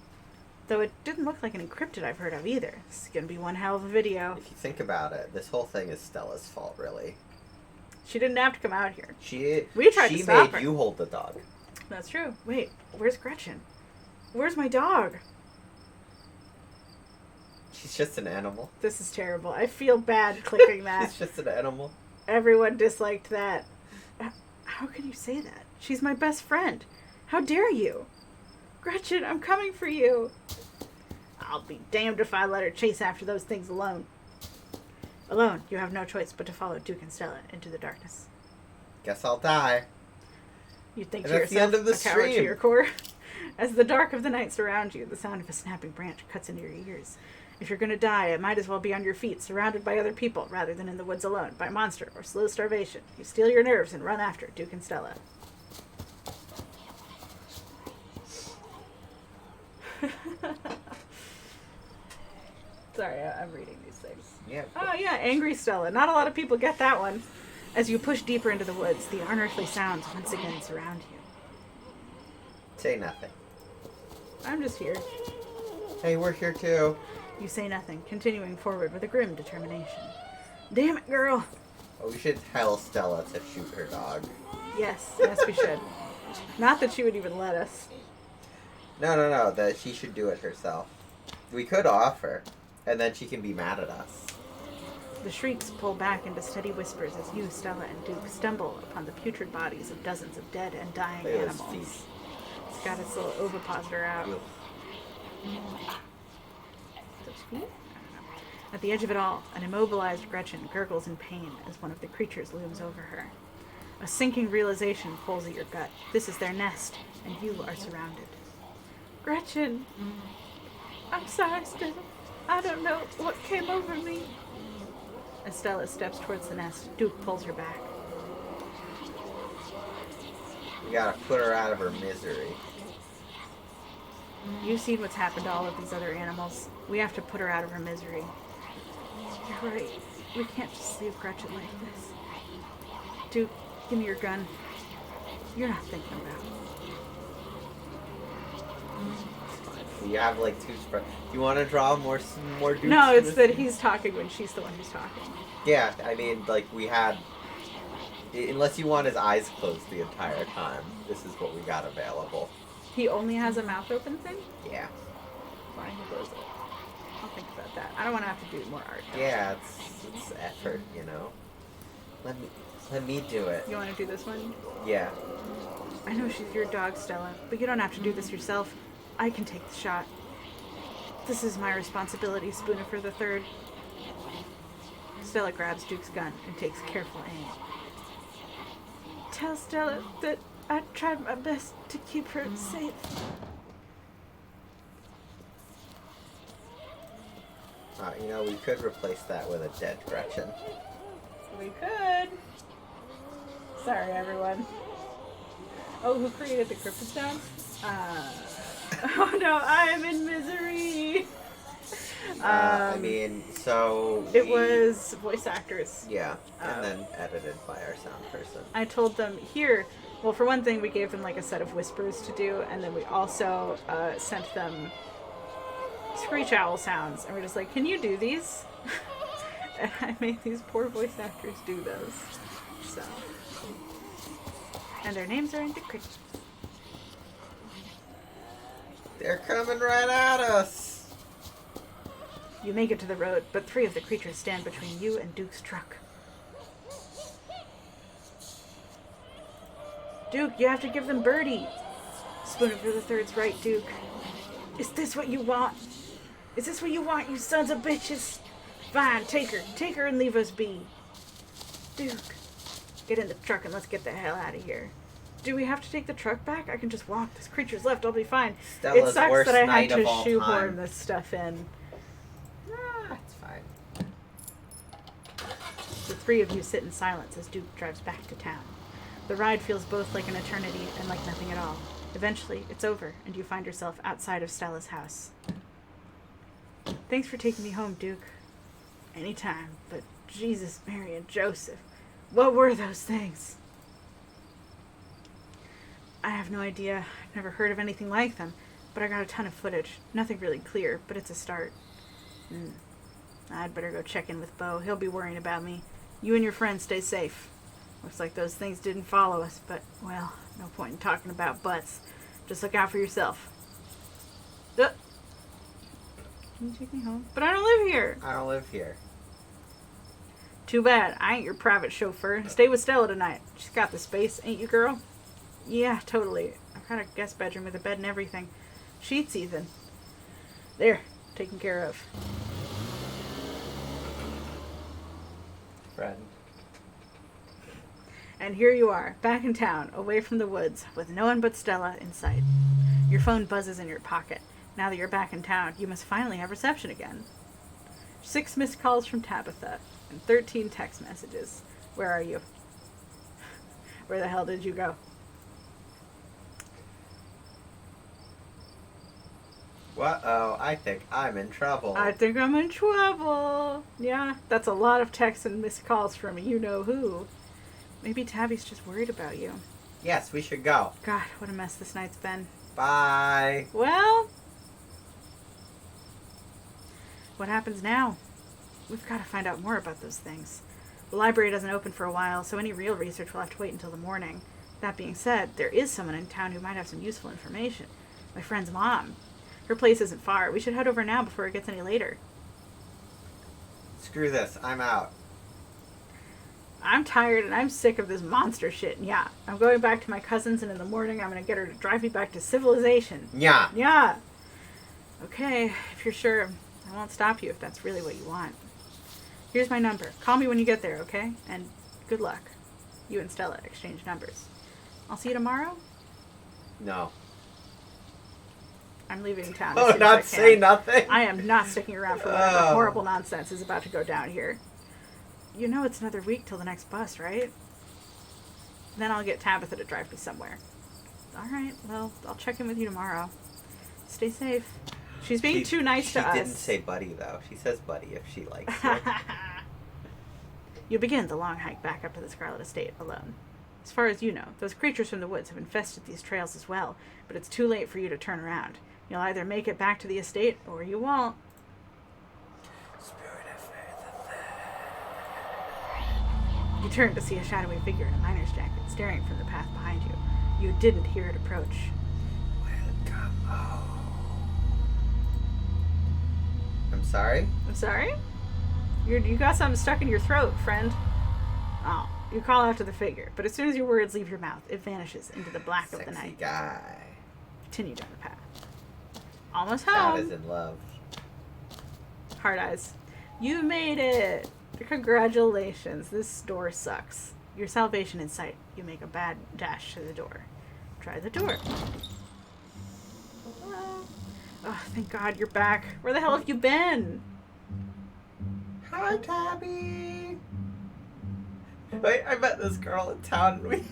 Though it didn't look like an encrypted I've heard of either. This is gonna be one hell of a video. If you think about it, this whole thing is Stella's fault, really. She didn't have to come out here. We tried to she stop made her. you hold the dog. That's true. Wait, where's Gretchen? Where's my dog? She's just an animal. This is terrible. I feel bad clicking that. She's just an animal. Everyone disliked that. How can you say that? She's my best friend. How dare you? Gretchen, I'm coming for you. I'll be damned if I let her chase after those things alone. Alone, you have no choice but to follow Duke and Stella into the darkness. Guess I'll die. You think And to that's the yourself, end of the a coward to stream. your core. As the dark of the night surrounds you, the sound of a snapping branch cuts into your ears. If you're gonna die, it might as well be on your feet, surrounded by other people, rather than in the woods alone, by monster or slow starvation. You steel your nerves and run after Duke and Stella. Sorry, I'm reading these things. Yeah. Oh yeah, Angry Stella. Not a lot of people get that one. As you push deeper into the woods, the unearthly sounds once again surround you. Say nothing. I'm just here. Hey, we're here too. You say nothing, continuing forward with a grim determination. Damn it, girl! Oh, we should tell Stella to shoot her dog. Yes, we should. Not that she would even let us. No, that she should do it herself. We could offer, and then she can be mad at us. The shrieks pull back into steady whispers as you, Stella, and Duke stumble upon the putrid bodies of dozens of dead and dying Look at those animals. feet. It's got its little ovipositor out. Ugh. Those feet? I don't know. At the edge of it all, an immobilized Gretchen gurgles in pain as one of the creatures looms over her. A sinking realization pulls at your gut. This is their nest, and you are surrounded. Gretchen! I'm sorry, Stella. I don't know what came over me. As Stella steps towards the nest, Duke pulls her back. We gotta put her out of her misery. You've seen what's happened to all of these other animals. We have to put her out of her misery. You're right. We can't just leave Gretchen like this. Duke, give me your gun. You're not thinking about it. We have like two spread. You want to draw more Dukes? No, in it's this? that he's talking when she's the one who's talking. Yeah, I mean, like we had. Unless you want his eyes closed the entire time, this is what we got available. He only has a mouth open thing? Yeah. Fine, he close it. I'll think about that. I don't want to have to do more art. Yeah, it's effort, you know. Let me do it. You want to do this one? Yeah. I know she's your dog, Stella, but you don't have to do this yourself. I can take the shot. This is my responsibility, Spoonifer the Third. Stella grabs Duke's gun and takes careful aim. Tell Stella that I tried my best to keep her safe. You know, we could replace that with a dead Gretchen. We could. Sorry, everyone. Oh, who created the cryptostone? Oh no, I'm in misery. I mean, so It was voice actors. Yeah, and then edited by our sound person. I told them here. Well, for one thing, we gave them like a set of whispers to do, and then we also sent them screech owl sounds, and we're just like, "Can you do these?" And I made these poor voice actors do those. So, and their names are in the crypt. They're coming right at us. You make it to the road, but 3 of the creatures stand between you and Duke's truck. Duke, you have to give them Birdie. Spoonifer the Third's right, Duke. Is this what you want? Is this what you want, you sons of bitches? Fine, take her. Take her and leave us be. Duke, get in the truck and let's get the hell out of here. Do we have to take the truck back? I can just walk. This creature's left. I'll be fine. Stella's It sucks worst that I night had of to all shoehorn time. this stuff in. That's fine. The 3 of you sit in silence as Duke drives back to town. The ride feels both like an eternity and like nothing at all. Eventually, it's over, and you find yourself outside of Stella's house. Thanks for taking me home, Duke. Anytime, but Jesus, Mary, and Joseph. What were those things? I have no idea. Never heard of anything like them. But I got a ton of footage. Nothing really clear, but it's a start. I'd better go check in with Bo. He'll be worrying about me. You and your friends stay safe. Looks like those things didn't follow us, but, well, no point in talking about butts. Just look out for yourself. Can you take me home? But I don't live here. I don't live here. Too bad. I ain't your private chauffeur. Stay with Stella tonight. She's got the space, ain't you, girl? Yeah, totally. I've got a guest bedroom with a bed and everything. Sheets, even. There. Taken care of. Friend. And here you are, back in town, away from the woods, with no one but Stella in sight. Your phone buzzes in your pocket. Now that you're back in town, you must finally have reception again. 6 missed calls from Tabitha, and 13 text messages. Where are you? Where the hell did you go? Uh-oh, I think I'm in trouble. I think I'm in trouble. Yeah, that's a lot of texts and missed calls from you-know-who. Maybe Tabby's just worried about you. Yes, we should go. God, what a mess this night's been. Bye. Well, what happens now? We've got to find out more about those things. The library doesn't open for a while, so any real research will have to wait until the morning. That being said, there is someone in town who might have some useful information. My friend's mom. Her place isn't far. We should head over now before it gets any later. Screw this. I'm out. I'm tired and I'm sick of this monster shit. Yeah, I'm going back to my cousin's, and in the morning I'm going to get her to drive me back to civilization. Yeah. Yeah. Okay, if you're sure, I won't stop you if that's really what you want. Here's my number. Call me when you get there, okay? And good luck. You and Stella exchange numbers. I'll see you tomorrow. No. I'm leaving town. Oh, not say nothing. I am not sticking around for whatever horrible nonsense is about to go down here. You know it's another week till the next bus, right? Then I'll get Tabitha to drive me somewhere. All right, well, I'll check in with you tomorrow. Stay safe. She's being too nice to us. She didn't say buddy, though. She says buddy if she likes it. You begin the long hike back up to the Scarlet estate alone. As far as you know, those creatures from the woods have infested these trails as well, but it's too late for you to turn around. You'll either make it back to the estate, or you won't. Spirit of You turn to see a shadowy figure in a miner's jacket staring from the path behind you. You didn't hear it approach. Welcome home. I'm sorry? I'm sorry? You got something stuck in your throat, friend. Oh, you call after the figure, but as soon as your words leave your mouth, it vanishes into the black of the night. Guy. Continue down the path. Almost God home. is in love. Hard eyes. You made it! Congratulations. This door sucks. Your salvation in sight. You make a bad dash to the door. Try the door. Oh, thank God you're back. Where the hell have you been? Hi, Tabby. Wait, I met this girl in town and we...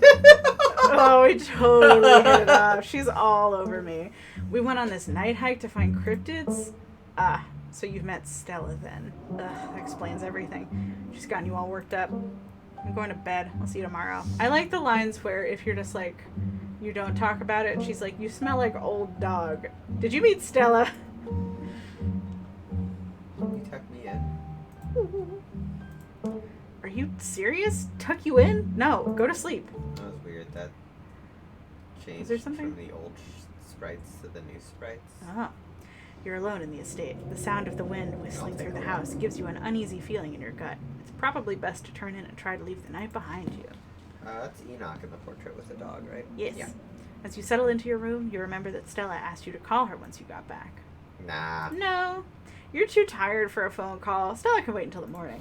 Oh, we totally hit it off. She's all over me. We went on this night hike to find cryptids. Ah, so you've met Stella then. That explains everything. She's gotten you all worked up. I'm going to bed. I'll see you tomorrow. I like the lines where if you're just like, you don't talk about it, she's like, you smell like old dog. Did you meet Stella? You tuck me in. Are you serious? Tuck you in? No, go to sleep. That was weird. That changed Is there something? from the old sprites to the new sprites. Ah. You're alone in the estate. The sound of the wind whistling through the house gives you an uneasy feeling in your gut. It's probably best to turn in and try to leave the night behind you. That's Enoch in the portrait with the dog, right? Yes. Yeah. As you settle into your room, you remember that Stella asked you to call her once you got back. Nah. No. You're too tired for a phone call. Stella can wait until the morning.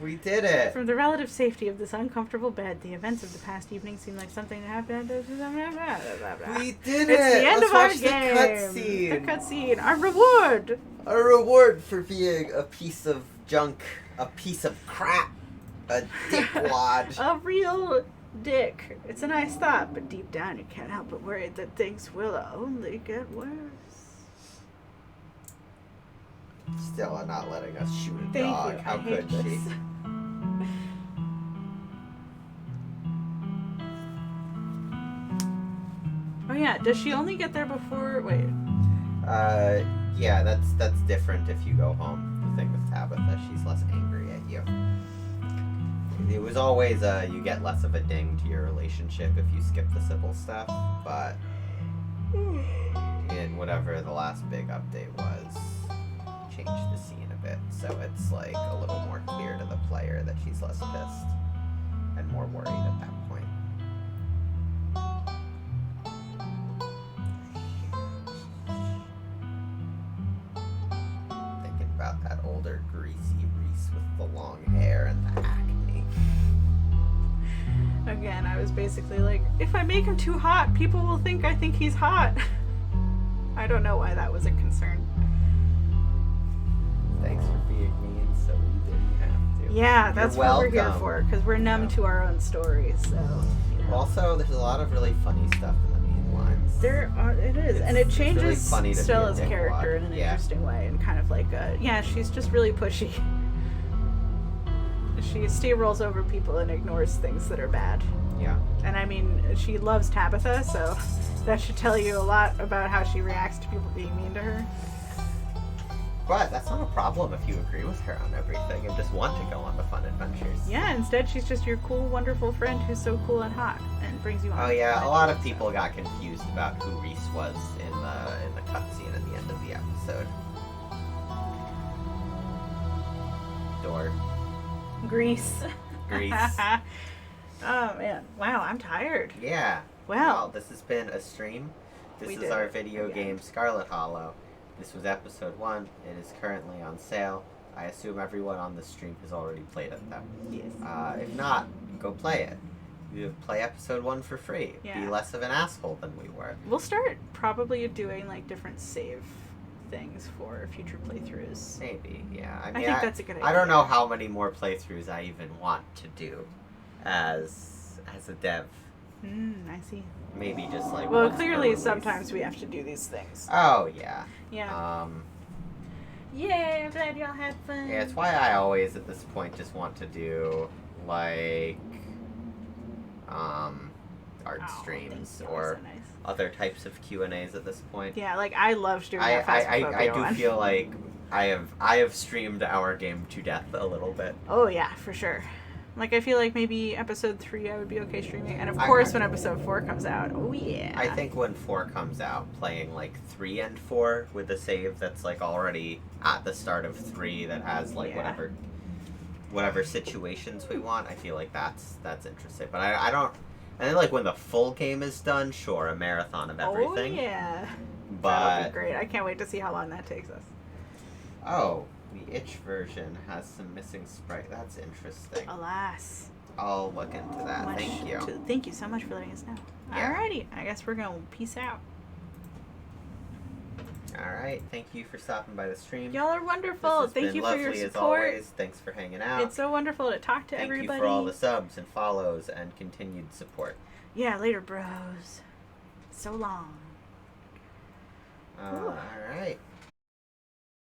We did it. From the relative safety of this uncomfortable bed, the events of the past evening seem like something that happened. We did it. It's the end Let's of our watch game. The cutscene. The cutscene. Our reward. A reward for being a piece of junk, a piece of crap, a dickwad. A real dick. It's a nice thought, but deep down you can't help but worry that things will only get worse. Stella not letting us shoot a Thank dog. you. How I hate could she? this. yeah, does she only get there before? Wait. Yeah, that's different if you go home. The thing with Tabitha, she's less angry at you. It was always you get less of a ding to your relationship if you skip the Sybil stuff, but in whatever the last big update was, changed the scene a bit, so it's like a little more clear to the player that she's less pissed and more worried at that point. Thinking about that older greasy Reese with the long hair and the acne. Again, I was basically like, if I make him too hot, people will think I think he's hot. I don't know why that was a concern. Thanks for being mean so we didn't have to. Yeah, that's You're what we're here welcome. for, because we're numb Yeah. to our own stories, so, you know. Also, there's a lot of really funny stuff in the mean lines. It is, and it It's really changes funny to be a Stella's dickwad. character in an Yeah. interesting way, and kind of like, yeah, she's just really pushy. She steamrolls over people and ignores things that are bad. Yeah. And I mean, she loves Tabitha, so that should tell you a lot about how she reacts to people being mean to her. But that's not a problem if you agree with her on everything and just want to go on the fun adventures. Yeah, instead she's just your cool, wonderful friend who's so cool and hot and brings you on. Oh yeah, a lot of people So- got confused about who Reese was in the cutscene at the end of the episode. Door. Grease. Grease. Oh man, wow, I'm tired. Yeah. Well, This has been a stream. This We is did our it video again. game Scarlet Hollow. This was episode 1. It is currently on sale. I assume everyone on the stream has already played it though. Yes. If not, go play it. You play episode 1 for free. Be Yeah. less of an asshole than we were. We'll start probably doing like different save things for future playthroughs. Maybe, yeah. I think that's a good idea. I don't know how many more playthroughs I even want to do as a dev. I see. Maybe just like Well, once per clearly release. sometimes we have to do these things. Oh yeah. Yeah. Yay, I'm glad y'all had fun. Yeah, it's why I always at this point just want to do like art Oh, streams thank you. or So nice. other types of Q&As at this point. Yeah, like I loved doing I that Phasmophobia I do one. feel like I have streamed our game to death a little bit. Oh yeah, for sure. Like I feel like maybe episode 3 I would be okay streaming, and of I- course when episode 4 comes out. Oh yeah. I think when 4 comes out, playing like 3 and 4 with a save that's like already at the start of 3 that has like Yeah. whatever situations we want, I feel like that's interesting. But I don't. And then like when the full game is done, sure, a marathon of everything. Oh yeah. That'll But be great. I can't wait to see how long that takes us. oh, the itch version has some missing sprite. That's interesting. Alas. I'll look into that. Much Thank you. Thank you so much for letting us know. Yeah. Alrighty, I guess we're gonna peace out. All right. Thank you for stopping by the stream. Y'all are wonderful. This has Thank been you for lovely your as support. always. Thanks for hanging out. It's so wonderful to talk to Thank everybody. you for all the subs and follows and continued support. Yeah, later, bros. So long. All right.